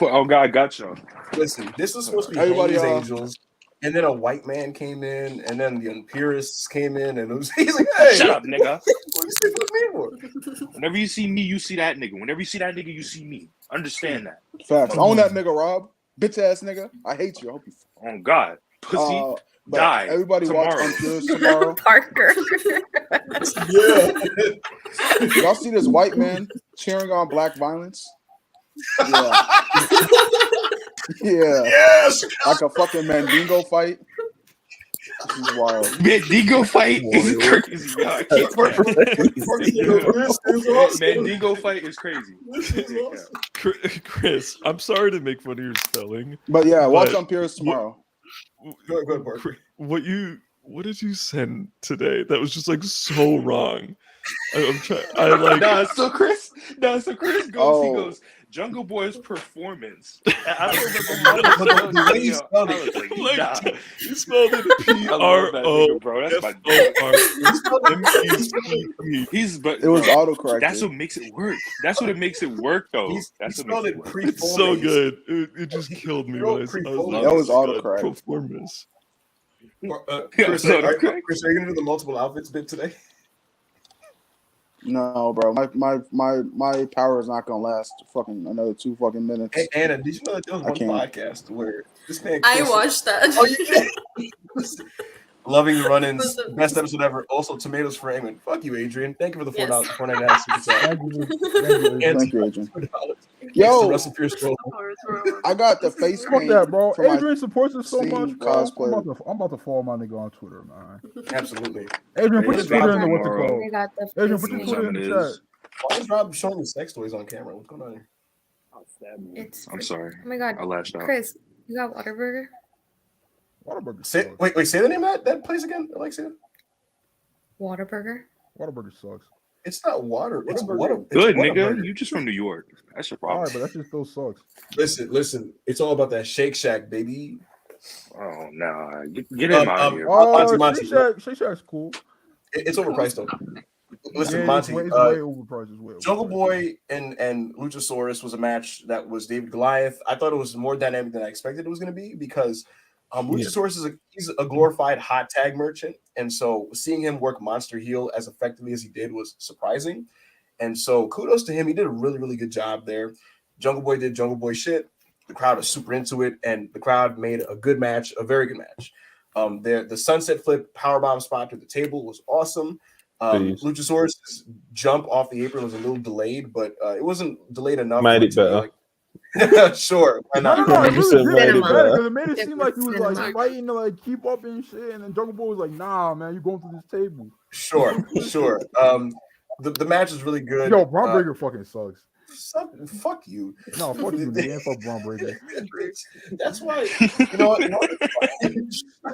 Oh God, gotcha.
Listen, this was supposed to be
Everybody,
Angels. And then a white man came in, and then the Imperialists came in, and he's like, "Hey,
shut up, nigga!
What you say for me for?"
Whenever you see me, you see that nigga. Whenever you see that nigga, you see me. Understand that.
Facts. Own that nigga, Rob. Bitch ass nigga. I hate you. I hope you.
Oh God, pussy. Die.
Everybody
tomorrow.
Watch Imperious tomorrow.
Parker.
Yeah. Y'all see this white man cheering on black violence? Yeah. Yeah.
Yes.
Like a fucking Mandingo fight. This is wild.
Mandingo fight is crazy. I can't Mandingo fight is crazy.
Chris, I'm sorry to make fun of your spelling.
But yeah, watch Imperious tomorrow.
Go ahead, Parker.
What did you send today? That was just like so wrong. I'm trying.
So Chris goes. He goes. Jungle Boy's performance. I don't remember the way he spelled it.
He spelled it P-R-O.
Bro, that's my He's but
it was autocorrect.
That's what makes it work. That's what it makes it work, though. That's what makes it work.
It's so good. It just killed me. When I
that was autocorrect.
Performance.
Chris, are you gonna do the multiple outfits bit today?
No, bro. My power is not gonna last fucking another 2 fucking minutes.
Hey, Anna, did you know that there was one podcast where this man?
I watched that.
Oh, you Loving the run-ins, best episode ever. Also, tomatoes for Raymond. Fuck you, Adrian. Thank you for the $4 $4.99.
Thank you, Adrian. Yo, I got the face paint.
Fuck that, bro. Adrian
my
supports us so much.
Cosplay.
I'm about to follow my nigga on Twitter, man.
Absolutely.
Adrian, put your Twitter in the what's it called?
We got the
Adrian, put your Twitter in the chat.
Why is Rob showing me sex toys on camera? What's going on here?
I'm sorry.
Oh my God.
I lashed out.
Chris, you got Whataburger?
Whataburger.
Wait, say the name of that place again, Alexia.
Whataburger.
Whataburger sucks.
It's not water. It's water.
Good, nigga. You just from New York. That's your problem.
All right, but that just still sucks.
Listen. It's all about that Shake Shack, baby.
Oh nah, get him out of here.
Monty.
Shake Shack's cool.
It's overpriced though. Listen,
Yeah,
Monty.
it's way overpriced. It's way
Jungle
overpriced.
Boy and Luchasaurus was a match that was David Goliath. I thought it was more dynamic than I expected it was going to be because Luchasaurus he's a glorified hot tag merchant, and so seeing him work monster heel as effectively as he did was surprising. And so kudos to him. He did a really, really good job there. Jungle Boy did Jungle Boy shit. The crowd was super into it, and the crowd made a good match, a very good match. The sunset flip powerbomb spot to the table was awesome. Luchasaurus' jump off the apron was a little delayed, but it wasn't delayed enough.
Made it better.
Sure, why not?
No, it really
made it better
because it made it seem like he was like fighting to like keep up and shit, and then Jungle Boy was like, "Nah, man, you going through this table."
Sure. The match is really good.
Yo, Braun Breaker fucking sucks.
Fuck you.
No, fuck you, man. Fuck Braun Breaker.
That's why. You know what?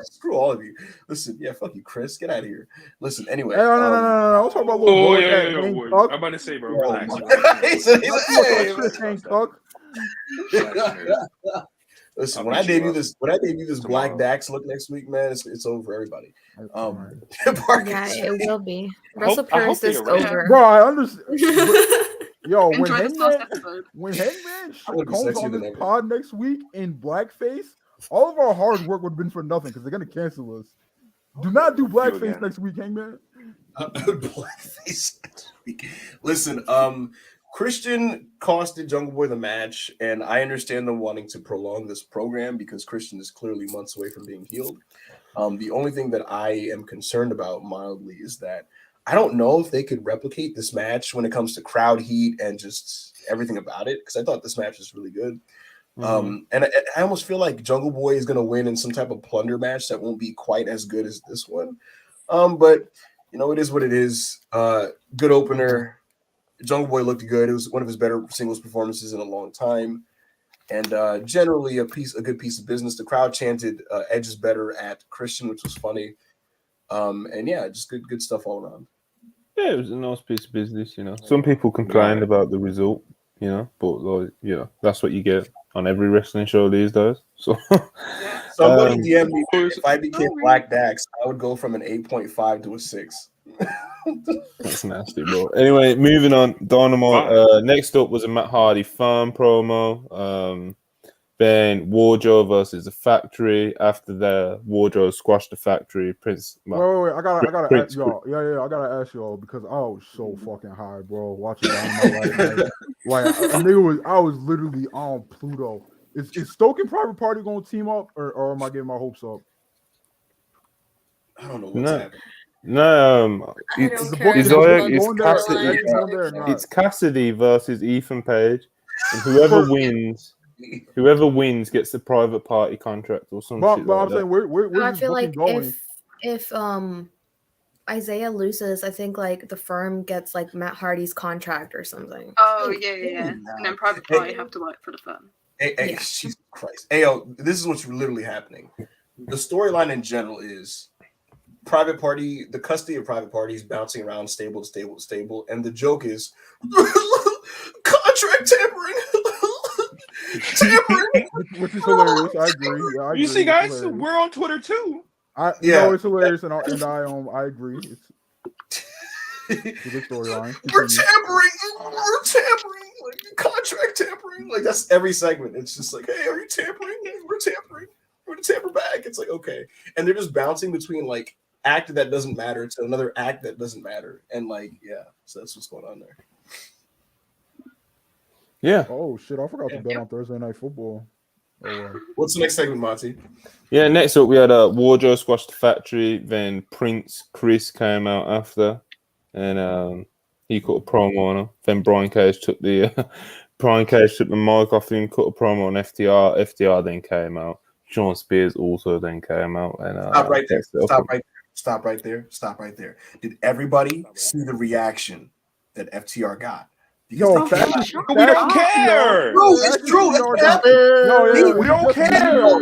Screw all of you. Listen, fuck you, Chris. Get out of here. Listen, anyway.
Hey, no. I'm talking about little boy.
I'm about to say, bro, relax.
Listen, when I debut this Black Dax look next week, man, it's over for everybody.
Yeah, it will be. Russell Pierce is over.
Bro, I understand. Yo, when Hangman comes on this pod next week in blackface, all of our hard work would have been for nothing because they're gonna cancel us. Do not do blackface next week, Hangman.
Blackface next week. Listen, Christian costed Jungle Boy the match, and I understand them wanting to prolong this program because Christian is clearly months away from being healed. The only thing that I am concerned about mildly is that I don't know if they could replicate this match when it comes to crowd heat and just everything about it, because I thought this match was really good. And I almost feel like Jungle Boy is going to win in some type of plunder match that won't be quite as good as this one. But, it is what it is. Good opener. Jungle Boy looked good. It was one of his better singles performances in a long time. And generally a good piece of business. The crowd chanted Edge is better at Christian, which was funny. And just good stuff all around.
Yeah, it was a nice piece of business, Some people complained about the result, but that's what you get on every wrestling show these days. So
somebody DM me if I became Black Dax, I would go from an 8.5 to a 6.
That's nasty, bro. Anyway, moving on. Dynamite. Next up was a Matt Hardy farm promo. Then Wardrobe versus the Factory. After the Wardrobe squashed the Factory, Prince.
Wait, I gotta ask y'all. Yeah, I gotta ask y'all because I was so fucking high, bro. Watching Dynamite, I was literally on Pluto. Is Stoke and Private Party gonna team up, or am I getting my hopes up?
I don't know what's happening.
No, it's Cassidy versus Ethan Page, and whoever wins gets the Private Party contract or something. But I'm saying,
where
I feel like
going?
if Isaiah loses, I think like the firm gets like Matt Hardy's contract or something.
Oh yeah. And then Private Party have to work for the firm.
Hey, Jesus Christ. Hey, this is what's literally happening. The storyline in general is Private Party, the custody of Private Party is bouncing around stable to stable, and the joke is contract tampering.
Which is hilarious. I agree. Yeah, I agree.
You see, guys, we're on Twitter too.
It's hilarious, and I agree. It's a good storyline.
We're tampering, like contract tampering. Like that's every segment. It's just like, hey, are you tampering? Hey, we're tampering. We're gonna tamper back. It's like, okay, and they're just bouncing between like act that doesn't matter to another act that doesn't matter, and like, so that's what's going on there.
Yeah.
Oh shit! I forgot to bet on Thursday Night Football.
What's the next segment, Monty?
Yeah, next up we had a Wardrobe squash the Factory. Then Chris came out after, and he cut a promo on her. Then Brian Cage took the mic off him, cut a promo on FTR. FTR then came out. Sean Spears also then came out and
Stop right there. Did everybody see the reaction that FTR got?
Because
we don't care.
No, it's true.
We don't care.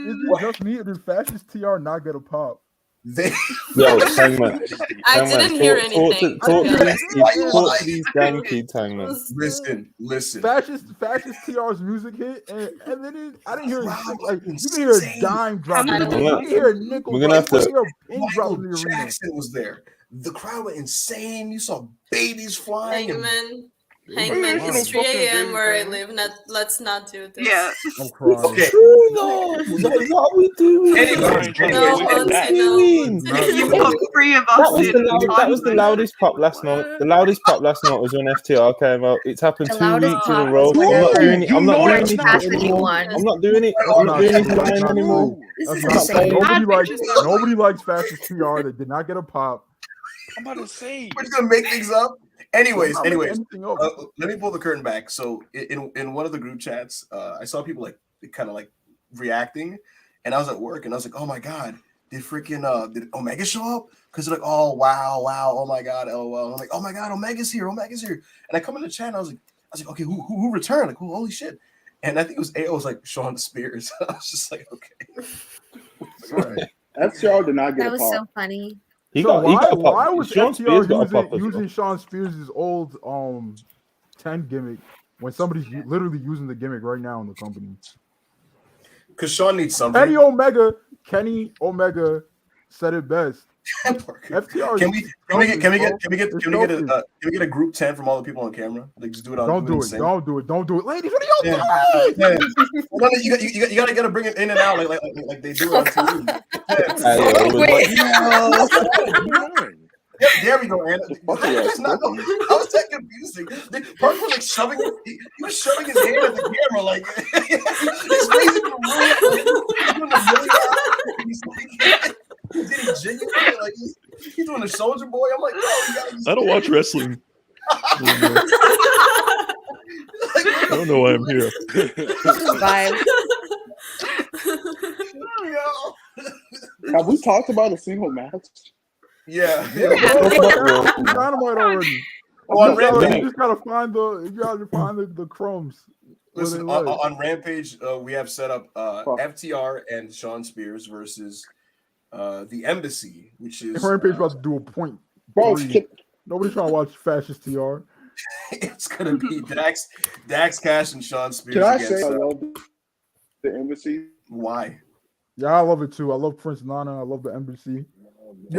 Is it just me or did Fascist TR not get a pop?
Hangman.
I didn't hear anything.
Talk to these damn kids, Hangman.
Listen.
Fascist TR's music hit, and then I didn't hear like you can hear a dime drop. You can hear a nickel.
We're gonna have to.
Michael Jackson was there. The crowd went insane. You saw babies flying.
Hangman, it's 3 a.m. where I live. Let's not do this.
Yeah.
I'm crying.
Okay.
What are we doing?
You put 3 of us in.
That was the loudest pop last night. The loudest pop last night was when FTR came out. It's happened
The
2
loudest
weeks in a
pop
row.
was
I'm not doing it. I'm not doing
Orange
it
Cassidy
anymore.
won.
I'm not doing it. I'm not doing it anymore.
This is
That's not-
insane.
Nobody likes Fastest PR. They did not get a pop.
I'm about to say.
We're just gonna make things up. Anyways,
Not making anything up.
let me pull the curtain back. So in one of the group chats, I saw people like kind of like reacting, and I was at work, and I was like, oh my god, did Omega show up? Because they're like, oh wow, oh my god, LOL. And I'm like, oh my god, Omega's here. And I come in the chat, and I was like, okay, who returned? Like, holy shit. And I think it was AO was like Sean Spears. I was just like, okay.
Right. FTR did not get
That
a
was
pop.
so funny.
Why was
Sean Spears got a
FTR
pop as
using
well.
Sean Spears' old 10 gimmick when somebody's literally using the gimmick right now in the company?
Because Sean needs something.
Kenny Omega said it best. FTR.
Can we get a group 10 from all the people on camera? Like just do it on.
Don't do it, ladies. What are y'all doing?
No, you gotta bring it in and out like they do on TV. Yeah, there we go, Anna. I was that confusing. Parker was like shoving. He was shoving his hand at the camera, like he's raising the room. Did he genuinely like he's doing the soldier boy? I'm like,
I don't watch wrestling. I don't know why I'm here.
Have we talked about a single match?
Yeah.
Dynamite already. You just gotta find the crumbs.
Listen, on Rampage, we have set up FTR and Sean Spears versus the Embassy, which is
Rampage about to do a point. Nobody's trying to watch Fascist TR.
It's gonna be Dax Cash and Sean Spears.
Can I say I love the Embassy?
Why?
Yeah, I love it too. I love Prince Nana. I love the Embassy.
I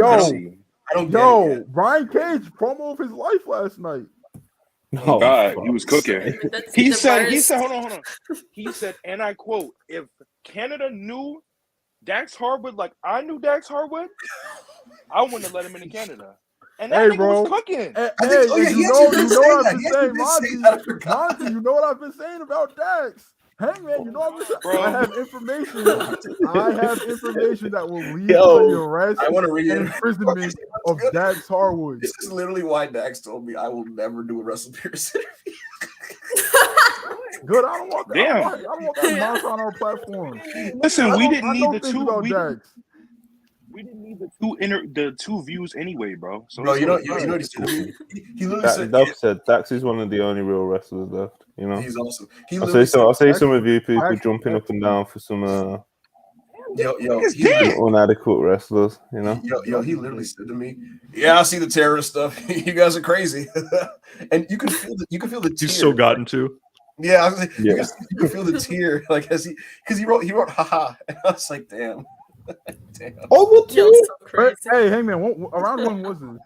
don't get it.
Brian Cage promo of his life last night.
Oh God, he was cooking. He said, hold on. He said, and I quote, if Canada knew Dax Harwood like I knew Dax Harwood, I wouldn't have let him into Canada. And that nigga was cooking.
Monty, you know what I've been saying about Dax. Hangman, you know what I'm saying? I have information that will lead to the arrest and imprisonment of Dax Harwood.
This is literally why Dax told me I will never do a WrestlePeers interview.
Good, I don't want that.
Damn.
I don't want that monster on our platform.
Listen, we didn't need the two.
We
didn't need the two views anyway, bro. So
bro, you know he literally
said Dax is one of the only real wrestlers left. You know,
he's awesome.
I see some of you people jumping up and down for some inadequate wrestlers. You know,
he literally said to me, "Yeah, I see the terrorist stuff. You guys are crazy," and you can feel the tear.
He's so gotten to.
Yeah, you can feel the tear, like because he wrote haha, and I was like, damn.
Oh, what?
So hey, Hangman, around when was this?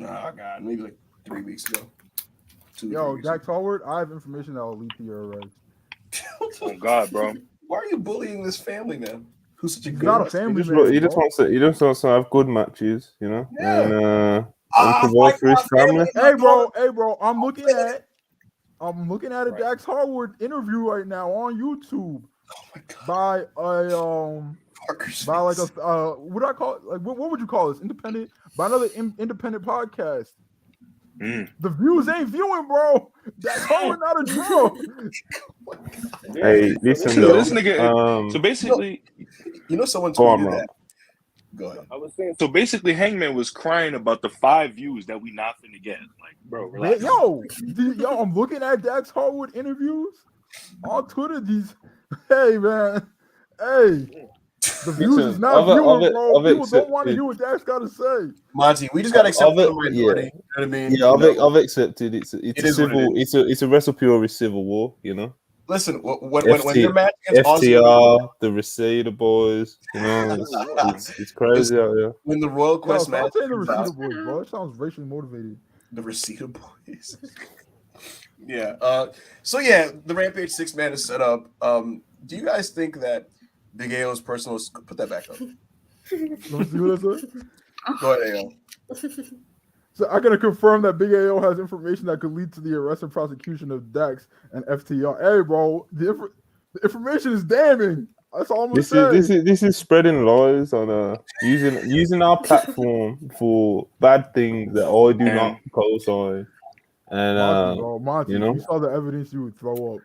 Oh God, maybe like 3 weeks ago.
Dax Harwood, I have information that will lead to your arrest.
Oh God, bro.
Why are you bullying this family, man? Who's such a good
not a family man?
He just wants to have good matches, you know, and
provoke
for his family.
Hey, bro, I'm looking at a Dax Harwood interview right now on YouTube by like a what do I call it? Like what would you call this? Independent, by another independent podcast. The views ain't viewing, bro. Dax Harwood not a draw.
Hey, listen,
this nigga. So basically,
someone told me that. Go ahead.
I was saying. So basically, Hangman was crying about the 5 views that we not finna get. Like, bro, relax.
Yo, I'm looking at Dax Harwood interviews on Twitter. Hey man, the views is not viewing, bro. People don't want to hear what Dax got to say.
Monty, we just got to accept it. You know what I mean?
Yeah, I've accepted. It's a Wrestle Purist civil war. You know.
Listen, when your match against
FTR, the Reseda boys, you know, it's crazy out here.
When the Royal Quest match,
saying the Reseda boys, bro. It sounds racially motivated.
The Reseda boys. Yeah. So yeah, the Rampage 6-man is set up. Do you guys think that Big AO's personal? Put that back up.
Let me see what I said.
Go ahead, AO.
So I gotta confirm that Big AO has information that could lead to the arrest and prosecution of Dax and FTR. Hey, bro, the information is damning. That's all I'm gonna say.
This is spreading lies on using our platform for bad things that I do not co-sign. And
Monty,
you know,
you saw the evidence, you would throw up.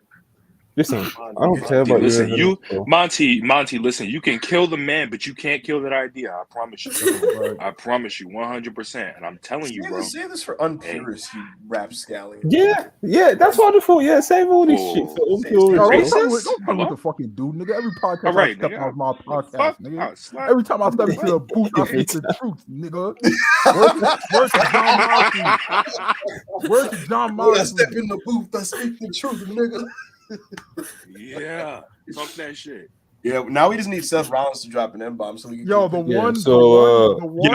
Listen, I don't care about
you. Monty, listen, you can kill the man, but you can't kill that idea. I promise you. I promise you 100%. And I'm telling you, bro.
Save this for unpurists, you rapscallion.
Yeah, that's what I thought. Yeah, save all this shit for unpurists.
Don't tell me what to fucking do, nigga. Every podcast I step off my podcast, nigga. Every time I step into the booth, I speak the truth, nigga. Where's John Moxley?
When I step in the booth, I speak the truth, nigga.
Yeah, talk that shit.
Yeah, now we just need Seth Rollins to drop an M-bomb so we can.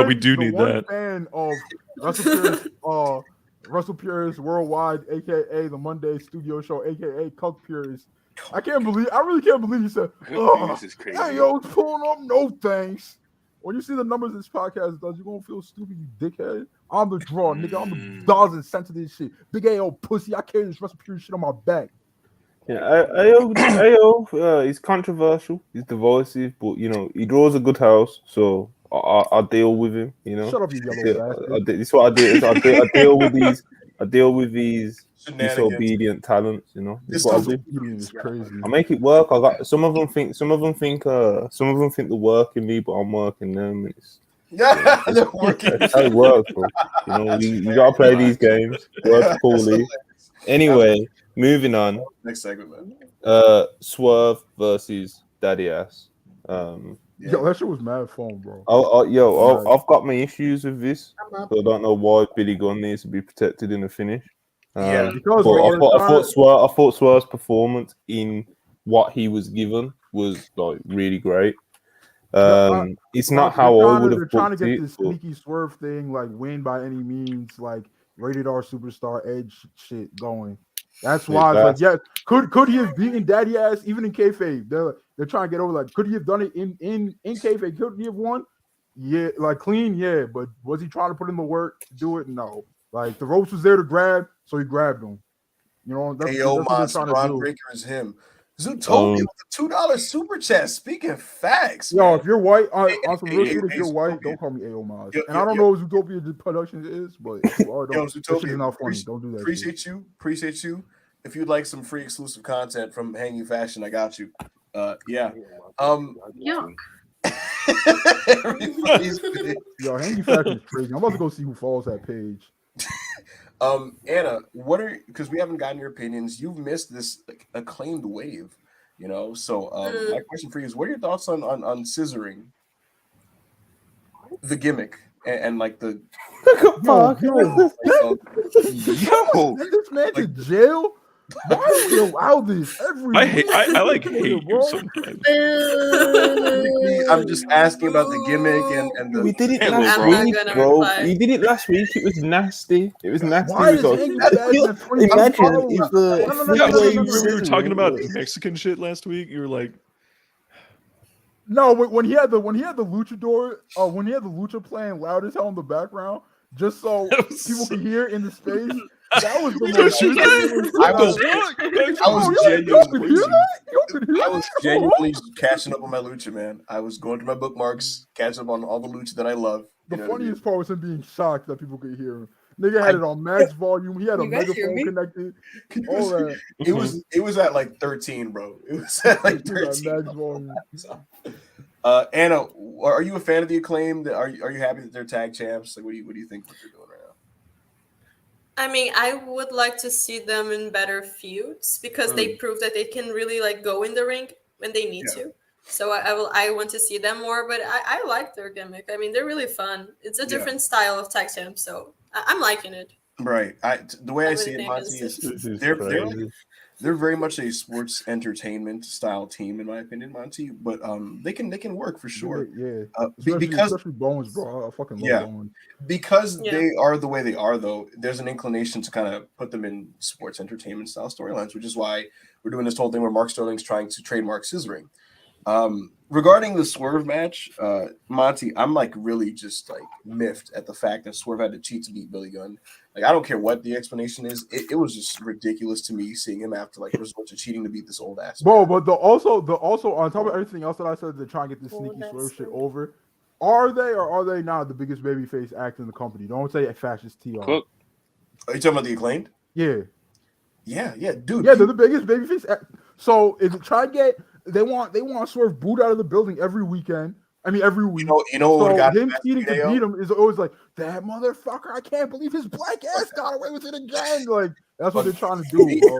we do need that.
Fan of Russell Pierce Worldwide, aka the Monday Studio Show, aka Cuck Pierce. I really can't believe you said,
this is crazy.
Hey, yo, it's pulling up. No thanks. When you see the numbers this podcast does, you're gonna feel stupid, you dickhead. I'm the draw, nigga. I'm the dollars and cents of this shit. Big AO pussy. I carry this Russell Pierce shit on my back.
Yeah, AO he's controversial, he's divisive, but you know he draws a good house, so I deal with him. You know,
shut up, you yellow bastard.
This is what I do. I deal with these disobedient talents. You know, this is what I do.
Is crazy.
I make it work. I got some of them think the work in me, but I'm working them.
They're working.
That's how it works, bro. You know, you gotta play these games. Work poorly. Anyway. Moving on.
Next segment, man.
Swerve versus Daddy Ass.
Yo, that shit was mad fun, bro.
I've got my issues with this. So I don't know why Billy Gunn needs to be protected in the finish.
Because
I thought Swerve's performance in what he was given was like really great. It's not how I would have.
They're trying to get this sneaky Swerve thing, like win by any means, like rated R superstar edge shit going. That's why it's like, could he have beaten Daddy Ass even in kayfabe? They're trying to get over, like, could he have done it in kayfabe? Could he have won? Yeah, like clean, yeah. But was he trying to put in the work to do it? No. Like the ropes was there to grab, so he grabbed them. You know, that's what they're trying to do.
Breaker is him. Zootopia with a $2 super chat. Speaking facts,
yo, if you're white, on some real shit, if you're white, don't call me AO Maz. And I don't know what Zootopia Productions is, but if you are, don't. This shit is not funny. Don't do that.
Appreciate you. If you'd like some free exclusive content from Hanging Fashion, I got you. Yeah.
Yuck.
Yo, Hanging Fashion is crazy. I'm about to go see who follows that page.
Anna, because we haven't gotten your opinions. You've missed this acclaimed wave, you know. So my question for you is, what are your thoughts on scissoring the gimmick and like the
this man to jail? Why do we allow this every
I like hate you sometimes.
I'm just asking about the gimmick and the.
We did it last week, bro. We did it last week. It was nasty. It was nasty.
Why is
imagine
if we were talking about Mexican shit last week. You were like,
no, when he had the luchador, when he had the lucha playing loud as hell in the background, just so people could hear in the space. That was the
I was genuinely catching up on my lucha, man. I was going through my bookmarks, catching up on all the lucha that I love.
The funniest part was him being shocked that people could hear him. Nigga had it on max volume. He had a megaphone connected. All that.
It was at like 13, bro. It was at like 13.
Max volume.
Anna, are you a fan of the Acclaim? Are you happy that they're tag champs? Like, what do you think what they're doing right now?
I mean, I would like to see them in better feuds because they prove that they can really like go in the ring when they need to. So I want to see them more, but I like their gimmick. I mean, they're really fun. It's a different style of tag champ, so I'm liking it.
Right. The way I see it, Monty, is they're very much a sports entertainment style team, in my opinion, Monty. But they can work for sure.
Yeah,
Especially
Bones, bro. I fucking love Bones.
Because they are the way they are, though. There's an inclination to kind of put them in sports entertainment style storylines, which is why we're doing this whole thing where Mark Sterling's trying to trademark scissoring. Regarding the Swerve match, Monty, I'm like really just like miffed at the fact that Swerve had to cheat to beat Billy Gunn. Like, I don't care what the explanation is. It was just ridiculous to me seeing him have to like resort to cheating to beat this old ass.
Bro, but also on top of everything else that I said, they're trying to get this sneaky Swerve shit over. Are they or are they not the biggest babyface act in the company? Don't say fascist TR.
Are you talking about the Acclaimed?
Yeah,
dude.
Yeah, they're the biggest babyface act. So if they try to get, they want Swerve booed out of the building every weekend. I mean, every week.
You know what got
him cheating to beat him is always like, that motherfucker, I can't believe his black ass got away with it again. Like, that's what they're trying to do, bro.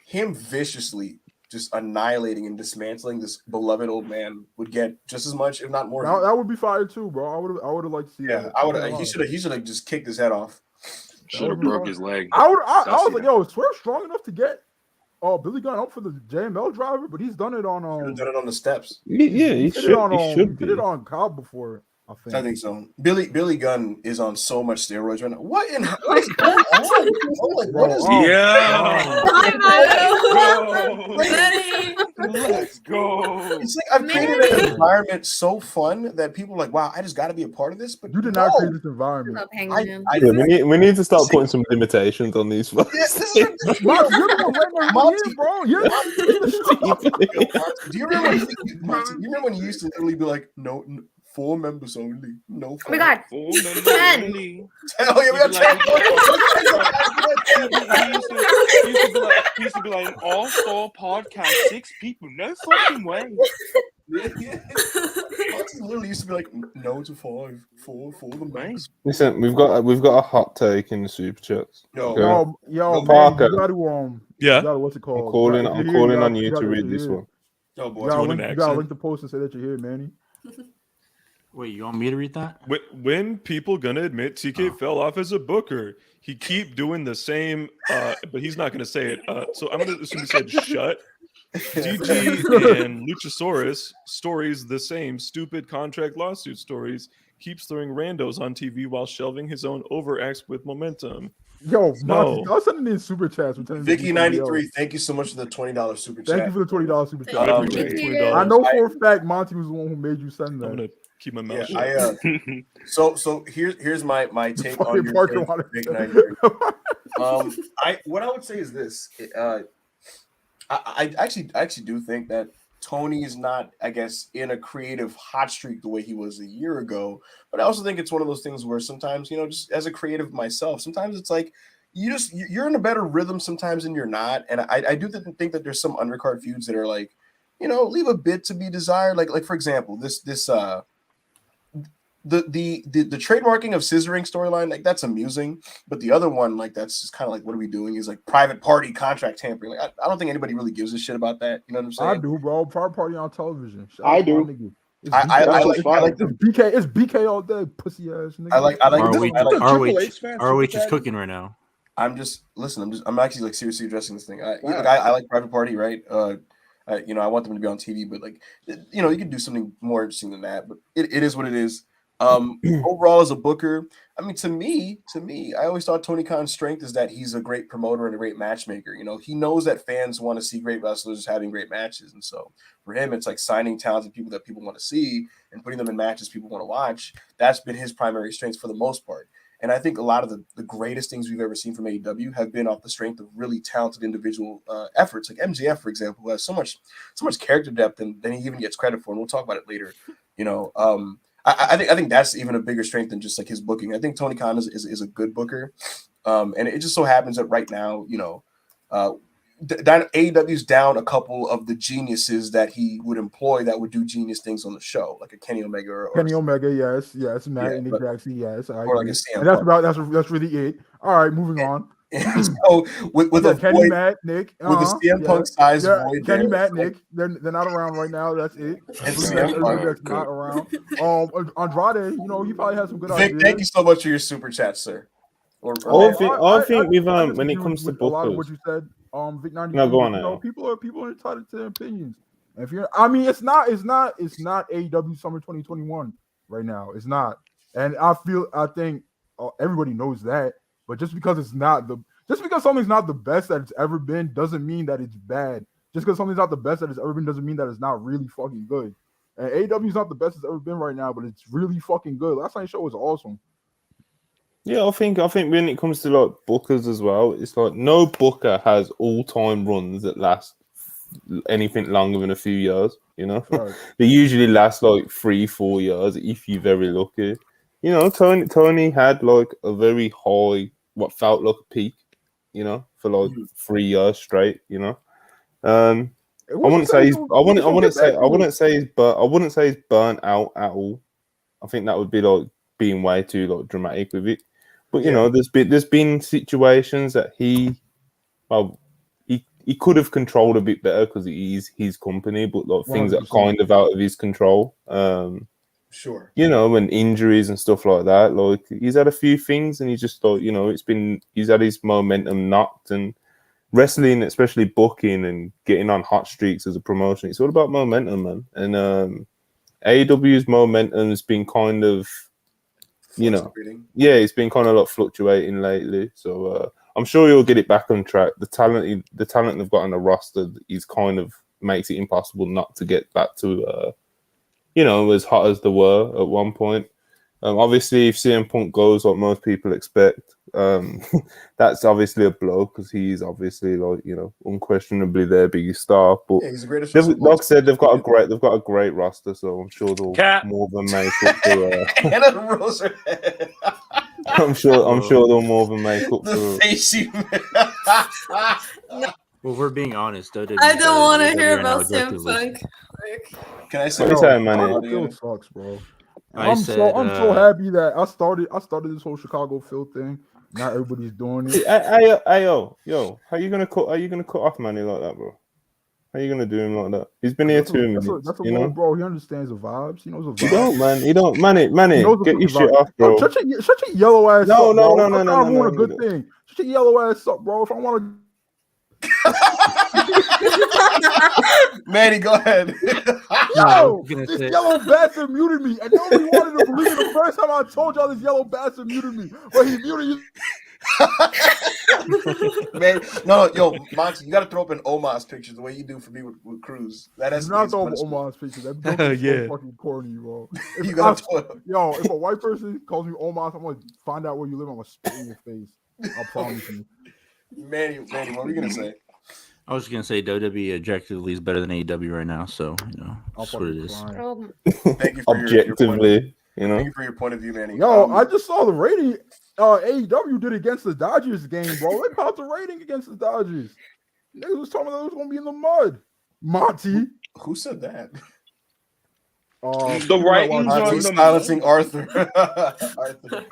Him viciously just annihilating and dismantling this beloved old man would get just as much, if not more.
That would be fire too, bro. I would have liked to see that.
I would have. He should have just kicked his head off.
Should have broke his leg.
I was like, yo, Swerve strong enough to get Billy Gunn up for the JML driver, but he's done it on
done it on the steps.
Yeah, he should. He
did it on Cobb before.
I think so. Billy Gunn is on so much steroids right now. What in what is going on? What is
Let's go.
It's like I've created an environment so fun that people are like, wow, I just got to be a part of this. But
you did not create this environment.
We need to start putting some limitations on these folks.
Do you remember when you used to literally be like, no 4 members only. No. 4.
Oh my God.
4 members only.
Hell yeah, we got 10.
He used to be like an all-star podcast, 6 people. No fucking way.
Literally used to be like, no to 5, 4 the max.
Listen, we've got a hot take in the super chats.
Yo,
Parker.
Man, you gotta, what's it called?
I'm calling on you to read this one.
Oh boy,
you gotta link the post and say that you're here, Manny.
Wait, you want me to read that?
When people gonna admit TK fell off as a booker? He keep doing the same, but he's not gonna say it. So I'm gonna assume he said shut. DG and Luchasaurus stories the same stupid contract lawsuit stories. Keeps throwing randos on TV while shelving his own overacts with momentum.
Yo, Monty, I was sending in super chats.
Vicky93, thank you so much for the $20 super chat.
Thank you for the $20 super chat. I know for a fact Monty was the one who made you send that.
I'm gonna keep my mouth shut.
So here's my take on your Vic93. What I would say is this. I actually do think that Tony is not, I guess, in a creative hot streak the way he was a year ago. But I also think it's one of those things where sometimes, just as a creative myself, sometimes it's like you're in a better rhythm sometimes and you're not. And I do think that there's some undercard feuds that are like, leave a bit to be desired. Like for example, the trademarking of scissoring storyline, like that's amusing, but the other one, like that's just kind of like, what are we doing? Is like private party contract tampering. Like I don't think anybody really gives a shit about that. You know what I'm saying?
I do, bro. Private party on television.
I do.
I like
the BK. It's BK all day, pussy ass nigga.
I like
ROH is cooking right now.
I'm actually like seriously addressing this thing. I like private party, right? I want them to be on TV, but like, you can do something more interesting than that. But it is what it is. Overall, as a booker, I mean, to me, I always thought Tony Khan's strength is that he's a great promoter and a great matchmaker. He knows that fans want to see great wrestlers having great matches, and so for him, it's like signing talented people that people want to see and putting them in matches people want to watch. That's been his primary strength for the most part. And I think a lot of the greatest things we've ever seen from AEW have been off the strength of really talented individual efforts. Like MJF, for example, who has so much character depth than he even gets credit for, and we'll talk about it later. I think that's even a bigger strength than just like his booking. I think Tony Khan is a good booker, and it just so happens that right now, AEW's down a couple of the geniuses that he would employ that would do genius things on the show, like a Kenny Omega or
Omega, yes, Matt and Nick Jackson, yes,
or like a Sam.
And that's really it. All right, moving on.
So with a
Kenny, Matt, Nick,
with a CM Punk size void,
Kenny, Matt, Nick, they're not around right now. That's it.
That's
not around. Andrade, he probably has some good ideas.
Thank you so much for your super chat, sir.
I think with when it comes to
a lot of what
bookers,
you said, Vic 90.
no, go on.
People are entitled to their opinions. And if you're, I mean, it's not AEW Summer 2021 right now. It's not, and I think everybody knows that. But just because something's not the best that it's ever been doesn't mean that it's bad. Just because something's not the best that it's ever been doesn't mean that it's not really fucking good. And AEW is not the best it's ever been right now, but it's really fucking good. Last night's show was awesome.
Yeah, I think when it comes to like bookers as well, it's like no booker has all-time runs that last anything longer than a few years. You know,
Right.
They usually last like 3-4 years if you're very lucky. You know, Tony had like a very high, what felt like a peak. You know, for like 3 years straight. You know, I wouldn't say he's burnt out at all. I think that would be like being way too like dramatic with it. But you know, there's been situations that he could have controlled a bit better because he's his company, but like things that are kind of out of his control.
Sure.
You know, and injuries and stuff like that. Like he's had a few things, and he's just thought, you know, he's had his momentum knocked, and wrestling, especially booking and getting on hot streaks as a promotion, it's all about momentum, man. And AEW's momentum has been kind of, you know, it's been kind of like fluctuating lately. So I'm sure he'll get it back on track. The talent they've got on the roster is kind of makes it impossible not to get back to, you know, as hot as they were at one point. Obviously, if CM Punk goes like most people expect, that's obviously a blow because he's obviously like, you know, unquestionably their biggest star. But
he's the greatest.
Like I said, they've got a great roster, so I'm sure they'll more than make up for.
Anna rolls her head.
I'm sure they'll more than make up
the
for.
Face you
Well, we're being honest. WWE
I don't want to
WWE
hear
right now
about CM
objectively.
Punk.
Can I say?
Phil sucks, bro. I'm so happy that I started this whole Chicago Phil thing. Not everybody's doing it.
Hey, yo, how you gonna cut off Manny like that, bro? How you gonna do him like that? He's been here 2 minutes.
That's a
you know,
bro. He understands the vibes. He knows the vibes.
You don't, man. You don't, Manny. Get your shit off, bro.
Shut your yellow ass up, bro.
No.
I want a good thing. Shut your yellow ass up, bro. If I want to.
Manny, go ahead.
Yo, this yellow bastard muted me, and nobody wanted to believe it the first time I told y'all this yellow bastard muted me. But he muted you.
Man, no, yo, Monty, you got to throw up an Omas picture the way you do for me with Cruz. That has
not throw up Omas picture. That's so fucking corny, bro. If a white person calls me Omas, I'm gonna find out where you live. I'm gonna spit in your face. I promise you.
Manny, what are you gonna say?
I was just gonna say WWE objectively is better than AEW right now, so you know that's what it is.
Thank you for
objectively, you know.
Thank you for your point of view, Manny.
Yo, I just saw the rating. AEW did against the Dodgers game, bro. They caught the rating against the Dodgers. Niggas was talking about it was gonna be in the mud. Monty,
who said that?
The ratings on the
silencing Arthur.
Arthur.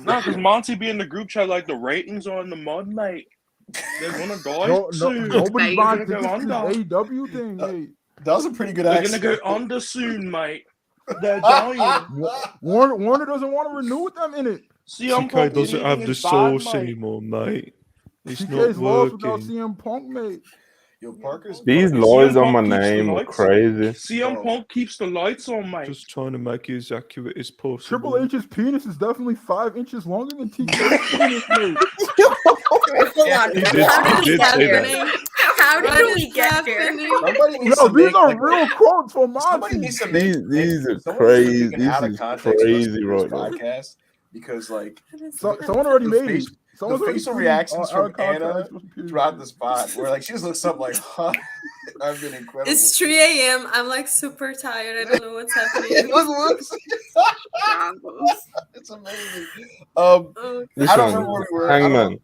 No, because Monty be in the group chat like the ratings are in the mud, mate. They're gonna die soon.
Nobody's buying tickets to the AEW thing, mate.
That was a pretty good
accent. They're gonna go under soon, mate. They're dying.
Warner doesn't want to renew with them in it.
CK doesn't have the sauce anymore, mate. It's
CK's
not
lost
working.
without CM Punk, mate.
Yo, Parker's
these lawyers on my name are crazy.
CM Punk keeps the lights on, mate.
Just trying to make it as accurate as possible.
Triple H's penis is definitely 5 inches longer than TK's penis, mate.
Hold on.
He did say that.
How did we get here?
No, these are real quotes from Monty.
These are crazy. This is crazy right now.
Podcast because like
someone already made it.
The facial reactions from Anna throughout the spot where like she just looks up like, huh? I've been incredible.
It's 3 a.m. I'm like super tired. I don't know what's happening.
It's amazing. I don't remember where we were.
Hangman.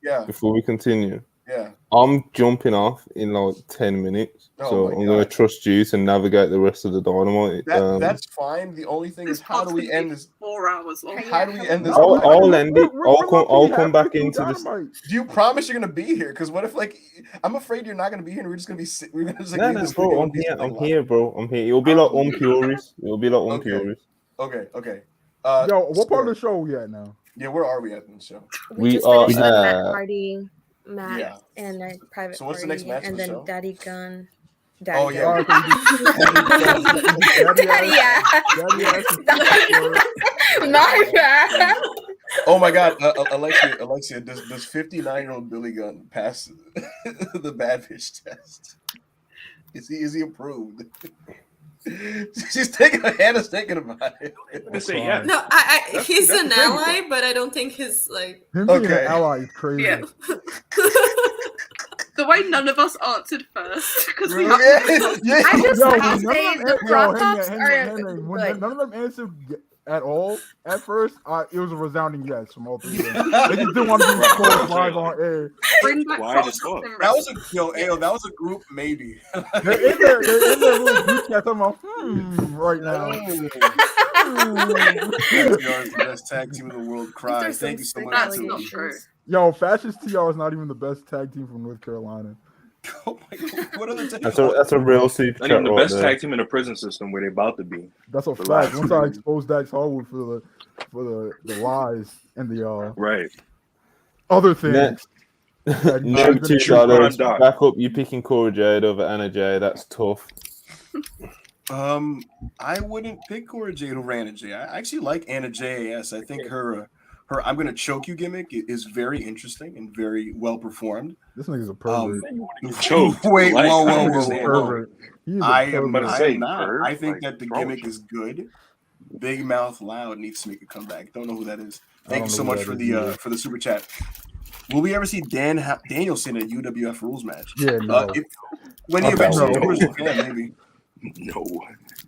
Yeah.
Before we continue.
Yeah.
I'm jumping off in like 10 minutes. So I'm going to trust you to navigate the rest of the Dynamite.
That's fine. The only thing is, how do we end this?
4 hours long.
How do we end this?
I'll end it. I'll come back into this.
Do you promise you're going to be here? Because what if, like, I'm afraid you're not going to be here and we're just going to be, we're going to just like,
no, bro, I'm here, bro. I'm here. It'll be like Unpurist. It'll be like Unpurist.
Okay.
Yo, what part of the show are we at now?
Yeah, where are we at in the show?
We just
are
finished the Matt Hardy match and a private
So what's the
party,
next match
and
of the
then
show?
Daddy Gun.
Oh yeah.
My bad.
Oh my God, Alexia, does 59-year-old Billy Gunn pass the bad bitch test? Is he approved? She's Hannah's thinking about it.
I say yes.
No, he's an ally, but I don't think he's like.
Him being an ally is crazy.
Yeah. The way none of us answered first because we
I just
Yo,
have to
when
say
none
the
of them-
crop
yo,
tops
Henry,
are
Henry, when
good.
none of them answered at all at first, it was a resounding yes from all three of them. They just didn't want to be called live on air.
Bring back
Quiet as fuck.
That was that was a group maybe.
They're in their little group chat talking about right now.
TR is the best tag team in the world. Cry. Thank you so much.
That's not true.
Yo, Fascist TR is not even the best tag team from North Carolina.
Oh my God. What are the
That's a real super
Not
chat
even the
right
best
there.
tag team in the prison system where they about to be.
That's a
The
fact.
last
Once
two
I
years.
exposed Dax Harwood for the lies and the
Right.
other things.
Next.
that he's
Name
been-
$2. Back up. You picking Cora Jade over Anna Jay. That's tough.
I wouldn't pick Cora Jade over Anna Jay. I actually like Anna JAS. I think her I'm gonna choke you gimmick is very interesting and very well performed.
This nigga's a pervert.
Choked.
Wait,
Like,
whoa.
Pervert. He's a
I am
pervert.
not.
perv,
I think
like,
that the
what's wrong
gimmick
with
is good. Big Mouth Loud needs to make a comeback. Don't know who that is.
I
Thank
don't
you so
know who
much
that
for
is
the
either.
for the super chat. Will we ever see Danielson in a UWF rules match?
Yeah, no.
When he
Okay,
eventually
no.
tours Japan, maybe.
No.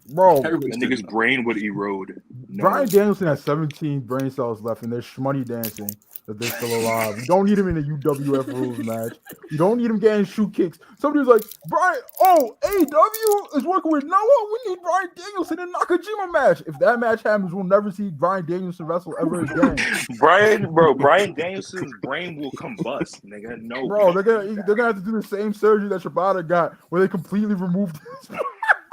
Bro,
That nigga's brain would erode. No.
Brian Danielson has 17 brain cells left, and they're shmoney dancing that they're still alive. You don't need him in a UWF rules match. You don't need him getting shoe kicks. Somebody was like, Brian, AEW is working with Noah. We need Brian Danielson in Nakajima match. If that match happens, we'll never see Brian Danielson wrestle ever again.
Brian Danielson's brain will combust, nigga. No.
Bro, they're gonna have to do the same surgery that Shibata got, where they completely removed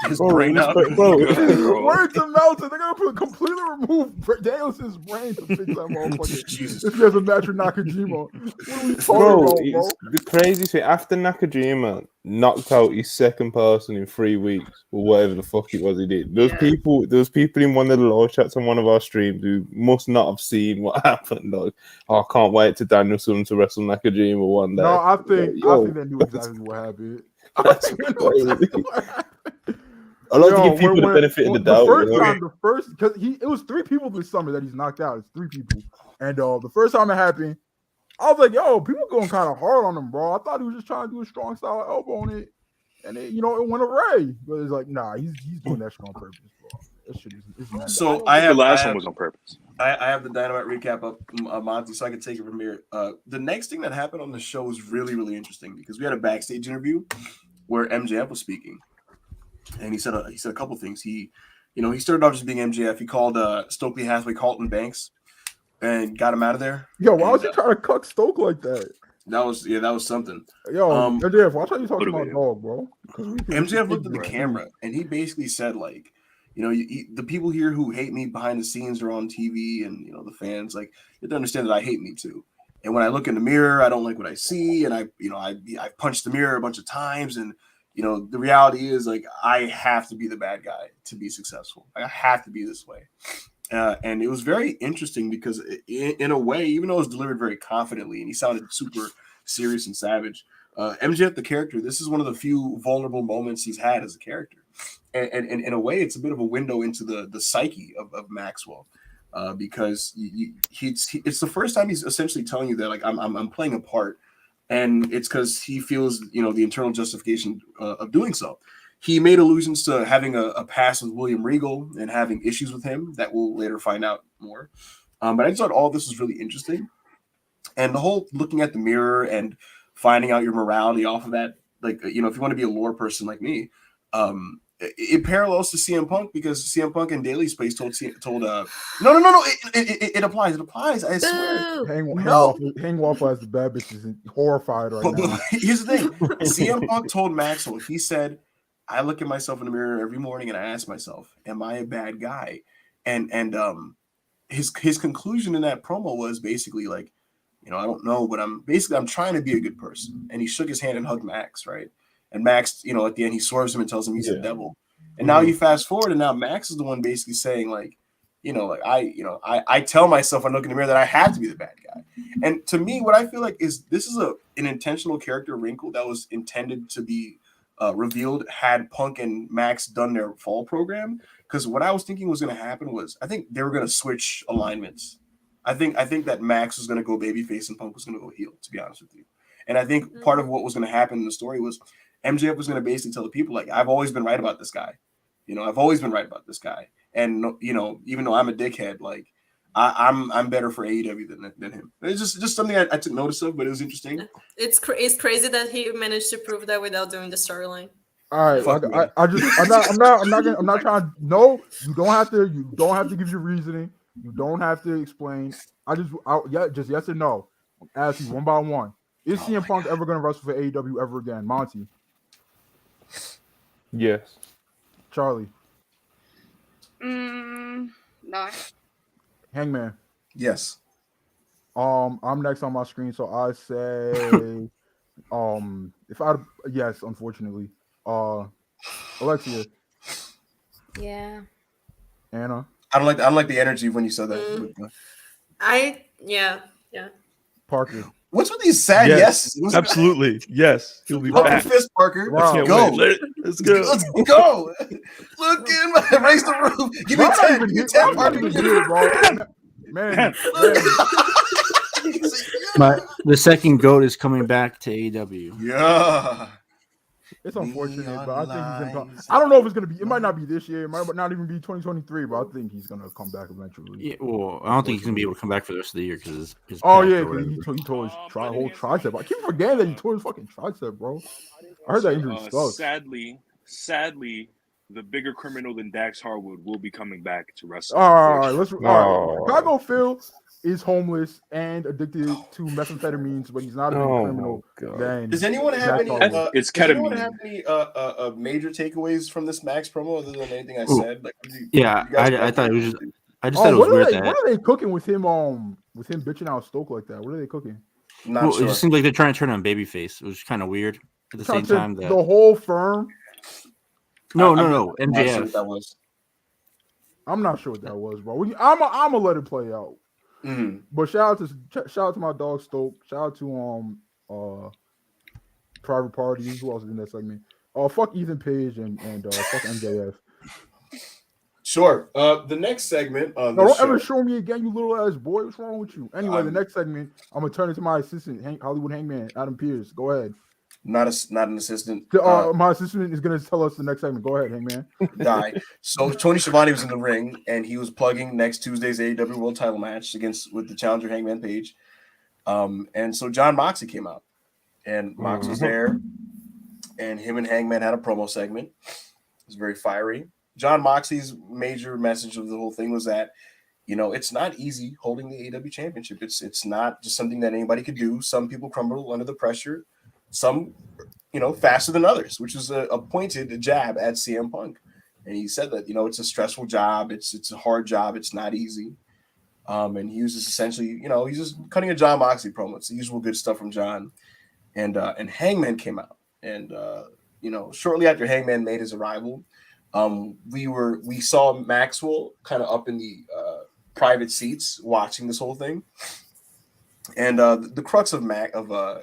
his brain out.
Word to Melton. They're gonna completely remove Danielson's brain to fix that motherfucker.
Jesus.
This guy's a match with Nakajima. What are we talking
Bro,
about, bro?
it's the crazy thing. After Nakajima knocked out his second person in 3 weeks, or whatever the fuck it was he did, there was people in one of the live chats on one of our streams who must not have seen what happened. Like, I can't wait to Danielson to wrestle Nakajima one day.
No, I think
Yo,
they knew exactly what happened.
that's crazy. I like to give people the benefit of the doubt.
Because it was 3 people this summer that he's knocked out. It's 3 people, and the first time it happened, I was like, "Yo, people going kind of hard on him, bro." I thought he was just trying to do a strong style elbow on it, and it went away. But it's like, nah, he's doing that shit on purpose, bro. That shit is
So
the last one was on purpose.
I have the Dynamite recap up, Monty, so I can take it from here. The next thing that happened on the show was really, really interesting because we had a backstage interview where MJF was speaking, and he said a couple things. He started off just being MJF. He called Stokely Hathaway Carlton Banks, and got him out of there.
Yo, why was he trying to cuck Stoke like that?
That was something.
Yo, MJF, watch how you talking about dog, bro.
MJF looked at the camera and he basically said, like, the people here who hate me behind the scenes or on TV, and the fans, like, you have to understand that I hate me too. And when I look in the mirror, I don't like what I see, and I've punched the mirror a bunch of times, and the reality is, like, I have to be the bad guy to be successful. I have to be this way. And it was very interesting because in a way, even though it was delivered very confidently and he sounded super serious and savage, MJF, the character, this is one of the few vulnerable moments he's had as a character. And in a way, it's a bit of a window into the psyche of Maxwell, because it's the first time he's essentially telling you that, like, I'm playing a part, and it's because he feels the internal justification of doing so. He made allusions to having a past with William Regal and having issues with him that we'll later find out more. But I just thought all this was really interesting, and the whole looking at the mirror and finding out your morality off of that, like, if you want to be a lore person like me. It parallels to CM Punk because CM Punk and Daily Space told no, it applies. It applies. I swear.
Hang Waffle as the bad bitch is horrified right now.
Here's the thing: CM Punk told Maxwell. He said, "I look at myself in the mirror every morning and I ask myself, am I a bad guy?" And his conclusion in that promo was basically like, I don't know, but I'm trying to be a good person. And he shook his hand and hugged Max, right? And Max, at the end, he swerves him and tells him he's a devil. And now you fast forward, and now Max is the one basically saying like, I tell myself, I look in the mirror that I have to be the bad guy. And to me, what I feel like is this is an intentional character wrinkle that was intended to be revealed had Punk and Max done their fall program. Because what I was thinking was going to happen was I think they were going to switch alignments. I think that Max was going to go babyface and Punk was going to go heel, to be honest with you. And I think part of what was going to happen in the story was MJF was going to basically tell the people, like, I've always been right about this guy. I've always been right about this guy. And, even though I'm a dickhead, like, I'm better for AEW than him. It's just something I took notice of, but it was interesting.
It's crazy that he managed to prove that without doing the storyline.
All right, I'm not trying. No, you don't have to. You don't have to give your reasoning. You don't have to explain. Just yes or no. Ask you one by one. Is CM Punk ever going to wrestle for AEW ever again, Monty?
Yes.
Charlie.
No.
Hangman.
Yes.
I'm next on my screen, so I say, yes, unfortunately. Alexia.
Yeah.
Anna.
I don't like the energy when you said that.
Yeah.
Parker.
What's with these sad yeses?
Absolutely. Yes. He'll be back.
Fist, Parker.
Wow.
Let's go.
Let's go.
Let's go. Look in my raise the roof. Give me 10. Give me 10, Parker.
Man.
The second GOAT is coming back to AEW.
Yeah.
It's unfortunate, but I think he's gonna. I don't know if it's gonna be. It might not be this year. It might not even be 2023. But I think he's gonna come back eventually.
Yeah, well, I don't think he's gonna be able to come back for the rest of the year because his
he tore his whole tricep. I keep forgetting that he tore his fucking tricep, bro. I heard that injury sucks.
Sadly, the bigger criminal than Dax Harwood will be coming back to wrestle.
All right, Chicago Phil is homeless and addicted to methamphetamines, but he's not a big criminal.
Does anyone have any?
It's ketamine.
Does anyone have any major takeaways from this Max promo other than anything I said? Like,
I thought it was just. I just thought it was weird.
What are they cooking with him? With him bitching out Stoke like that. What are they cooking?
Not sure.
It just seems like they're trying to turn on babyface. It was kind of weird. At the same time,
the whole firm.
No. MJF.
That was.
I'm not sure what that was, bro. I'm gonna let it play out.
Mm-hmm.
But shout out to my dog Stoke. Shout out to Private Party. Who else is in that segment? Fuck Ethan Page and fuck MJF.
Sure. The next segment.
Don't ever show me again, you little ass boy. What's wrong with you? Anyway, the next segment, I'm gonna turn it to my assistant, Hollywood Hangman, Adam Pierce. Go ahead.
Not an assistant.
My assistant is gonna tell us the next segment. Go ahead, Hangman.
Die. So Tony Schiavone was in the ring and he was plugging next Tuesday's AEW World Title match with the challenger Hangman Page. And so John Moxley came out, and Mox was there, and him and Hangman had a promo segment. It was very fiery. John Moxley's major message of the whole thing was that, it's not easy holding the AEW championship. It's not just something that anybody could do. Some people crumble under the pressure. Some, faster than others, which was a pointed jab at CM Punk. And he said that, it's a stressful job. It's a hard job. It's not easy. And he was just essentially, he's just cutting a John Moxley promo. It's the usual good stuff from John. And Hangman came out. And, shortly after Hangman made his arrival, we saw Maxwell kind of up in the private seats watching this whole thing. And the crux of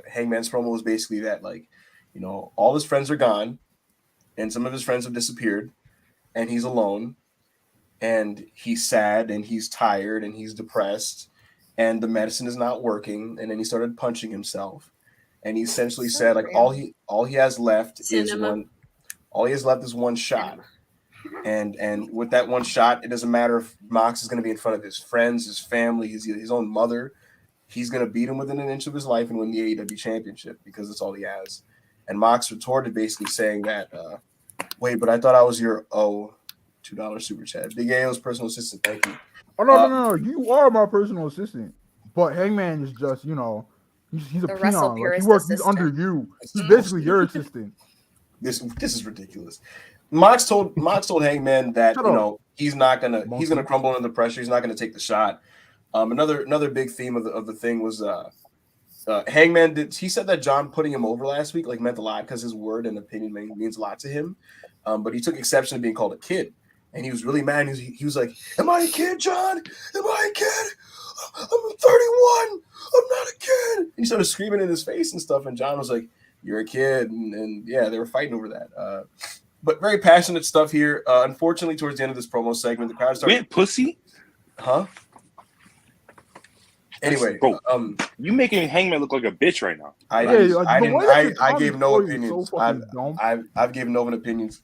Hangman's promo was basically that, all his friends are gone, and some of his friends have disappeared, and he's alone, and he's sad, and he's tired, and he's depressed, and the medicine is not working. And then he started punching himself, and he essentially said, all he has left is one shot. And with that one shot, it doesn't matter if Mox is going to be in front of his friends, his family, his own mother. He's going to beat him within an inch of his life and win the AEW championship because that's all he has. And Mox retorted basically saying that, wait, but I thought I was your $2 super chat. Big AO's personal assistant. Thank you.
Oh, no. You are my personal assistant. But Hangman is just, he's a peon. He's under you. He's basically your assistant.
This is ridiculous. Mox told Hangman that, he's gonna crumble under the pressure. He's not gonna take the shot. Another big theme of the thing was Hangman he said that John putting him over last week like meant a lot because his word and opinion means a lot to him. But he took exception to being called a kid, and he was really mad. He was like, "Am I a kid, John? Am I a kid? I'm 31. I'm not a kid." And he started screaming in his face and stuff. And John was like, "You're a kid," and yeah, they were fighting over that. But very passionate stuff here. Unfortunately, towards the end of this promo segment, the crowd started.
Wait, pussy?
Huh? Anyway,
bro, you making Hangman look like a bitch right now.
I gave no opinions. I've given no opinions.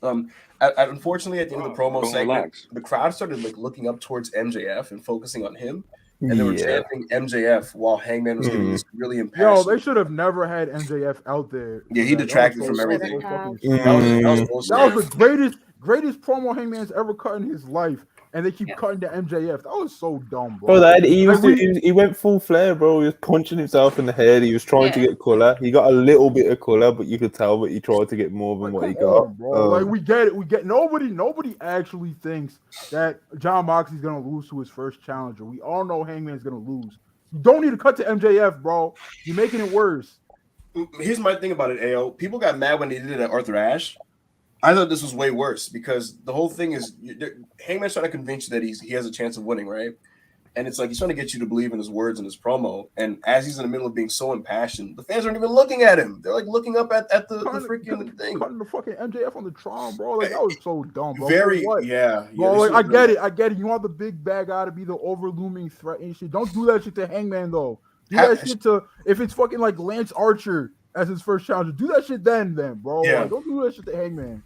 Unfortunately, at the end of the promo segment, the crowd started like looking up towards MJF and focusing on him, and they were chanting MJF while Hangman was giving this really impassioned.
Yo, they should have never had MJF out there.
Yeah, he detracted from everything.
That was the greatest promo Hangman's ever cut in his life. And they keep cutting to MJF. That was so dumb, bro.
He went full flare, bro. He was punching himself in the head. He was trying to get color. He got a little bit of color, but you could tell that he tried to get more than what he got.
Bro. Like we get it. Nobody actually thinks that John Moxley's gonna lose to his first challenger. We all know Hangman's gonna lose. You don't need to cut to MJF, bro. You're making it worse.
Here's my thing about it, AO. People got mad when they did it at Arthur Ashe. I thought this was way worse because the whole thing is Hangman's trying to convince you that he has a chance of winning, right? And it's like he's trying to get you to believe in his words and his promo. And as he's in the middle of being so impassioned, the fans aren't even looking at him. They're like looking up at the freaking thing.
Cutting the fucking MJF on the Tron, bro. Like that was so dumb, bro.
Yeah.
Bro, like I get it. You want the big bad guy to be the overlooming threat and shit. Don't do that shit to Hangman though. Do that shit to if it's fucking like Lance Archer as his first challenger. Do that shit then, bro.
Yeah.
Like, don't do that shit to Hangman.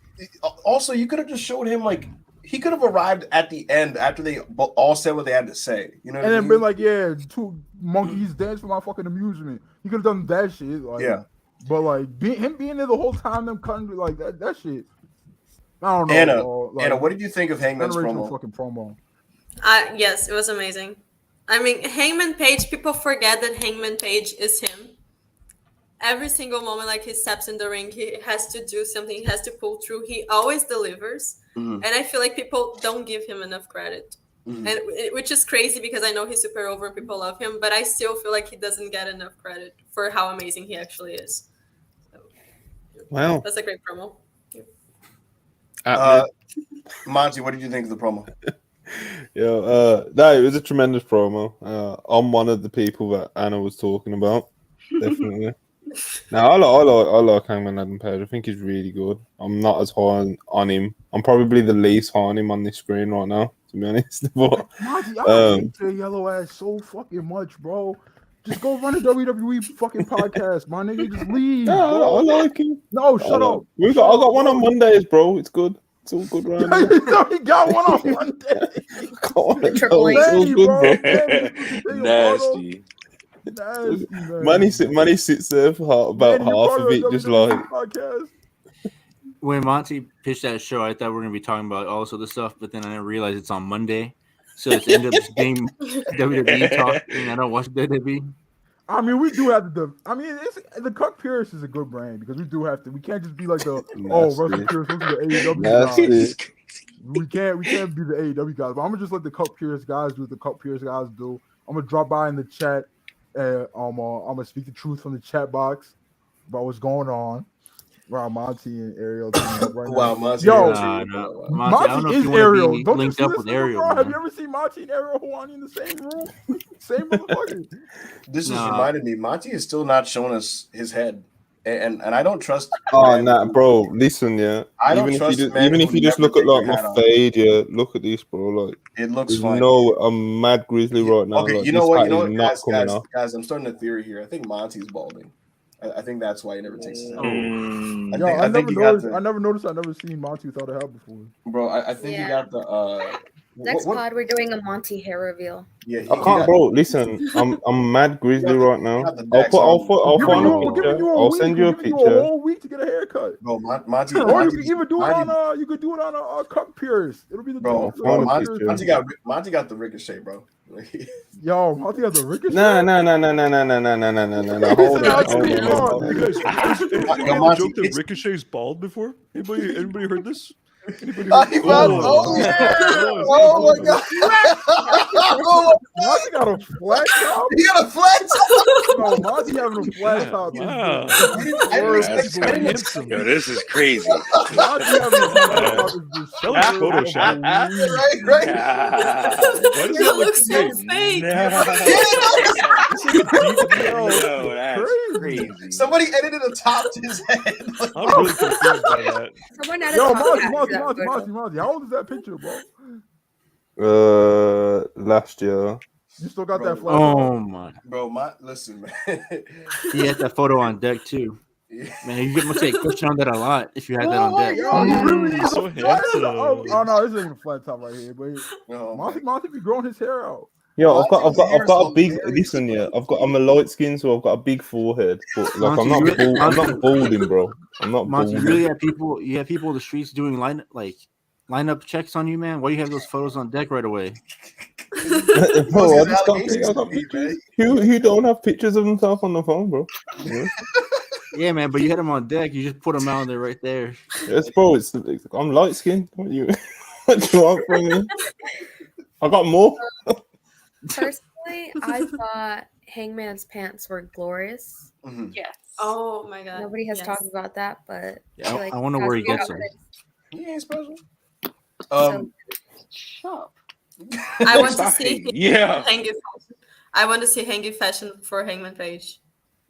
Also, you could have just showed him like he could have arrived at the end after they all said what they had to say, you know,
and then been like, "Yeah, two monkeys dance for my fucking amusement." You could have done that shit, like, yeah. But like him being there the whole time, them cutting like that shit. I don't know.
Anna, what did you think of Hangman's promo?
Fucking promo.
Yes, it was amazing. I mean, Hangman Page. People forget that Hangman Page is him. Every single moment, like he steps in the ring, he has to do something. He has to pull through. He always delivers, and I feel like people don't give him enough credit, and which is crazy because I know he's super over and people love him, but I still feel like he doesn't get enough credit for how amazing he actually is. So,
wow,
that's a great promo.
Monty, what did you think of the promo?
No, it was a tremendous promo. I'm one of the people that Anna was talking about, definitely. Now, I like Hangman Adam Page. I think he's really good. I'm not as high on him. I'm probably the least high on him on this screen right now, to be honest. But
Monty, I hate your yellow ass so fucking much, bro. Just go run a WWE fucking podcast, my nigga. Just leave.
No, I like him.
No, shut up.
I got one on Mondays, bro. It's good. It's all good right now.
He got one on Monday.
Triple H.
It's all good, bro.
Nasty.
Money sits there for about half of it, just like.
When Monty pitched that show, I thought we were gonna be talking about all this other stuff, but then I didn't realize it's on Monday, so it's ended up being WWE talk, and I don't watch WWE.
I mean, we do have to. I mean, the Cuck Pierce is a good brand because we do have to. We can't just be like the Russell Pierce, this is the AEW guys. We can't be the AEW guys. But I'm gonna just let the Cuck Pierce guys do what the Cuck Pierce guys do. I'm gonna drop by in the chat. I'm gonna speak the truth from the chat box about what's going on. Wow, Monty and Ariel.
Wow, Monty.
Yo,
Monty
is Ariel. Don't
linked up with Ariel.
Have you ever seen Monty and Ariel Helwani in the same room? Same motherfucker.
This has reminded me. Monty is still not showing us his head, and I don't trust.
Oh, nah, bro. Listen, yeah.
Even
if you just look at like my fade, yeah. Look at this, bro. Like
it looks fine.
No, I'm mad grizzly right now.
Okay,
like,
you know what, guys, I'm starting a theory here. I think Monty's balding. I think that's why he never takes his help.
I never noticed. I never seen Monty without a help before.
Bro, I think he got the.
Next pod, we're doing a Monty hair reveal.
Yeah,
I can't, bro. Listen, I'm mad grizzly right now. I'll find a picture. I'll send you a picture.
A whole week to get a haircut.
Bro, Monty.
Or you could even do it on. You could do it on a Cuck Pierce. It'll be the
bro. Monty got the ricochet, bro.
Yo, Monty got the ricochet.
No.
Hold on. Joke that Ricochet's bald before? Anybody heard this?
He found oh my god!
Monty got a flat top.
He got a flat top.
No, Monty having a flat top.
Wow.
Yo, this is crazy.
Monty having a flat top is just so
Photoshop.
Right.
Why does
It
it look
looks so
fake?
fake.
Yo, that's crazy.
Somebody edited a top to his head.
I'm really confused by that.
Someone had a
Yo,
Monty.
How old is that picture, bro?
Last year.
You still got
Bro,
that flat
Oh my!
Bro, listen, man.
He had that photo on deck too. Man, you must say question on that a lot if you had that on deck.
Yo, you really is
So
a flat
handsome.
top. Oh no, this ain't a flat top right here, but Monty be growing his hair out.
Yo, I've got a big. Listen, yeah, I'm a light skin, so I've got a big forehead. But like, I'm not balding, bro. I'm not
Monty,
balding.
you really have people. You have people in the streets doing lineup checks on you, man. Why do you have those photos on deck right away?
Bro, I just got pictures. Who don't have pictures of himself on the phone, bro? Yeah,
Yeah, man, but you had them on deck. You just put them out there right there.
yes, bro. I'm light skinned. What do you want from me? I got more.
Personally, I thought Hangman's pants were glorious.
Yes.
Oh my god.
Nobody has
yes.
talked about that, but
Yeah,
like,
I wonder where he gets them.
He ain't special.
Shut.
I want to see
Yeah.
I want to see Hangy fashion for Hangman Page.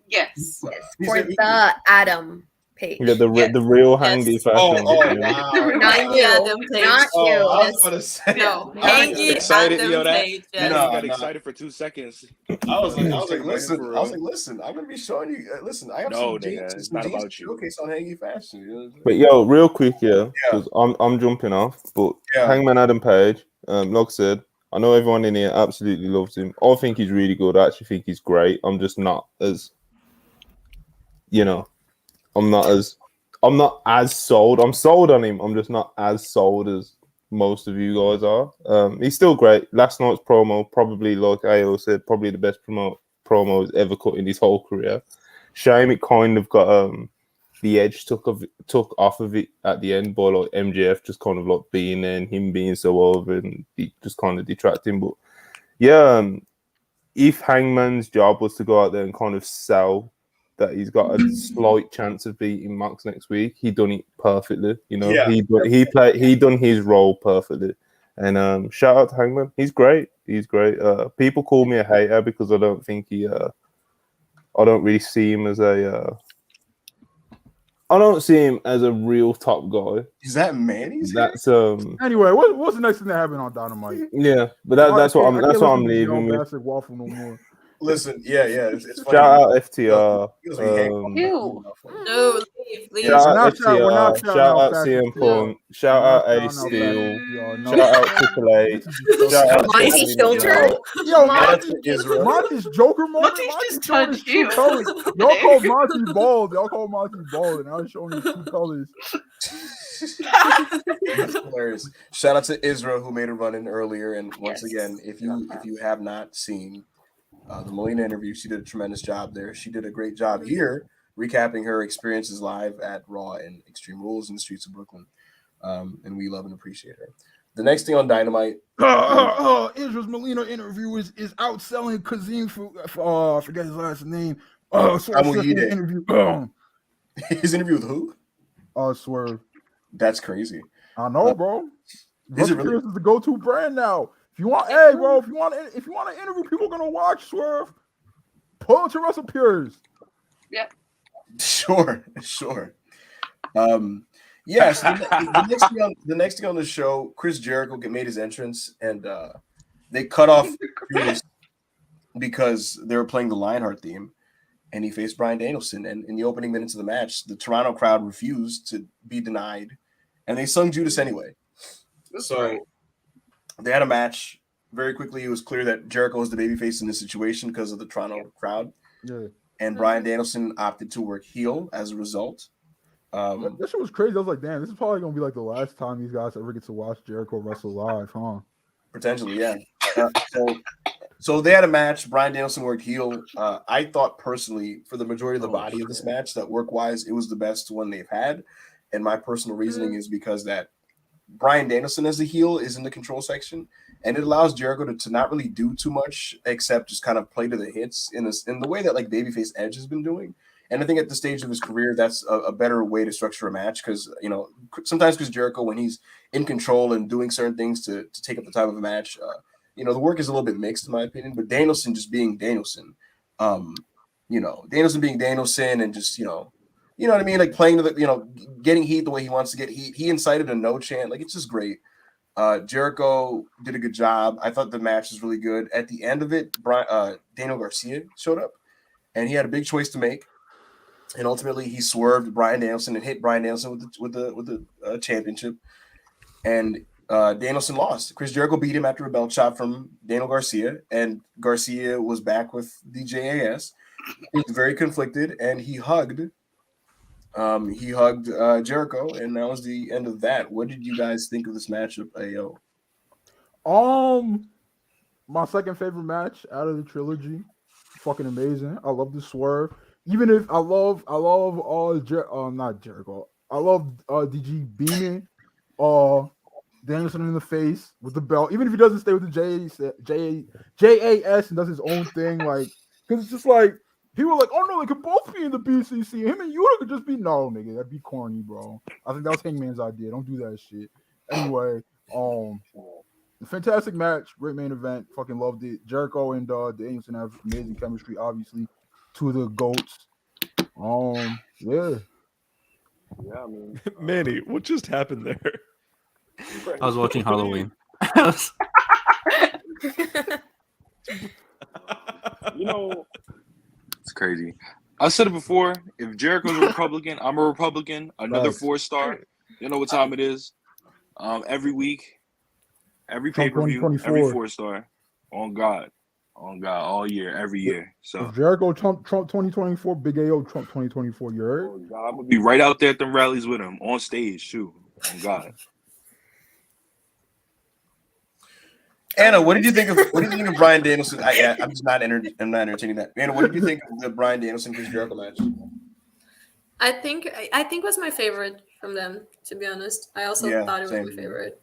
Yes.
for the Adam page.
Yeah, the real hangy fashion.
Not
Hangy
you.
Adam Page.
Not you.
I was gonna say.
No,
I
Hangy
excited,
Adam
yo, that-
Page.
You
Yes.
know, I got
No.
excited for 2 seconds.
I was like,
For
listen, I'm gonna be showing you. Listen, I have
No,
some
nigga,
jeans,
it's
some
not
jeans
about you.
showcase on Hangy fashion. You know what I'm saying?
But yo, real quick, yeah, because I'm jumping off. But Hangman Adam Page, like I said, I know everyone in here absolutely loves him. I think he's really good. I actually think he's great. I'm just not as, I'm not as sold. I'm sold on him. I'm just not as sold as most of you guys are. He's still great. Last night's promo, probably like Ayo said, probably the best promo he's ever cut in his whole career. Shame it kind of got the edge took off of it at the end by like MJF just kind of like being there and him being so over and he just kind of detracting. But yeah, if Hangman's job was to go out there and kind of sell that he's got a slight chance of beating Mox next week, he done it perfectly. He done his role perfectly. And shout out to Hangman. He's great. He's great. People call me a hater because I don't think I don't really see him as I don't see him as a real top guy.
Is that Manny's?
That's
Anyway, what's the next thing that happened on Dynamite?
Yeah, but that's what I'm leaving with.
Waffle no more.
Listen, it's funny.
Shout out FTR.
No, leave.
Shout out FTR. Shout out CM Punk. Shout out A Steel. Shout out Triple H. Shout out
Monty Filter.
Yo, Monty's Joker moment. Monty's showing his true colors. Y'all called Monty bald. And I was showing his true colors.
That's hilarious. Shout out to Israel who made a run in earlier. And once again, if you have not seen the Melina interview, she did a tremendous job there. She did a great job here recapping her experiences live at Raw and Extreme Rules in the streets of Brooklyn. And we love and appreciate her. The next thing on Dynamite.
Israel's Melina interview is outselling Kazim for I forget his last name. Interview.
His interview with who?
Swerve.
That's crazy.
I know, bro.
Is it really?
Is the go-to brand now. If you want to interview people are gonna watch Swerve, pull it to Russell Pures.
Yeah.
Sure. Yes. The next thing on the show, Chris Jericho made his entrance, and they cut off because they were playing the Lionheart theme, and he faced Bryan Danielson. And in the opening minutes of the match, the Toronto crowd refused to be denied, and they sung Judas anyway. So they had a match. Very quickly, it was clear that Jericho was the babyface in this situation because of the Toronto crowd.
Yeah.
And Bryan Danielson opted to work heel as a result.
This shit was crazy. I was like, damn, this is probably gonna be like the last time these guys ever get to watch Jericho wrestle live, huh?
Potentially, yeah. So they had a match. Bryan Danielson worked heel. I thought personally, for the majority of the body of this match, that work-wise, it was the best one they've had. And my personal reasoning is because that Bryan Danielson as a heel is in the control section, and it allows Jericho to not really do too much except just kind of play to the hits in the way that like babyface Edge has been doing. And I think at the stage of his career, that's a better way to structure a match because sometimes because Jericho, when he's in control and doing certain things to take up the time of a match, the work is a little bit mixed in my opinion. But Danielson just being Danielson, Danielson being Danielson, and just you know what I mean? Like playing to the, getting heat the way he wants to get heat. He incited a no chant. Like, it's just great. Jericho did a good job. I thought the match was really good. At the end of it, Daniel Garcia showed up, and he had a big choice to make. And ultimately, he swerved Bryan Danielson and hit Bryan Danielson with the championship. And Danielson lost. Chris Jericho beat him after a belt shot from Daniel Garcia, and Garcia was back with the JAS. He was very conflicted, and he hugged Jericho, and that was the end of that. What did you guys think of this matchup, AO?
My second favorite match out of the trilogy. Fucking amazing. I love the swerve. Even if I love not Jericho. I love DG beaming Danielson in the face with the belt. Even if he doesn't stay with the JAS and does his own thing, like, because it's just like people are like, oh no, they could both be in the BCC. Him and Yuta could just be nigga. That'd be corny, bro. I think that was Hangman's idea. Don't do that shit. Anyway, fantastic match, great main event. Fucking loved it. Jericho and Danielson have amazing chemistry. Obviously, two of the goats. Yeah.
Yeah, I mean,
Manny, what just happened there?
I was watching Halloween.
It's crazy. I said it before. If Jericho's a Republican, I'm a Republican. Another 4-star. You know what time it is? Every week, every pay-per-view, every 4-star. On God, all year, every year. So
if Jericho Trump 2024, Big AO Trump 2024. You heard?
I'm gonna be right out there at them rallies with him on stage too. On God.
Anna, what did you think of Bryan Danielson? I'm just not entertaining that. Anna, what did you think of the Bryan Danielson Chris Jericho match?
I think was my favorite from them, to be honest. I also thought it was my favorite.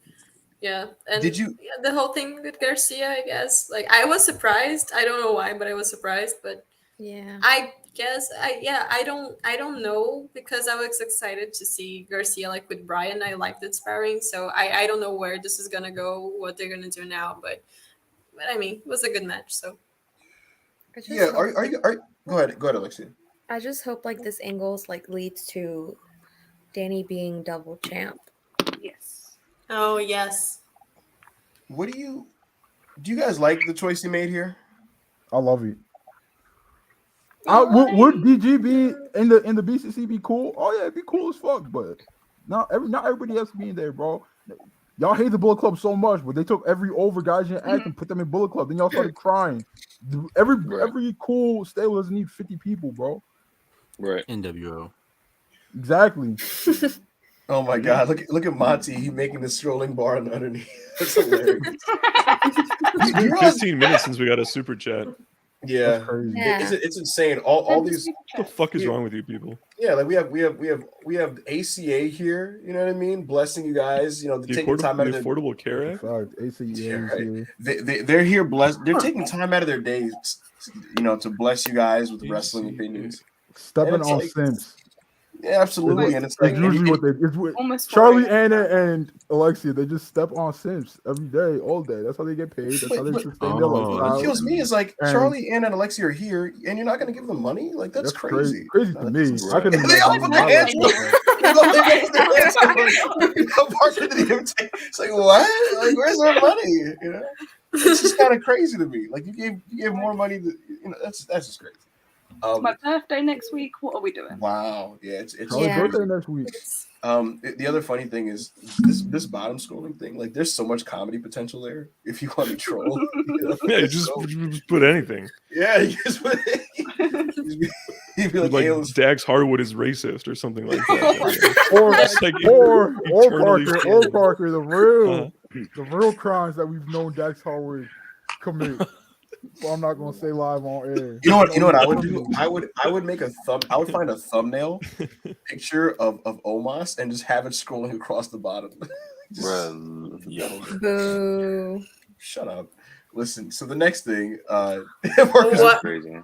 Yeah. And
did you
the whole thing with Garcia, I guess. Like, I was surprised. I don't know why, but I was surprised. But
yeah,
I guess I don't know, because I was excited to see Garcia like with Bryan. I liked it sparring, so I don't know where this is gonna go, what they're gonna do now, but I mean, it was a good match. So
yeah, are you go ahead, Alexia.
I just hope like this angles like leads to Danny being double champ.
Yes.
Oh yes.
What do you guys like the choice he made here?
I love it. Would DG be in the BCC be cool? Oh yeah, it'd be cool as fuck. But not everybody has to be in there, bro. Y'all hate the Bullet Club so much, but they took every over guys in act and put them in Bullet Club. Then y'all started crying. Every cool stable doesn't need 50 people, bro.
Right.
NWO.
Exactly.
Oh my God! Look at Monty. He making the scrolling bar underneath. That's hilarious.
It's been 15 minutes since we got a super chat.
Yeah, it's insane. All these.
What the fuck is wrong with you people?
Yeah, like we have ACA here. You know what I mean? Blessing you guys. You know, taking time out of their
Affordable Care Act.
ACA. They're here. They're taking time out of their days. You know, to bless you guys with wrestling opinions.
Stepping on Simps.
Yeah, absolutely. And it's like
usually what it's Charlie, Anna, and Alexia. They just step on Simps every day, all day. That's how they get paid. That's how they sustain their lifestyle.
What kills me is like Charlie, Anna, and Alexia are here, and you're not going to give them money. Like that's crazy.
Crazy to me. I couldn't.
They all put their hands up. It's like what? Like where's our money? You know, it's just kind of crazy to me. Like you gave more money. That's just crazy.
It's my birthday next week. What are we doing?
Wow, yeah, it's
birthday next week.
The other funny thing is this bottom scrolling thing. Like, there's so much comedy potential there. If you want to troll,
yeah, you just put anything.
Yeah, you just put. You'd be
like Dax Harwood is racist or something like
that. or Parker, the real crimes that we've known Dax Harwood commit. Well, I'm not gonna say live on air.
You know what I would do? I would make I would find a thumbnail picture of Omos and just have it scrolling across the bottom.
Bro, yo.
Boo.
Shut up. Listen, so the next thing,
This is crazy.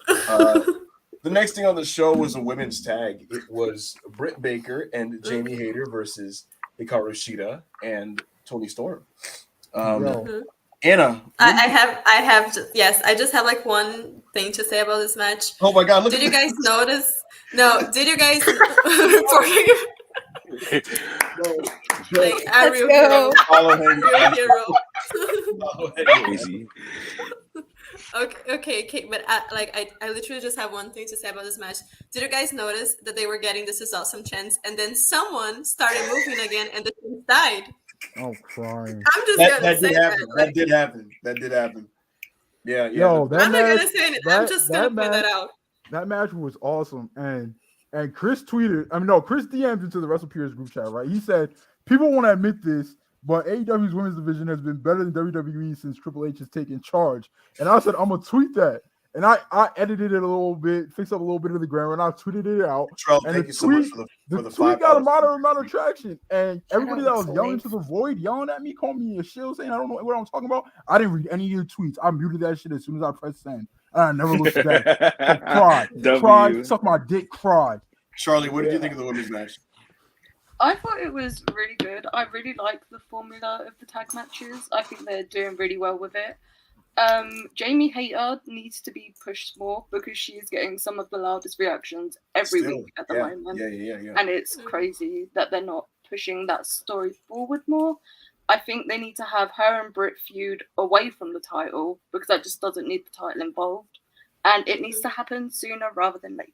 The next thing on the show was a women's tag. It was Britt Baker and Jamie Hayter versus Hikaru Shida and Toni Storm. Anna,
I just have like one thing to say about this match.
Oh my God!
Did you guys notice? No, did you guys? Like Ariel Hero.
Crazy.
Okay, but I literally just have one thing to say about this match. Did you guys notice that they were getting "This is awesome" chants, and then someone started moving again, and the chants died?
I'm crying.
I'm just gonna say that.
That did happen. Yeah.
Yo, that
I'm
match,
not gonna say it. I'm just gonna put that out.
That match was awesome, and Chris tweeted. Chris DM'd into the WrestlePeers group chat. Right, he said people won't admit this, but AEW's women's division has been better than WWE since Triple H has taken charge. And I said I'm gonna tweet that, and I edited it a little bit, fixed up a little bit of the grammar, and I tweeted it out. And
thank you so much for the
tweet got a moderate amount of traction, and everybody that was yelling to the void, yelling at me, calling me a shill, saying I don't know what I'm talking about. I didn't read any of your tweets. I muted that shit as soon as I pressed send, and I never looked at that. So cried, suck my dick, cried.
Charlie, what did you think of the women's match?
I thought it was really good. I really like the formula of the tag matches. I think they're doing really well with it. Jamie Hayter needs to be pushed more because she is getting some of the loudest reactions every week at the moment.
Yeah.
And it's crazy that they're not pushing that story forward more. I think they need to have her and Britt feud away from the title because that just doesn't need the title involved. And it needs to happen sooner rather than later.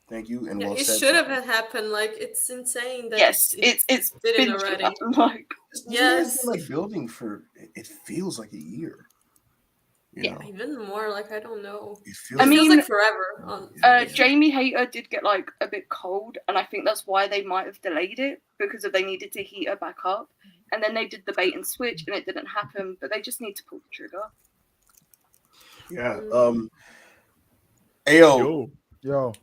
Thank you. And
it should have happened. Like, it's insane that
it's
didn't already.
Yes, like building for it feels like a year. You know?
Even more. Like, I don't know. It
feels
like forever.
Jamie Hayter did get like a bit cold, and I think that's why they might have delayed it because they needed to heat her back up. And then they did the bait and switch, and it didn't happen. But they just need to pull the trigger.
Yeah. Ayo.
Yo.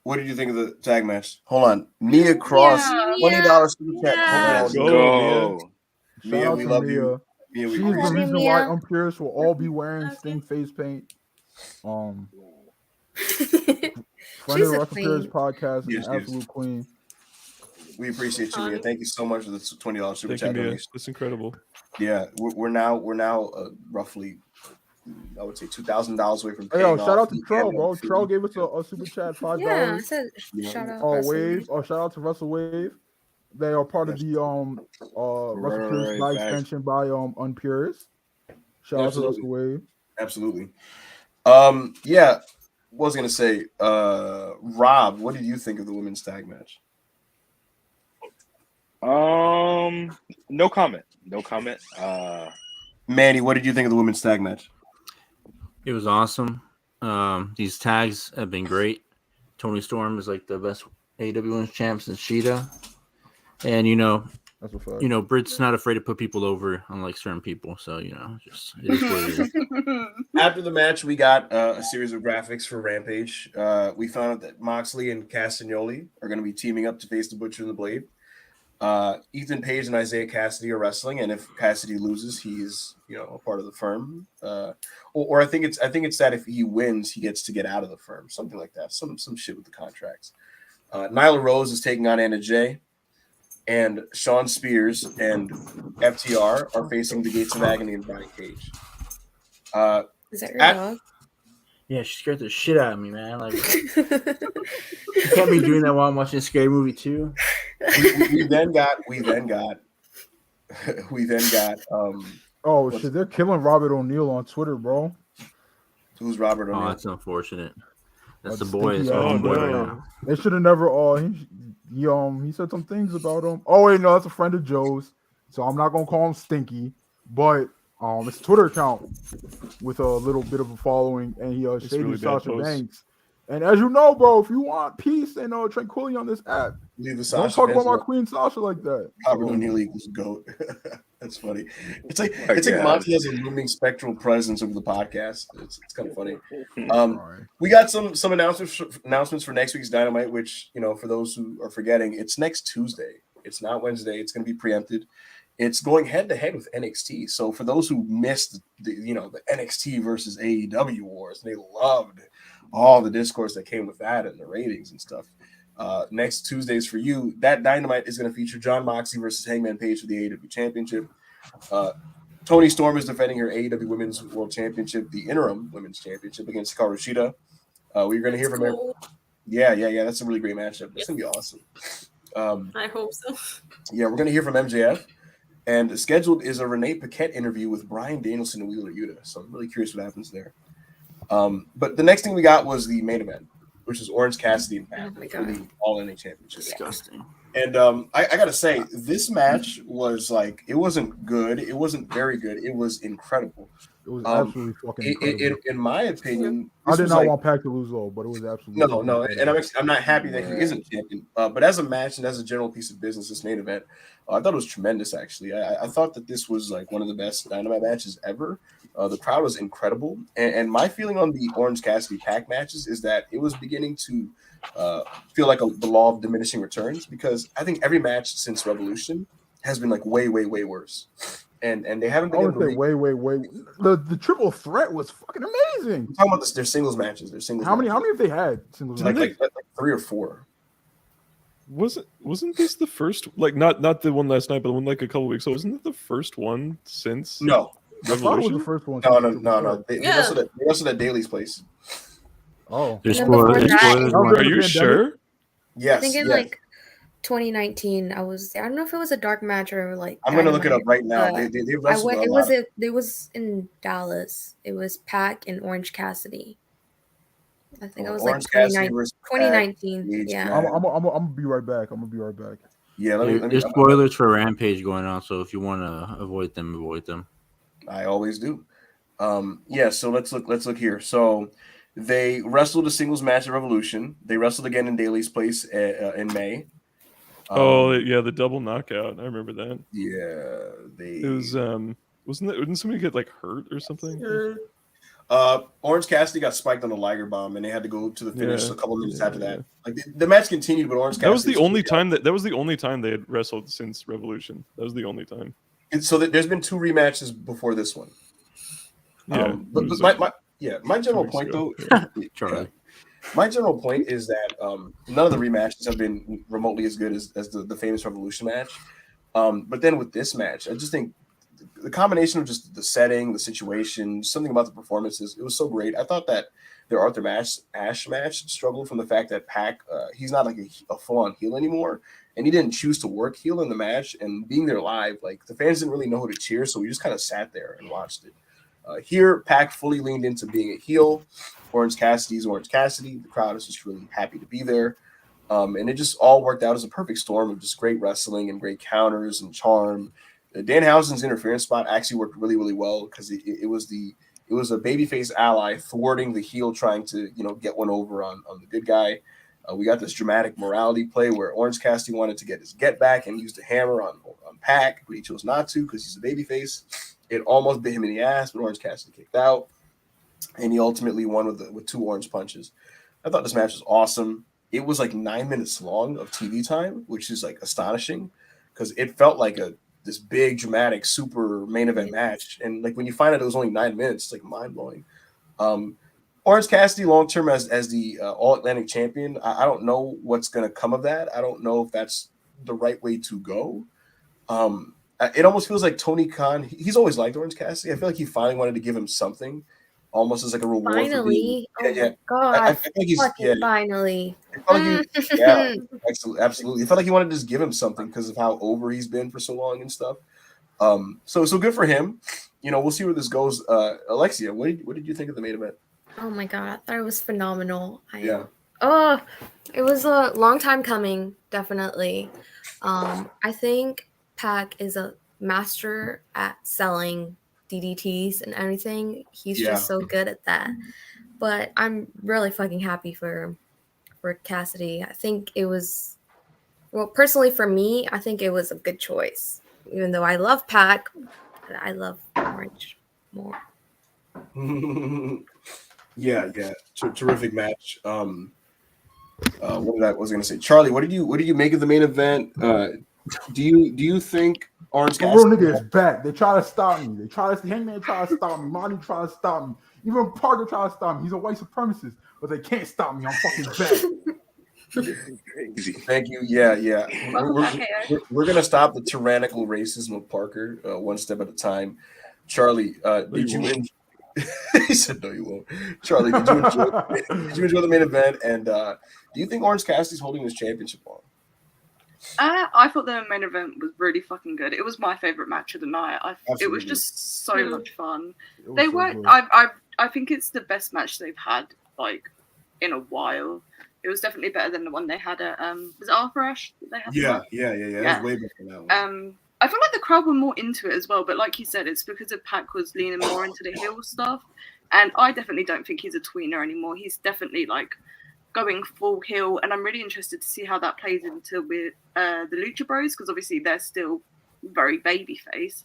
What did you think of the tag match? Hold on. Nia Cross, $20 super chat.
Go.
Mia, we love you. Mia,
She's the reason why Umpires will all be wearing Sting face paint. Friend of the WrestlePeers podcast,
yes,
an absolute queen.
We appreciate you, Mia. Thank you so much for the $20 super chat.
Mia. That's incredible.
Yeah, we're now roughly, I would say $2,000 away from
paying off. Shout out to Trell, bro. Trell gave us a super chat, $5.
Yeah, I said shout out.
Wave. Shout out to Russell Wave. They are part of the WrestlePeers Live extension by Unpures. Shout out to Russell Wave.
Absolutely. Yeah, was gonna say, Rob, what did you think of the women's tag match?
No comment.
Manny, what did you think of the women's tag match?
It was awesome. These tags have been great. Toni Storm is like the best AEW Women's Champ since Shida. And Britt's not afraid to put people over, unlike certain people. So just it is what it is.
After the match, we got a series of graphics for Rampage. We found out that Moxley and Castagnoli are going to be teaming up to face the Butcher and the Blade. Ethan Page and Isaiah Cassidy are wrestling, and if Cassidy loses, he's a part of the firm. Or I think it's that if he wins, he gets to get out of the firm, something like that. Some shit with the contracts. Nyla Rose is taking on Anna Jay, and Sean Spears and FTR are facing the Gates of Agony and Brian Cage.
Is that your dog?
Yeah, she scared the shit out of me, man. Like, you can't be doing that while I'm watching a scary movie too.
We then got.
Oh shit! They're killing Robert O'Neill on Twitter, bro.
Who's Robert O'Neill?
Oh, that's unfortunate. That's the boy. That's the boy right now.
They should have never. He said some things about him. Oh wait, no, that's a friend of Joe's. So I'm not gonna call him Stinky, but it's a Twitter account with a little bit of a following, and he shaded really Sasha Banks. And as you know, bro, if you want peace and tranquility on this app, don't talk about my queen Sasha like that.
Robert O'Neill equals GOAT. That's funny. It's like Monty has a looming spectral presence over the podcast. It's kind of funny. We got some announcements for next week's Dynamite, which for those who are forgetting, it's next Tuesday. It's not Wednesday. It's going to be preempted. It's going head to head with NXT. So for those who missed the NXT versus AEW wars, they loved all the discourse that came with that and the ratings and stuff. Next Tuesdays for you, that Dynamite is going to feature Jon Moxley versus Hangman Page for the AEW Championship. Toni Storm is defending her AEW Women's World Championship, the interim Women's Championship, against Hikaru Shida. We're going to hear from her. Yeah. That's a really great matchup. It's going to be awesome.
I hope so.
Yeah, we're going to hear from MJF. And scheduled is a Renee Paquette interview with Bryan Danielson and Wheeler Yuta. So I'm really curious what happens there. But the next thing we got was the main event, which is Orange Cassidy and Pac for the All-NA Championship.
Disgusting.
And I got to say, this match was like, it wasn't good. It wasn't very good. It was incredible.
It was absolutely fucking incredible.
In my opinion,
I did not want Pac to lose though, but it was absolutely
no. And I'm not happy that he isn't champion. But as a match and as a general piece of business, this main event, I thought it was tremendous. Actually, I thought that this was like one of the best Dynamite matches ever. The crowd was incredible, and my feeling on the Orange Cassidy Pac matches is that it was beginning to feel like the law of diminishing returns, because I think every match since Revolution has been like way worse. And they haven't been able to
way. The triple threat was fucking amazing.
I'm talking about their singles matches.
How many have they had singles matches?
Like 3 or 4.
Wasn't this the first? Like not the one last night, but the one like a couple weeks ago. Wasn't it the first one since?
No,
Revolution?
I thought it was the first one.
No. They wrestled at Daly's place.
Oh,
Are you sure?
Yes.
I think in like 2019, I don't know if it was a dark match or like.
I'm gonna look it up right now. They wrestled
It was in Dallas. It was Pac and Orange Cassidy. I think it was like 2019. Yeah.
I'm gonna be right back.
Yeah.
There's spoilers for Rampage going on, so if you want to avoid them, avoid them.
I always do. So let's look here. So they wrestled a singles match at Revolution. They wrestled again in Daly's place in May.
The double knockout. I remember that.
Yeah,
it was didn't somebody get like hurt or something?
Orange Cassidy got spiked on the Liger bomb, and they had to go to the finish a couple minutes after that. Like the match continued, but Orange Cassidy.
That was the only time they had wrestled since Revolution. That was the only time.
And so there's been 2 rematches before this one.
Yeah,
my general point though.
Charlie.
My general point is that none of the rematches have been remotely as good as the famous Revolution match. But then with this match, I just think the combination of just the setting, the situation, something about the performances, it was so great. I thought that their Arthur Ashe match struggled from the fact that Pac, he's not like a full-on heel anymore, and he didn't choose to work heel in the match. And being there live, like the fans didn't really know who to cheer, so we just kind of sat there and watched it. Here, Pac fully leaned into being a heel. Orange Cassidy's Orange Cassidy. The crowd is just really happy to be there. And it just all worked out as a perfect storm of just great wrestling and great counters and charm. Danhausen's interference spot actually worked really well, because it was a babyface ally thwarting the heel trying to get one over on the good guy. We got this dramatic morality play where Orange Cassidy wanted to get his get back and used a hammer on Pac, but he chose not to because he's a babyface. It almost bit him in the ass, but Orange Cassidy kicked out, and he ultimately won with 2 orange punches. I thought this match was awesome. It was like 9 minutes long of TV time, which is like astonishing, because it felt like this big dramatic super main event match. And like when you find out it was only 9 minutes, it's like mind blowing. Orange Cassidy long term as the All Atlantic champion. I don't know what's going to come of that. I don't know if that's the right way to go. It almost feels like Tony Khan. He's always liked Orange Cassidy. I feel like he finally wanted to give him something, almost as like a reward.
Finally,
God! I feel like he's
finally.
Absolutely. I felt like he wanted to just give him something because of how over he's been for so long and stuff. So good for him. We'll see where this goes. Alexia, what did you think of the main event?
Oh my god, I thought it was phenomenal. It was a long time coming, definitely. I think Pac is a master at selling DDTs and everything. He's just so good at that. But I'm really fucking happy for Cassidy. I think it was, personally for me, I think it was a good choice. Even though I love Pac, I love Orange more.
Terrific match. What was I going to say? Charlie, what did you make of the main event? do you think Orange
The real nigga is back. They try to stop me. Hangman try to stop me. Monty try to stop me. Even Parker try to stop me. He's a white supremacist, but they can't stop me. I'm fucking back.
Crazy. Thank you. Yeah. We're gonna stop the tyrannical racism of Parker one step at a time. Charlie, did you enjoy? He said, "No, you won't." Charlie, did you enjoy the main event? And do you think Orange Cassidy's holding this championship on?
I thought the main event was really fucking good. It was my favorite match of the night. It was just so much fun. They weren't. I think it's the best match they've had like in a while. It was definitely better than the one they had at was it Arthur Ashe that they had?
Yeah. It was way better than that one.
I feel like the crowd were more into it as well, but like you said, it's because of Pac was leaning more into the heel stuff, and I definitely don't think he's a tweener anymore. He's definitely like going full heel, and I'm really interested to see how that plays into with the Lucha Bros, because obviously they're still very babyface.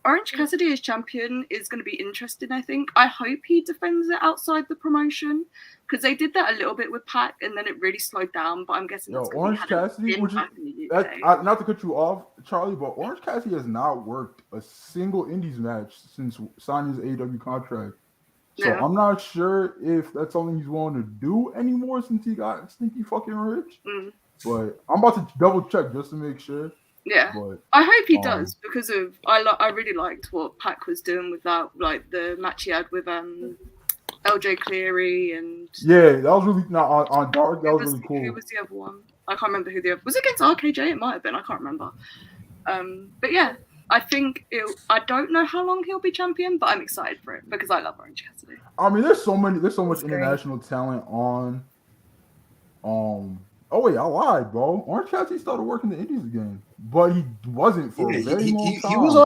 Orange Cassidy as champion is going to be interesting, I think. I hope he defends it outside the promotion, because they did that a little bit with Pac, and then it really slowed down, but I'm guessing that's
Orange Cassidy, not to cut you off, Charlie, but Orange Cassidy has not worked a single Indies match since signing his AEW contract. So I'm not sure if that's something he's willing to do anymore since he got stinky fucking rich. But I'm about to double check just to make sure.
Yeah, but, I hope he does, because of I really liked what Pac was doing with that, like the match he had with LJ Cleary and
that was really on Dark. That was really cool.
Who was the other one? I can't remember who the other was. It against RKJ? It might have been. I can't remember. But yeah, I think I don't know how long he'll be champion, but I'm excited for it because I love Orange Cassidy.
I mean, there's so much international talent on. Oh wait, I lied, bro. Orange Cassidy started working the Indies again, but he wasn't for a very long time.
He was on.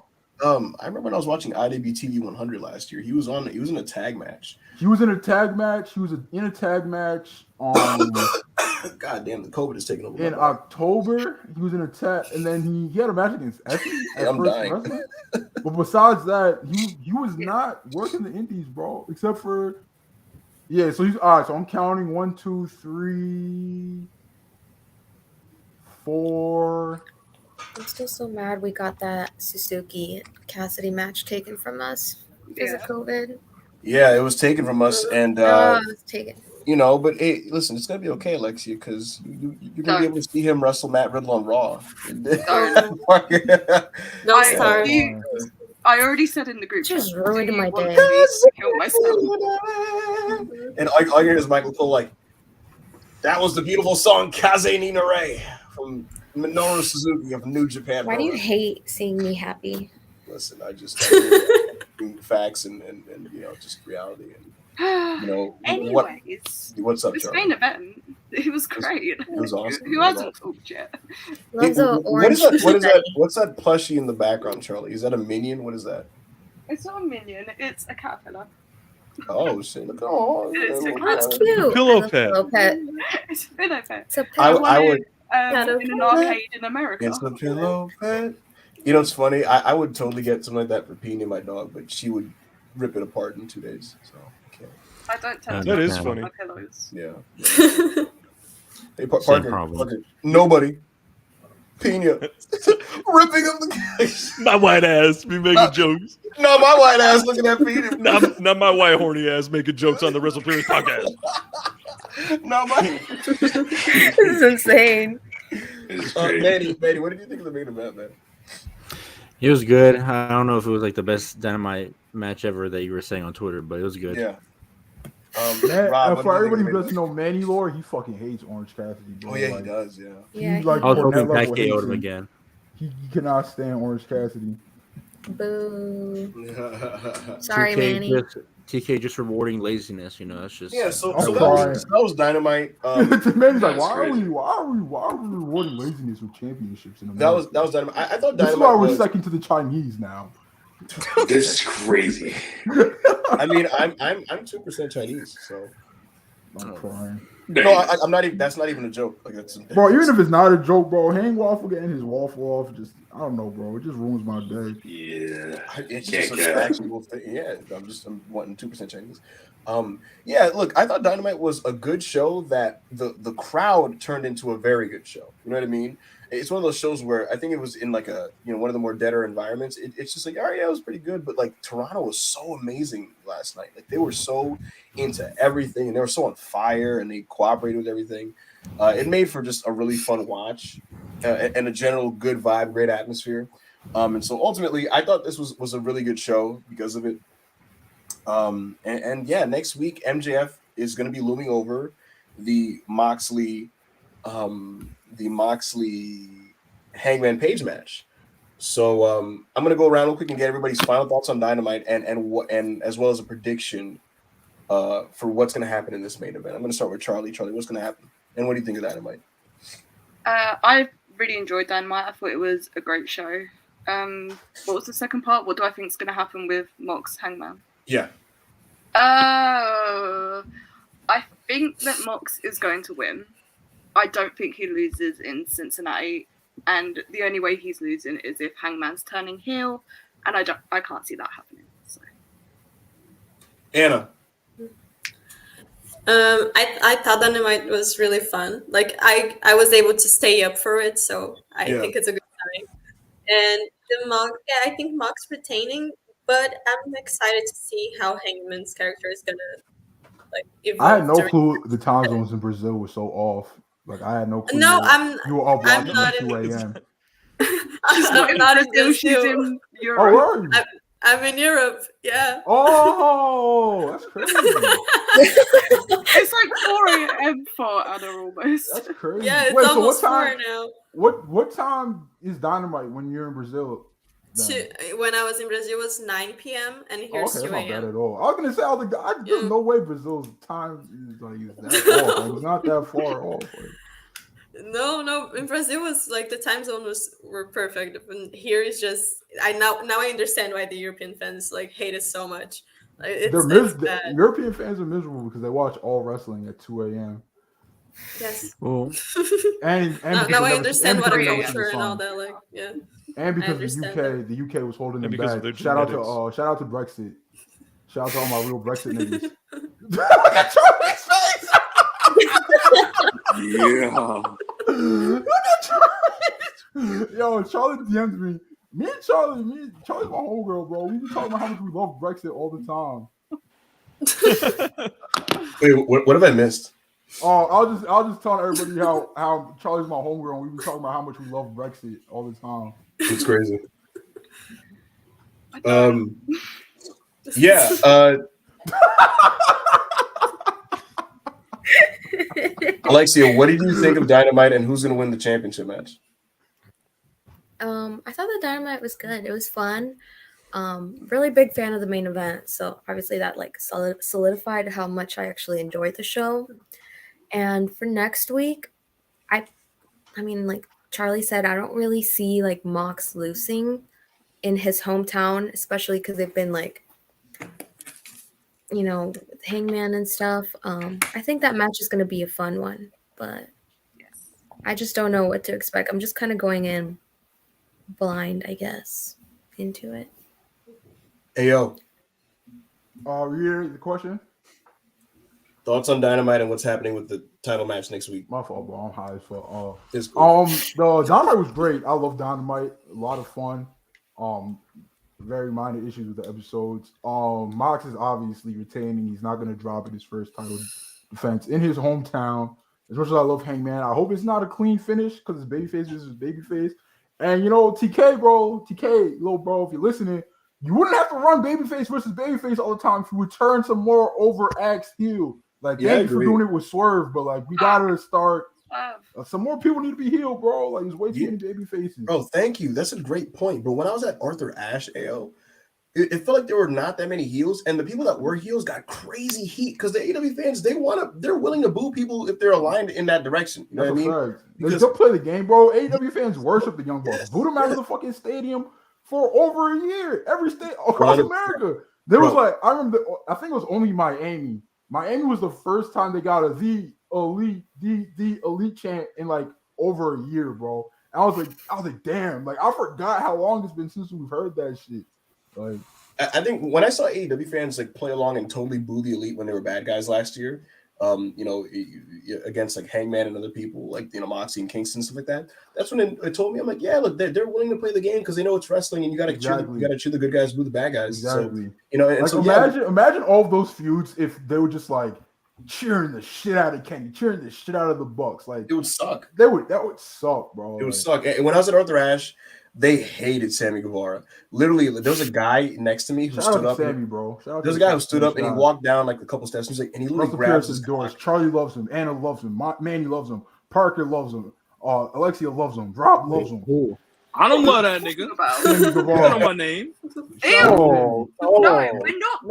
I remember when I was watching IWTV 100 last year. He was in a tag match.
He was in a tag match. In a tag match.
God damn, the COVID is taking over.
In October, he was in a tag, and then he had a match against Effie.
I'm dying.
But besides that, he was not working the Indies, bro. Except for so he's all right. So I'm counting 1, 2, 3, 4.
I'm still so mad we got that Suzuki Cassidy match taken from us because of COVID.
Yeah, it was taken from us, and
it was taken.
But hey, listen, it's gonna be okay, Alexia, because you're gonna be able to see him wrestle Matt Riddle on Raw.
I already said in the group.
Just ruined my day.
Kill myself.
And all you hear is Michael Cole like, "That was the beautiful song Kaze Nina Ray from Minoru Suzuki of New Japan."
Why do you hate seeing me happy?
Listen, I just facts and just reality and
anyways.
What's up,
this
Charlie?
main event, it was great.
It was awesome.
Who hasn't talked yet?
What is that? What's that plushie in the background, Charlie? Is that a minion? What is that?
It's not a minion. It's a caterpillar.
Oh shit! Look, oh,
that's cute.
Pillow pet.
It's a pillow pet.
It's a pillow
I would
in an arcade in America.
It's a pillow pet. You know, it's funny. I would totally get something like that for Peony, my dog, but she would rip it apart in 2 days. So
I don't tell
that is funny.
My pillows.
Yeah. Hey, Parker. Nobody. Pena ripping up the case.
My white ass be making jokes.
No, my white ass looking at Pena.
Not my white horny ass making jokes on the Wrestle Players podcast.
No, my.
This is insane.
Manny, what did you think of the main event, man?
It was good. I don't know if it was like the best Dynamite match ever that you were saying on Twitter, but it was good.
Yeah.
Rob, for everybody who doesn't know Manny Lore, he fucking hates Orange Cassidy. Bro.
Oh yeah, he does. Yeah.
He's like,
I was hoping Pat KO'd him again.
He cannot stand Orange Cassidy.
Boo. Sorry, Manny.
TK just rewarding laziness, that's just
So that was Dynamite.
Manny's like, why are we rewarding laziness with championships in America?
That was Dynamite. I thought Dynamite.
This is why we're second to the Chinese now.
This is crazy.
I mean, I'm 2% Chinese, so
I'm crying.
No, I'm not even. That's not even a joke. Like that's
bro. Even if it's not a joke, bro, Hang Waffle getting his waffle off, I don't know, bro. It just ruins my day.
Yeah,
it's just a factual thing. Yeah, I'm wanting 2% Chinese. Yeah, look, I thought Dynamite was a good show that the crowd turned into a very good show. You know what I mean? It's one of those shows where I think it was in like a one of the more deader environments. It's just like, all right, yeah, it was pretty good, but like Toronto was so amazing last night. Like they were so into everything and they were so on fire and they cooperated with everything. It made for just a really fun watch and a general good vibe, great atmosphere. And so ultimately, I thought this was a really good show because of it. And yeah, next week MJF is going to be looming over the Moxley Hangman Page match. So I'm going to go around real quick and get everybody's final thoughts on Dynamite and as well as a prediction for what's going to happen in this main event. I'm going to start with Charlie. Charlie, what's going to happen? And what do you think of Dynamite?
I really enjoyed Dynamite. I thought it was a great show. What was the second part? What do I think is going to happen with Mox Hangman?
Yeah.
I think that Mox is going to win. I don't think he loses in Cincinnati, and the only way he's losing is if Hangman's turning heel, and I can't see that happening. So.
Anna.
I thought Dynamite was really fun. Like I was able to stay up for it, so I think it's a good time. And the Mox, I think Mox retaining, but I'm excited to see how Hangman's character is gonna evolve.
I had no clue the time zones in Brazil were so off. Like I had no clue.
No,
you were up watching
not
at 2 a.m.
I'm not in Brazil.
She's in Europe.
Oh, where are you?
I'm in Europe. Yeah.
Oh, that's crazy.
It's like 4 a.m. for Anna almost.
That's crazy.
Yeah, it's
Wait,
almost
so what time,
4 now.
What time is Dynamite when you're in Brazil?
When I was in Brazil, it was 9 p.m. and here's 2
that's not bad
a.m.
at all. I was gonna say, there's no way Brazil's time is that off. Like, it's not that far off. Like.
No. In Brazil was like the time zone were perfect. And here is just now I understand why the European fans like hate it so much. Like, it's bad.
European fans are miserable because they watch all wrestling at 2 a.m.
Yes.
Well, and
now I understand what a culture and all that. Like, yeah.
And because the UK was holding them back. Shout out to Brexit. Shout out to all my real Brexit niggas. Look at Charlie's face.
Yeah.
Look at Charlie. Yo, Charlie DM'd me. Me and Charlie's my homegirl, bro. We be talking about how much we love Brexit all the time.
Wait, what have I missed?
Oh, I'll just tell everybody how Charlie's my homegirl. And we be talking about how much we love Brexit all the time.
It's crazy. Yeah. Alexia, what did you think of Dynamite and who's going to win the championship match?
I thought the Dynamite was good. It was fun. Really big fan of the main event. So obviously that solidified how much I actually enjoyed the show. And for next week, I mean, like Charlie said, I don't really see like Mox losing in his hometown, especially because they've been like, Hangman and stuff. I think that match is going to be a fun one, but I just don't know what to expect. I'm just kind of going in blind, I guess, into it.
Ayo.
Reiterate the question.
Thoughts on Dynamite and what's happening with the title match next week?
My fault, bro. I'm high as fuck.
It's cool.
The Dynamite was great. I love Dynamite. A lot of fun. Very minor issues with the episodes. Mox is obviously retaining. He's not going to drop in his first title defense in his hometown. As much as I love Hangman, I hope it's not a clean finish because it's babyface versus babyface. And TK, little bro, if you're listening, you wouldn't have to run babyface versus babyface all the time if you would turn some more overact heel. Like, thank you for doing it with Swerve, but like, we gotta start. Some more people need to be healed, bro. Like, there's way too many baby faces.
Bro, thank you. That's a great point. But when I was at Arthur Ashe, it felt like there were not that many heels, and the people that were heels got crazy heat because the AEW fans, they're willing to boo people if they're aligned in that direction. You know what I mean?
Because they'll play the game, bro. AEW fans worship the Young Bucks. Booed them out of the fucking stadium for over a year. Every state across America. There was I remember, I think it was only Miami. Miami was the first time they got the elite chant in like over a year, bro. And I was like, damn, like I forgot how long it's been since we've heard that shit. Like,
I think when I saw AEW fans like play along and totally boo the Elite when they were bad guys last year, against like Hangman and other people like Moxie and Kingston, stuff like that. That's when it told me, I'm like, yeah, look, they're willing to play the game because they know it's wrestling, and you got to cheer the good guys, boo the bad guys.
Exactly.
So, and
like,
so
imagine all of those feuds if they were just like cheering the shit out of Kenny, cheering the shit out of the Bucks. Like
it would suck.
That would suck, bro.
It would suck. And when I was at Arthur Ashe, they hated Sammy Guevara. Literally, there was a guy next to me who stood up.
Sammy, bro.
There's a guy who stood up and he walked down like a couple steps. He's like, and he literally grabs his
doors. Charlie loves him. Anna loves him. Manny loves him. Parker loves him. Alexia loves him. Rob loves him.
I don't love that nigga.
Sammy Guevara.
That's not my name.
No, we're not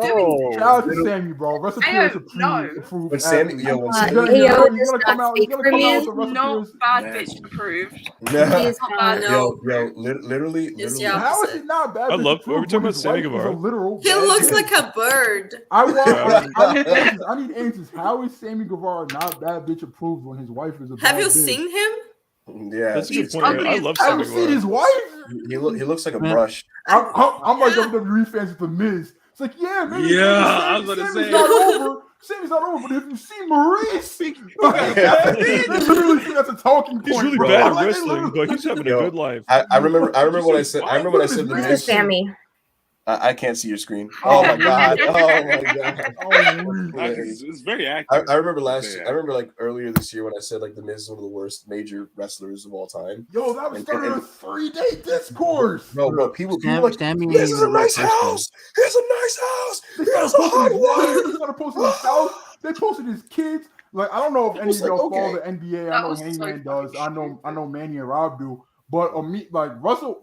doing
Shout out to Sammy, bro. Recipe is approved.
When Sammy,
he's gonna come out with the recipes.
Not bad bitch approved.
He's not bad. No.
Literally.
How is he not bad?
I love. We're talking about Sammy Guevara.
He looks like a bird.
I need answers. How is Sammy Guevara not bad bitch approved when his wife is a bad bitch?
Have you seen him?
Yeah,
that's a good point. I love Sammy Guevara.
Have you seen his wife?
He looks like a brush.
I'm like WWE fans with the Miz. It's like, yeah, maybe.
Yeah, I was gonna say.
Not over. Sammy's not over, but if you see Maurice, they literally think that's a talking point.
He's really bad at wrestling, but he's having a good life.
I remember when I said the Miz.
Sammy.
I can't see your screen. Oh my god! Oh my god!
It's very active.
I remember like earlier this year when I said like the Miz is one of the worst major wrestlers of all time.
Yo, that was started a 3-day discourse.
No, people like, this is a nice house. It's a nice house. It's a hot one.
He started posting his house. They posted his kids. Like, I don't know if any of y'all follow the NBA. I know Hangman does. I know Manny and Rob do. But Russell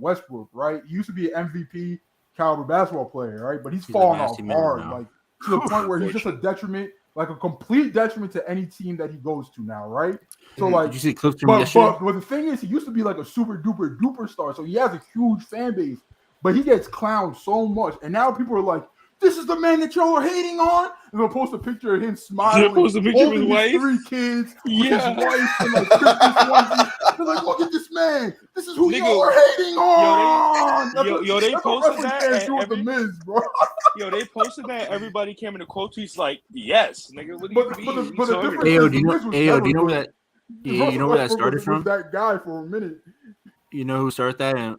Westbrook, right? He used to be an MVP caliber basketball player, right? But he's falling off hard, like to the point where he's just a detriment, like a complete detriment to any team that he goes to now, right? So like,
did you see clips from yesterday?
But the thing is, he used to be like a super duper star, so he has a huge fan base. But he gets clowned so much, and now people are like, "This is the man that y'all are hating on." And they'll post a picture of him smiling, holding his wife? 3 kids, with his wife, and like Christmas onesies. They're like, "Look at this man. This is who y'all are hating on."
Yo, they posted that.
The Miz, bro.
Yo, they posted that. Everybody came in the quote tweets like, "Yes, nigga." What do you mean?
Do you know where that? Yeah, you know where that started from?
That guy for a minute.
You know who started that? And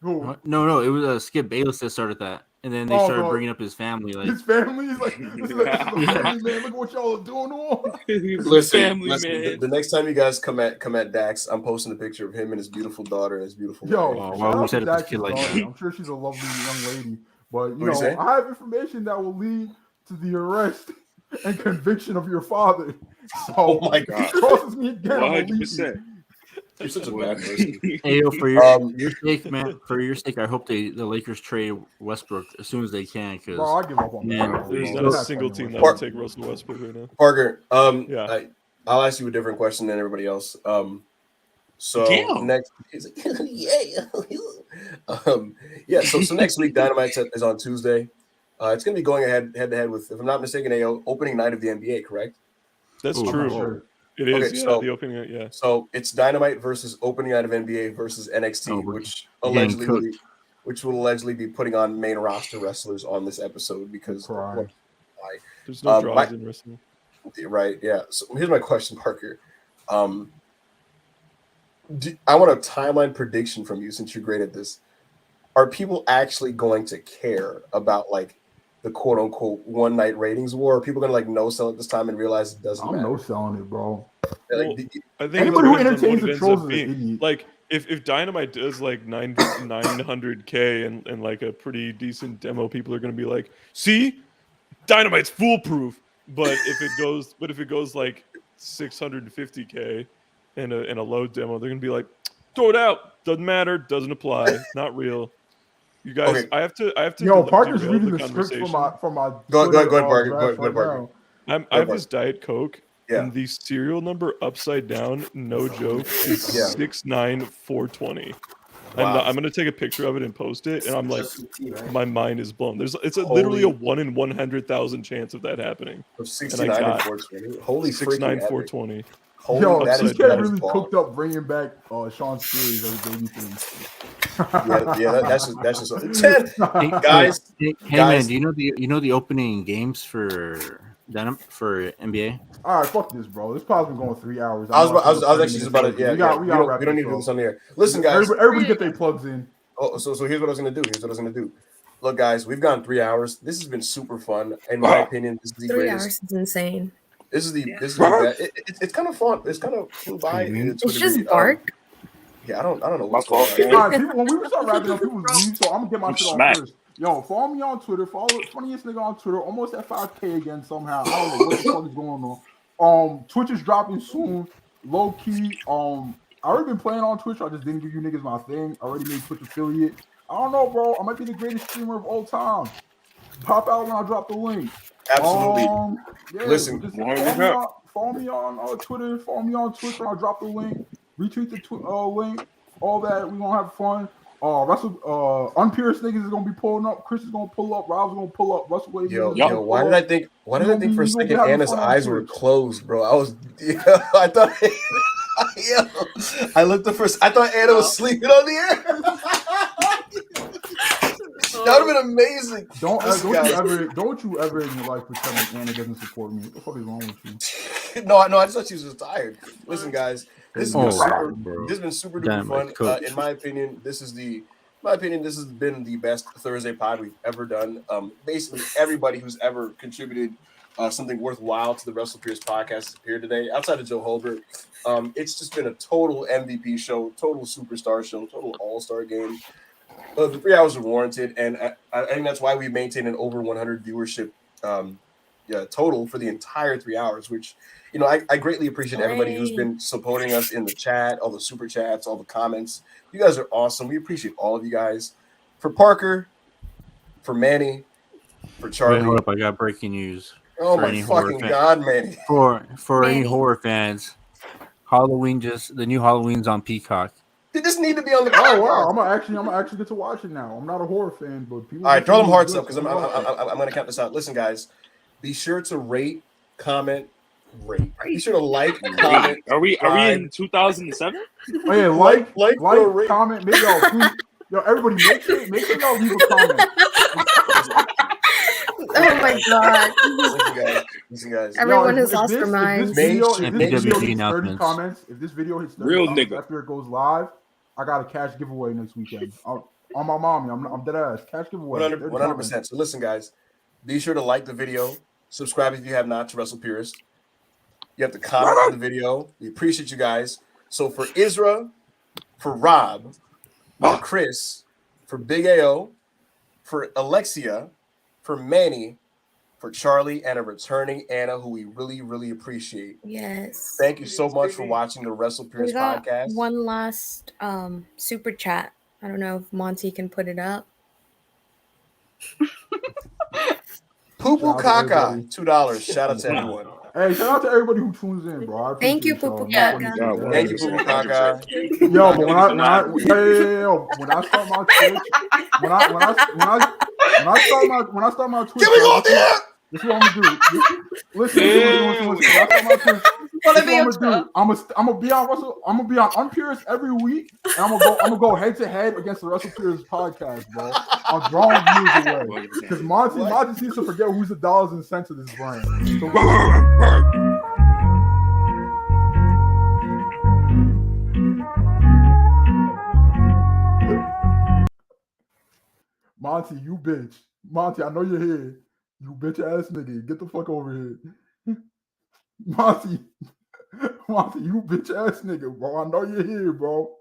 who?
No, it was Skip Bayless that started that. And then they started bringing up his family. Like
his family is like, this is the family, man. Look at what y'all are doing to him.
Listen, the next time you guys come at Dax, I'm posting a picture of him and his beautiful daughter and his beautiful wife.
I'm sure she's a lovely young lady. But you know, I have information that will lead to the arrest and conviction of your father. So
oh my god,
if he crosses me again,
100%.
You're such a bad person.
Hey, yo, for your sake, man. For your sake, I hope the Lakers trade Westbrook as soon as they can. Because
I give up on that.
There's not a single team that will take Russell Westbrook right now.
Parker, I'll ask you a different question than everybody else. Next, so next week Dynamite is on Tuesday. It's going to be going head to head with, if I'm not mistaken, opening night of the NBA, correct?
That's true.
Sure.
It is, the opening, yeah.
So it's Dynamite versus opening night of NBA versus NXT, which will allegedly be putting on main roster wrestlers on this episode because
there's no draws in wrestling.
Right, yeah. So here's my question, Parker. I want a timeline prediction from you since you're great at this. Are people actually going to care about like the quote unquote one night ratings war? Are people gonna like no sell at this time and realize it doesn't matter?
I'm no selling it, bro.
I think
anybody who entertains the trolls is an idiot.
Like if Dynamite does like 900K and like a pretty decent demo, people are gonna be like, see, Dynamite's foolproof. But if it goes like 650K and a low demo, they're gonna be like, throw it out, doesn't matter, doesn't apply, not real. You guys, okay. I have to.
Yo, Parker's reading the script from my.
Go ahead, Parker. Go ahead, Parker.
I have this Diet Coke, and the serial number upside down, no joke, is 69420. Wow. I'm gonna take a picture of it and post it, and I'm like, my mind is blown. It's literally a 1 in 100,000 chance of that happening.
69420. Holy
69420.
Yo, this cat really cooked up bringing back Sean Spears as a baby thing.
That's just 10 guys.
Hey man, do you know the opening games for NBA?
All right, fuck this, bro. This pod's been going 3 hours.
I was actually just about to. Yeah, we don't need to do this on the air. Listen, guys.
Everybody get their plugs in.
Oh, so here's what I was gonna do. Look, guys, we've gone 3 hours. This has been super fun. In my opinion, this is the
3
greatest.
hours is insane.
This is the best. It's kind of fun. It's kind of flew by.
It's just bark.
Yeah, I don't know what's
All
going on.
right, people, when we start wrapping up, people leave, so I'm gonna get my shit off first. Yo, follow me on Twitter. Follow funniest nigga on Twitter. Almost at 5K again somehow. I don't know what the fuck is going on. Twitch is dropping soon. Low key. I already been playing on Twitch. I just didn't give you niggas my thing. I already made Twitch affiliate. I don't know, bro. I might be the greatest streamer of all time. Pop out when I drop the link.
Absolutely.
Yeah,
Listen,
just follow me on Twitter. Follow me on Twitch when I drop the link. Retweet the link. All that. We gonna have fun. Unpierced niggas is gonna be pulling up. Chris is gonna pull up. Rob's gonna pull up. Russell Wade.
Yo, why did I think for a second Anna's eyes were closed, bro? I thought. I looked at first. I thought Anna was sleeping on the air. That would have been amazing.
Don't you ever in your life pretend like Anna doesn't support me? What the fuck is wrong with you?
No, I just thought she was just tired. Listen, guys, this has been super duper fun. In my opinion, this has been the best Thursday pod we've ever done. Basically, everybody who's ever contributed something worthwhile to the Wrestle Pierce podcast has appeared today, outside of Joe Holbert. It's just been a total MVP show, total superstar show, total all-star game. The 3 hours are warranted, and I think that's why we maintain an over 100 viewership total for the entire 3 hours, which, I greatly appreciate everybody who's been supporting us in the chat, all the super chats, all the comments. You guys are awesome. We appreciate all of you guys. For Parker, for Manny, for Charlie.
Wait, hold up, I got breaking news.
Oh my fucking God, Manny.
For any horror fans, the new Halloween's on Peacock.
They just need to be on the.
Oh wow! I'm gonna actually get to watch it now. I'm not a horror fan, but people.
All right, throw them hearts up because I'm gonna count this out. Listen, guys, be sure to rate, comment, rate. Be sure to like, comment.
Are we in 2007?
Oh yeah, like, comment. Maybe everybody, make sure y'all leave a comment.
Oh my God!
Listen, guys.
Everyone has lost their minds.
If this video hits 30 comments, after it goes live, I got a cash giveaway next weekend. On my mommy, I'm dead ass. Cash giveaway.
100%. So listen, guys, be sure to like the video, subscribe if you have not to Wrestle Purist. You have to comment on the video. We appreciate you guys. So for Isra, for Rob, for Chris, for Big AO, for Alexia, for Manny, for Charlie, and a returning Anna, who we really, really appreciate.
Yes.
Thank you so much for watching the Wrestle Pierce podcast.
One last super chat. I don't know if Monty can put it up.
Poo-poo Kaka, $2. Shout out to everyone.
Hey, shout out to everybody who tunes in, bro.
Thank you, Poo-poo Kaka.
Thank you, Poo-poo Kaka.
Yo, but when I start my Twitch, when I start my Twitch,
get me off the air!
This is what I'm gonna do. Listen. When I start my Twitch, I'm gonna be on Unpierced every week, and I'm gonna go head to head against the Wrestle Pierce podcast, bro. I'm drawing views away because Monty seems to forget who's the dollars and cents of this brand. Monty, you bitch. Monty, I know you're here. You bitch ass nigga. Get the fuck over here. Monty, you bitch ass nigga, bro. I know you're here, bro.